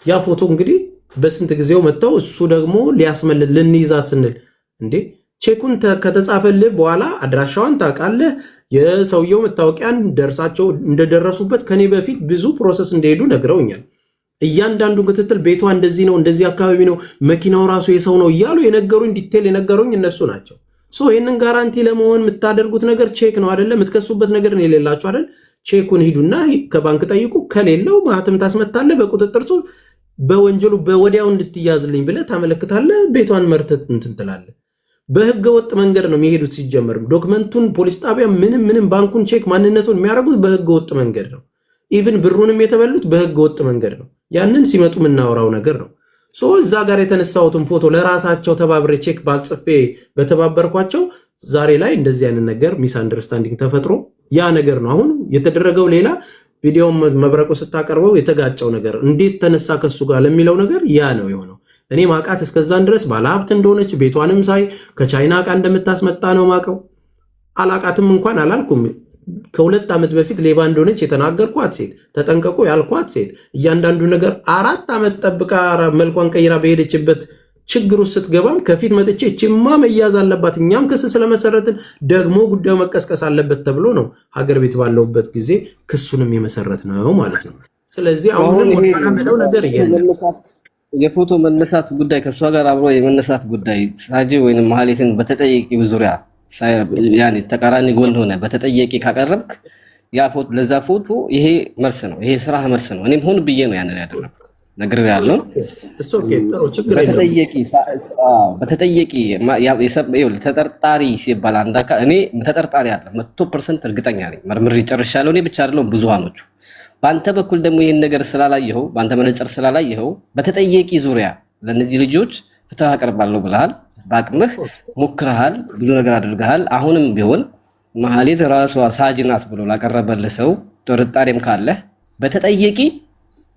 Speaker 2: ያ ፎቶ እንግዲህ በስንት ጊዜው መጥተው እሱ ደግሞ ሊያስመልል ልንይዛት ስንል እንዴ ቼኩን ከተጻፈልህ በኋላ አድራሻዋን ታውቃለህ፣ የሰውየው መታወቂያን ደርሳቸው እንደደረሱበት ከኔ በፊት ብዙ ፕሮሰስ እንደሄዱ ነግረውኛል። እያንዳንዱ ክትትል ቤቷ እንደዚህ ነው እንደዚህ አካባቢ ነው መኪናው ራሱ የሰው ነው እያሉ የነገሩኝ ዲቴል የነገሩኝ እነሱ ናቸው። ይህንን ጋራንቲ ለመሆን የምታደርጉት ነገር ቼክ ነው አይደለ? የምትከሱበት ነገር የሌላችሁ አይደል? ቼኩን ሂዱና ከባንክ ጠይቁ። ከሌለው ማህተም ታስመታለህ። በቁጥጥር ጽሑፍ በወንጀሉ በወዲያው እንድትያዝልኝ ብለህ ታመለክታለህ። ቤቷን መርተት እንትን ትላለህ። በህገ ወጥ መንገድ ነው የሚሄዱት። ሲጀመርም ዶክመንቱን ፖሊስ ጣቢያ ምንም ባንኩን ቼክ ማንነቱን የሚያደርጉት በህገ ወጥ መንገድ ነው። ኢቭን ብሩንም የተበሉት በህገ ወጥ መንገድ ነው። ያንን ሲመጡ የምናወራው ነገር ነው። እዛ ጋር የተነሳሁትን ፎቶ ለራሳቸው ተባብሬ ቼክ ባልጽፌ በተባበርኳቸው ዛሬ ላይ እንደዚህ አይነት ነገር ሚስ አንደርስታንዲንግ ተፈጥሮ ያ ነገር ነው አሁን የተደረገው። ሌላ ቪዲዮ መብረቁ ስታቀርበው የተጋጨው ነገር እንዴት ተነሳ ከሱ ጋር ለሚለው ነገር ያ ነው የሆነው። እኔ ማቃት እስከዛን ድረስ ባለሀብት እንደሆነች ቤቷንም ሳይ ከቻይና ዕቃ እንደምታስመጣ ነው ማቀው። አላቃትም እንኳን አላልኩም። ከ2 ዓመት በፊት ሌባ እንደሆነች የተናገርኳት ሴት፣ ተጠንቀቁ ያልኳት ሴት፣ እያንዳንዱ ነገር 4 ዓመት ጠብቃ መልኳን ቀይራ በሄደችበት ችግር ውስጥ ስትገባም ከፊት መጥቼ እቺማ መያዝ አለባት እኛም ክስ ስለመሰረትን ደግሞ ጉዳዩ መቀስቀስ አለበት ተብሎ ነው ሀገር ቤት ባለውበት ጊዜ ክሱንም የመሰረት ነው ማለት ነው። ስለዚህ አሁንም ወጣለው ነገር
Speaker 1: የፎቶ መነሳት ጉዳይ ከሷ ጋር አብሮ የመነሳት ጉዳይ ሳጂ ወይንም ማህሌትን በተጠየቂ ዙሪያ ያኔ ተቃራኒ ጎን ሆነ በተጠየቂ ካቀረብክ ያ ፎቶ ለዛ ፎቶ ይሄ መልስ ነው፣ ይሄ ስራ መልስ ነው። እኔም ሆን ብዬ ነው ያንን ያደረኩት ነገር ያለው በተጠየቂ ተጠርጣሪ ሲባል አንዳካ እኔ ተጠርጣሪ አለ 100% እርግጠኛ ነኝ። መርምሬ ጨርሻለሁ። እኔ ብቻ አይደለም ብዙሃኖቹ። በአንተ በኩል ደግሞ ይሄን ነገር ስላላየኸው፣ በአንተ መነጽር ስላላየኸው በተጠየቂ ዙሪያ ለነዚህ ልጆች ፍትህ አቀርባለሁ ብለሃል። በአቅምህ ሞክረሃል፣ ብዙ ነገር አድርገሃል። አሁንም ቢሆን ማህሌት ራሷ ሳጅናት ብሎ ላቀረበልህ ሰው ጥርጣሬም ካለህ በተጠየቂ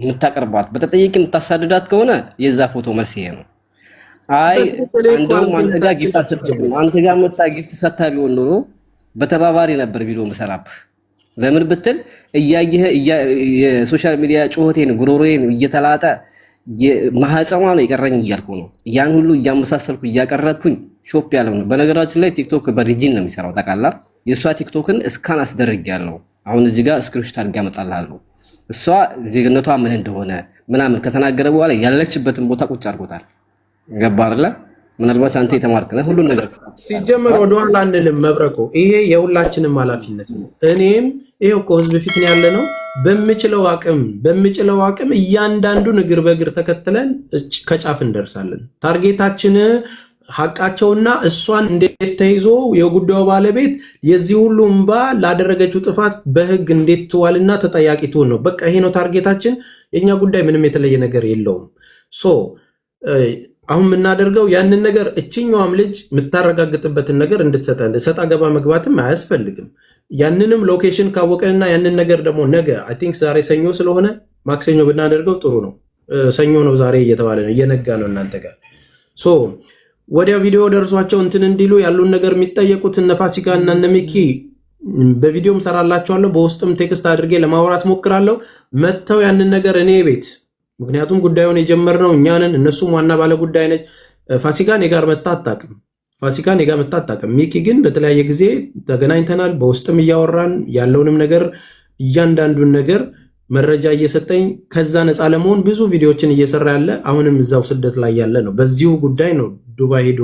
Speaker 1: የምታቀርባት በተጠየቂ የምታሳድዳት ከሆነ የዛ ፎቶ መልስ ይሄ ነው። አይ እንደውም አንተ ጋር ጊፍት አሰጥተህ አንተ ጋር መጣ ጊፍት ሰታ ቢሆን ኖሮ በተባባሪ ነበር ቪዲዮ መሰራብህ። ለምን ብትል እያየህ የሶሻል ሚዲያ ጩኸቴን ጉሮሮዬን እየተላጠ ማህፀኗ ነው የቀረኝ እያልኩ ነው። ያን ሁሉ እያመሳሰልኩ እያቀረብኩኝ ሾፕ ያለው ነው። በነገራችን ላይ ቲክቶክ በሪጂን ነው የሚሰራው ታውቃለህ። የእሷ ቲክቶክን እስካን አስደርጊያለሁ። አሁን እዚህ ጋር ስክሪንሾት አድርጌ አመጣልሃለሁ። እሷ ዜግነቷ ምን እንደሆነ ምናምን ከተናገረ በኋላ ያለችበትን ቦታ ቁጭ አድርጎታል። ገባህ አይደለ? ምናልባት አንተ የተማርክ ነህ ሁሉን ነገር
Speaker 2: ሲጀመር ወደኋላ አንልም። መብረቁ ይሄ የሁላችንም ኃላፊነት ነው። እኔም ይሄው እኮ ህዝብ ፊት ነው ያለነው። በምችለው አቅም እያንዳንዱን እግር በእግር ተከትለን ከጫፍ እንደርሳለን። ታርጌታችን ሐቃቸውና እሷን እንዴት ተይዞ የጉዳዩ ባለቤት የዚህ ሁሉ እንባ ላደረገችው ጥፋት በህግ እንዴት ትዋልና ተጠያቂ ትሆን ነው። በቃ ይሄ ነው ታርጌታችን። የኛ ጉዳይ ምንም የተለየ ነገር የለውም። አሁን የምናደርገው ያንን ነገር እችኛዋም ልጅ የምታረጋግጥበትን ነገር እንድትሰጠን ሰጣ ገባ መግባትም አያስፈልግም። ያንንም ሎኬሽን ካወቀንና ያንን ነገር ደግሞ ነገ አይ ቲንክ ዛሬ ሰኞ ስለሆነ ማክሰኞ ብናደርገው ጥሩ ነው። ሰኞ ነው ዛሬ እየተባለ ነው፣ እየነጋ ነው እናንተ ጋር። ወዲያ ቪዲዮ ደርሷቸው እንትን እንዲሉ ያሉን ነገር የሚጠየቁት እነ ፋሲካ እና እነ ሚኪ በቪዲዮም ሰራላቸዋለሁ፣ በውስጥም ቴክስት አድርጌ ለማውራት ሞክራለሁ። መተው ያንን ነገር እኔ ቤት ምክንያቱም ጉዳዩን የጀመርነው እኛንን እነሱም ዋና ባለ ጉዳይ ነች። ፋሲካ እኔ ጋር መታ አታውቅም። ሚኪ ግን በተለያየ ጊዜ ተገናኝተናል። በውስጥም እያወራን ያለውንም ነገር እያንዳንዱን ነገር መረጃ እየሰጠኝ ከዛ ነፃ ለመሆን ብዙ ቪዲዮዎችን እየሰራ ያለ አሁንም እዛው ስደት ላይ ያለ ነው። በዚሁ ጉዳይ ነው ዱባይ ሄዶ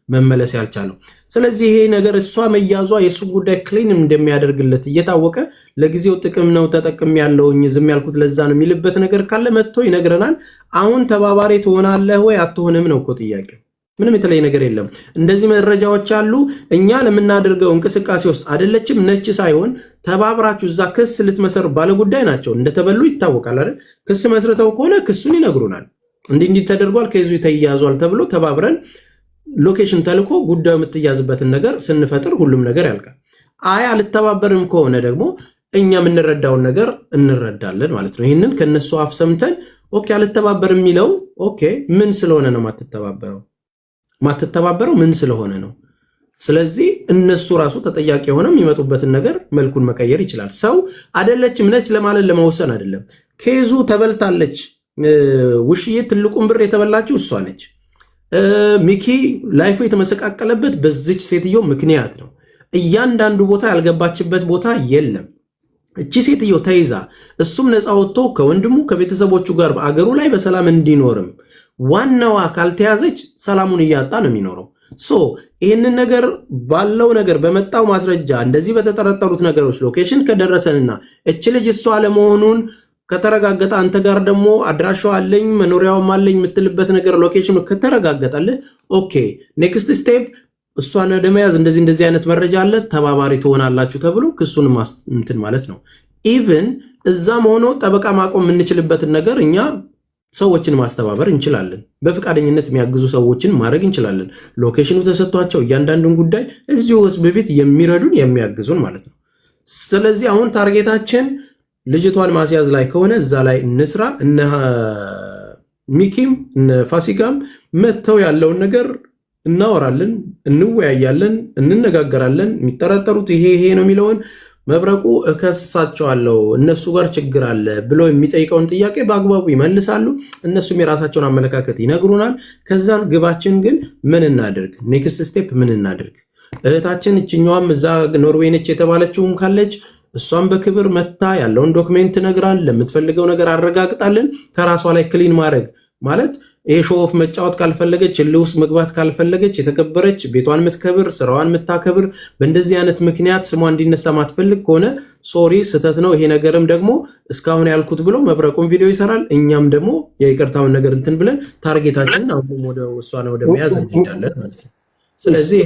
Speaker 2: መመለስ ያልቻለው። ስለዚህ ይሄ ነገር እሷ መያዟ የሱ ጉዳይ ክሊን እንደሚያደርግለት እየታወቀ ለጊዜው ጥቅም ነው ተጠቅም ያለውኝ ዝም ያልኩት ለዛ ነው የሚልበት ነገር ካለ መጥቶ ይነግረናል። አሁን ተባባሪ ትሆናለህ ወይ አትሆንም ነው እኮ ጥያቄ። ምንም የተለየ ነገር የለም። እንደዚህ መረጃዎች አሉ። እኛ ለምናደርገው እንቅስቃሴ ውስጥ አይደለችም ነች ሳይሆን ተባብራችሁ እዛ ክስ ልትመሰሩ ባለ ጉዳይ ናቸው እንደተበሉ ይታወቃል አይደል? ክስ መስርተው ከሆነ ክሱን ይነግሩናል። እንዲህ ተደርጓል ከይዙ ተያዟል ተብሎ ተባብረን ሎኬሽን ተልኮ ጉዳዩ የምትያዝበትን ነገር ስንፈጥር ሁሉም ነገር ያልቃል። አይ አልተባበርም ከሆነ ደግሞ እኛ የምንረዳውን ነገር እንረዳለን ማለት ነው። ይህንን ከነሱ አፍ ሰምተን ኦኬ አልተባበር የሚለው ኦኬ ምን ስለሆነ ነው ማትተባበረው ምን ስለሆነ ነው? ስለዚህ እነሱ ራሱ ተጠያቂ ሆነው የሚመጡበትን ነገር መልኩን መቀየር ይችላል። ሰው አይደለችም ነች ለማለት ለመወሰን አይደለም። ኬዙ ተበልታለች። ውሽዬ ትልቁን ብር የተበላችው እሷ ነች። ሚኪ ላይፉ የተመሰቃቀለበት በዚች ሴትዮ ምክንያት ነው። እያንዳንዱ ቦታ ያልገባችበት ቦታ የለም። እቺ ሴትዮ ተይዛ እሱም ነፃ ወጥቶ ከወንድሙ ከቤተሰቦቹ ጋር በአገሩ ላይ በሰላም እንዲኖርም ዋናዋ ካልተያዘች ሰላሙን እያጣ ነው የሚኖረው። ይህንን ነገር ባለው ነገር በመጣው ማስረጃ እንደዚህ በተጠረጠሩት ነገሮች ሎኬሽን ከደረሰንና እች ልጅ እሷ አለመሆኑን ከተረጋገጠ አንተ ጋር ደግሞ አድራሻው አለኝ መኖሪያውም አለኝ የምትልበት ነገር ሎኬሽኑ ከተረጋገጠልህ ኦኬ ኔክስት ስቴፕ እሷን ወደ መያዝ እንደዚህ አይነት መረጃ አለ ተባባሪ ትሆናላችሁ ተብሎ ክሱን እንትን ማለት ነው። ኢቭን እዛም ሆኖ ጠበቃ ማቆም የምንችልበትን ነገር እኛ ሰዎችን ማስተባበር እንችላለን። በፍቃደኝነት የሚያግዙ ሰዎችን ማድረግ እንችላለን። ሎኬሽኑ ተሰጥቷቸው እያንዳንዱን ጉዳይ እዚሁ ህዝብ ፊት የሚረዱን የሚያግዙን ማለት ነው። ስለዚህ አሁን ታርጌታችን ልጅቷን ማስያዝ ላይ ከሆነ እዛ ላይ እንስራ። እነ ሚኪም እነ ፋሲካም መተው ያለውን ነገር እናወራለን፣ እንወያያለን፣ እንነጋገራለን። የሚጠረጠሩት ይሄ ነው የሚለውን መብረቁ እከሳቸዋለሁ እነሱ ጋር ችግር አለ ብሎ የሚጠይቀውን ጥያቄ በአግባቡ ይመልሳሉ። እነሱም የራሳቸውን አመለካከት ይነግሩናል። ከዛን ግባችን ግን ምን እናድርግ፣ ኔክስት ስቴፕ ምን እናድርግ። እህታችን እችኛዋም እዛ ኖርዌይ ነች የተባለችውም ካለች እሷም በክብር መታ ያለውን ዶክሜንት ነግራን ለምትፈልገው ነገር አረጋግጣለን። ከራሷ ላይ ክሊን ማድረግ ማለት ይሄ ሾፍ መጫወት ካልፈለገች ውስጥ መግባት ካልፈለገች የተከበረች ቤቷን የምትከብር ስራዋን የምታከብር በእንደዚህ አይነት ምክንያት ስሟ እንዲነሳ ማትፈልግ ከሆነ ሶሪ ስህተት ነው ይሄ ነገርም ደግሞ እስካሁን ያልኩት ብሎ መብረቁን ቪዲዮ ይሰራል። እኛም ደግሞ የይቅርታውን ነገር እንትን ብለን ታርጌታችንን አሁን ወደ እሷን ወደ መያዝ እንሄዳለን ማለት ነው። ስለዚህ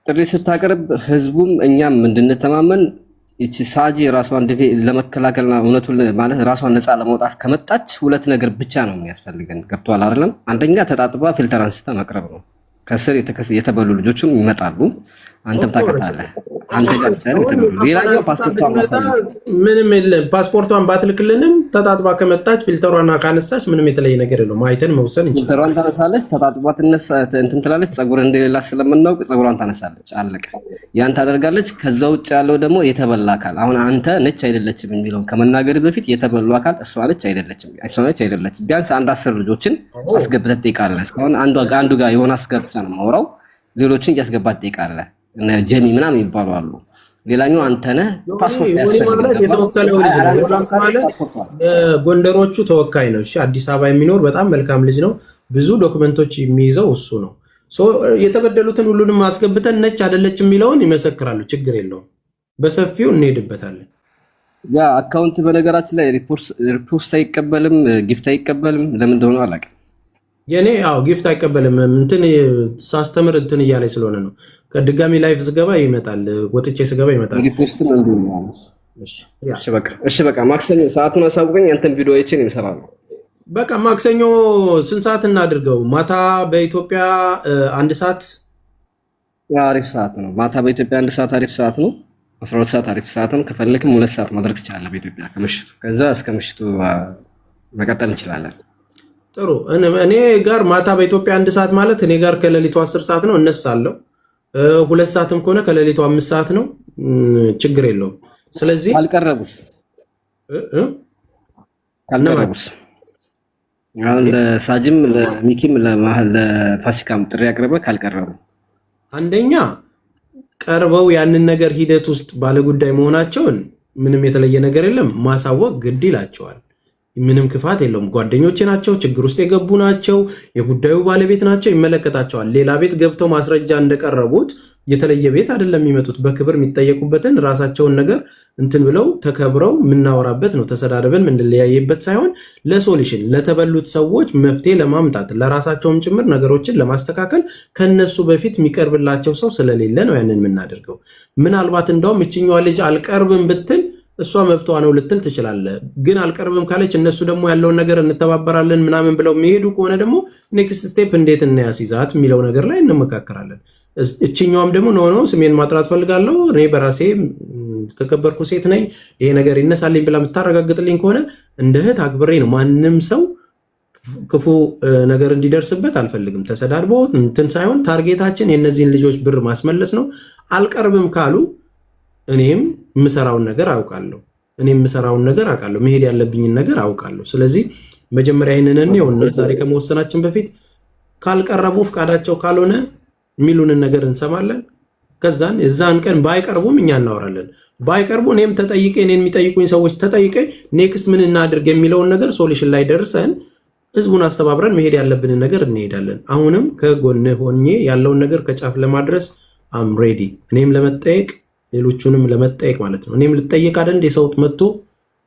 Speaker 1: ጥሪ ስታቀርብ ህዝቡም እኛም እንድንተማመን እቺ ሳጂ ራሷን ለመከላከልና እውነቱን ማለት ራሷን ነፃ ለማውጣት ከመጣች ሁለት ነገር ብቻ ነው የሚያስፈልገን። ገብቷል አይደለም? አንደኛ ተጣጥባ ፊልተር አንስታ መቅረብ ነው። ከስር የተበሉ ልጆችም ይመጣሉ። አንተም ታውቃታለህ። አንተ ጋር ብቻ ነው የተበሉ። ሌላኛው ፓስፖርቷን ማሳየት
Speaker 2: ምንም የለም። ፓስፖርቷን ባትልክልንም ተጣጥባ ከመጣች ፊልተሯን ካነሳች ምንም የተለየ ነገር የለውም። አይተን መውሰን እንችላለን።
Speaker 1: ፊልተሯን ታነሳለች፣ ተጣጥባ ትነሳ እንትን ትላለች። ፀጉር እንደሌላ ስለምናውቅ ፀጉሯን ታነሳለች። አለቀ። ያን ታደርጋለች። ከዛ ውጭ ያለው ደግሞ የተበላ አካል አሁን አንተ ነች አይደለችም የሚለውን ከመናገር በፊት የተበሉ አካል እሷ ነች አይደለችም ቢያንስ 10 ልጆችን አስገብተህ ትጠይቃለህ። እስካሁን አንዱ ጋር የሆነ አስገብተህ ነው የማወራው። ሌሎችን እያስገባት ትጠይቃለህ። እነ ጀሚ ምናምን ይባሉ አሉ። ሌላኛው አንተ ነህ። ፓስፖርት ያስፈልጋል።
Speaker 2: ጎንደሮቹ ተወካይ ነው። እሺ፣ አዲስ አበባ የሚኖር በጣም መልካም ልጅ ነው። ብዙ ዶክመንቶች የሚይዘው እሱ ነው። የተበደሉትን ሁሉንም አስገብተን ነች አይደለች የሚለውን ይመሰክራሉ። ችግር የለውም። በሰፊው እንሄድበታለን።
Speaker 1: ያ አካውንት በነገራችን ላይ ሪፖስት አይቀበልም፣ ጊፍት አይቀበልም። ለምን እንደሆነ አላውቅም።
Speaker 2: የኔ ጊፍት አይቀበልም። እንትን ሳስተምር እንትን እያለኝ ስለሆነ ነው። ከድጋሚ ላይፍ ስገባ ይመጣል፣ ወጥቼ ስገባ ይመጣል።
Speaker 1: ሪፖስትም እንዲሁ ነው። እሺ በቃ ማክሰኞ ሰዓቱን አሳውቀኝ። አንተን ቪዲዮ አይቼ ነው የምሰራው።
Speaker 2: በቃ ማክሰኞ ስንት ሰዓት እናድርገው? ማታ በኢትዮጵያ 1 ሰዓት
Speaker 1: አሪፍ ሰዓት ነው። ማታ በኢትዮጵያ 1 ሰዓት አሪፍ ሰዓት ነው። 12 ሰዓት አሪፍ ሰዓት ነው። ከፈለክም 2 ሰዓት ማድረግ ትችላለህ በኢትዮጵያ ከምሽቱ። ከዛ እስከ ምሽቱ መቀጠል እንችላለን።
Speaker 2: ጥሩ። እኔ ጋር ማታ በኢትዮጵያ 1 ሰዓት ማለት እኔ ጋር ከሌሊቱ 10 ሰዓት ነው። እነሳለሁ። 2 ሰዓትም ከሆነ ከሌሊቱ 5 ሰዓት ነው። ችግር የለውም። ስለዚህ
Speaker 1: ካልቀረቡስ አሁን ለሳጅም ለሚኪም ለፋሲካም ጥሪ አቅርበህ ካልቀረቡ
Speaker 2: አንደኛ ቀርበው ያንን ነገር ሂደት ውስጥ ባለጉዳይ መሆናቸውን ምንም የተለየ ነገር የለም፣ ማሳወቅ ግድ ይላቸዋል። ምንም ክፋት የለውም። ጓደኞቼ ናቸው፣ ችግር ውስጥ የገቡ ናቸው፣ የጉዳዩ ባለቤት ናቸው፣ ይመለከታቸዋል። ሌላ ቤት ገብተው ማስረጃ እንደቀረቡት የተለየ ቤት አይደለም የሚመጡት። በክብር የሚጠየቁበትን ራሳቸውን ነገር እንትን ብለው ተከብረው የምናወራበት ነው። ተሰዳደበን የምንለያየበት ሳይሆን ለሶሉሽን ለተበሉት ሰዎች መፍትሄ ለማምጣት ለራሳቸውም ጭምር ነገሮችን ለማስተካከል ከነሱ በፊት የሚቀርብላቸው ሰው ስለሌለ ነው ያንን የምናደርገው። ምናልባት እንደውም እችኛዋ ልጅ አልቀርብም ብትል እሷ መብቷ ነው ልትል ትችላለህ። ግን አልቀርብም ካለች እነሱ ደግሞ ያለውን ነገር እንተባበራለን ምናምን ብለው የሚሄዱ ከሆነ ደግሞ ኔክስት ስቴፕ እንዴት እናያስይዛት የሚለው ነገር ላይ እንመካከራለን። እችኛዋም ደግሞ ኖ ስሜን ማጥራት ፈልጋለሁ እኔ በራሴ ተከበርኩ ሴት ነኝ ይሄ ነገር ይነሳልኝ ብላ የምታረጋግጥልኝ ከሆነ እንደ እህት አክብሬ ነው። ማንም ሰው ክፉ ነገር እንዲደርስበት አልፈልግም። ተሰዳድቦ እንትን ሳይሆን ታርጌታችን የእነዚህን ልጆች ብር ማስመለስ ነው። አልቀርብም ካሉ እኔም የምሰራውን ነገር አውቃለሁ። መሄድ ያለብኝን ነገር አውቃለሁ። ስለዚህ መጀመሪያ ይህንን እንየውና ዛሬ ከመወሰናችን በፊት ካልቀረቡ ፍቃዳቸው ካልሆነ የሚሉንን ነገር እንሰማለን። ከዛን የዛን ቀን ባይቀርቡም እኛ እናወራለን። ባይቀርቡ እኔም ተጠይቄ እኔን የሚጠይቁኝ ሰዎች ተጠይቄ ኔክስት ምን እናድርግ የሚለውን ነገር ሶሉሽን ላይ ደርሰን ህዝቡን አስተባብረን መሄድ ያለብንን ነገር እንሄዳለን። አሁንም ከጎንህ ሆኜ ያለውን ነገር ከጫፍ ለማድረስ አም ሬዲ። እኔም ለመጠየቅ ሌሎቹንም ለመጠየቅ ማለት ነው። እኔም ልጠየቅ አይደል እንደ ሰው መጥቶ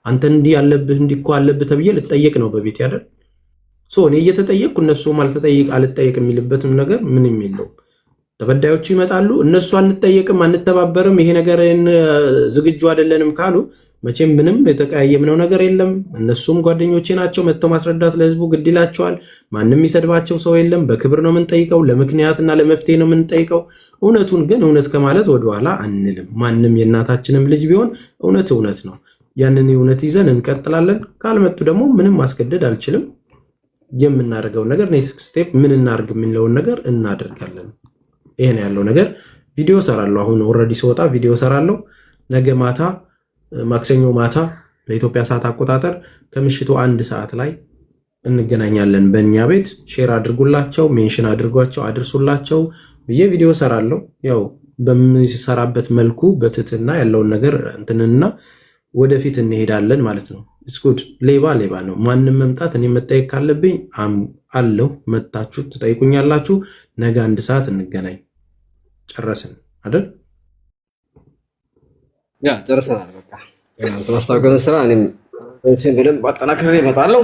Speaker 2: አንተ እንዲህ ያለብህ እንዲህ እኮ አለብህ ተብዬ ልጠየቅ ነው በቤት አይደል። እኔ እየተጠየቅኩ እነሱም አልጠየቅ የሚልበትም ነገር ምንም የለውም። ተበዳዮቹ ይመጣሉ። እነሱ አንጠየቅም አንተባበርም ይሄ ነገር ዝግጁ አይደለንም ካሉ መቼም ምንም የተቀያየምነው ነገር የለም። እነሱም ጓደኞቼ ናቸው። መጥተው ማስረዳት ለህዝቡ ግድ ይላቸዋል። ማንም የሚሰድባቸው ሰው የለም። በክብር ነው የምንጠይቀው። ለምክንያትና ለመፍትሄ ነው የምንጠይቀው። እውነቱን ግን እውነት ከማለት ወደኋላ አንልም። ማንም የእናታችንም ልጅ ቢሆን እውነት ነው። ያንን እውነት ይዘን እንቀጥላለን። ካልመጡ ደግሞ ምንም ማስገደድ አልችልም። የምናደርገውን ነገር ኔክስት ስቴፕ ምን እናድርግ የሚለውን ነገር እናደርጋለን። ይሄን ያለው ነገር ቪዲዮ ሰራለሁ። አሁን ኦልሬዲ ስወጣ ቪዲዮ ሰራለሁ። ነገ ማታ ማክሰኞ ማታ በኢትዮጵያ ሰዓት አቆጣጠር ከምሽቱ 1 ሰዓት ላይ እንገናኛለን። በእኛ ቤት ሼር አድርጉላቸው፣ ሜንሽን አድርጓቸው፣ አድርሱላቸው ብዬ ቪዲዮ ሰራለሁ። ያው በምንሰራበት መልኩ በትትና ያለውን ነገር እንትንና ወደፊት እንሄዳለን ማለት ነው። እስኩድ ሌባ ነው። ማንም መምጣት እኔ መጠየቅ ካለብኝ አለው መጣችሁ ትጠይቁኛላችሁ። ነገ 1 ሰዓት እንገናኝ። ጨረስን አይደል?
Speaker 1: ያ ጨርሰናል። በቃ ማስታወቂያውን ስራ እኔም በደንብ አጠናክሬ እመጣለሁ።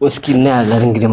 Speaker 1: እስኪ እናያለን እንግዲህ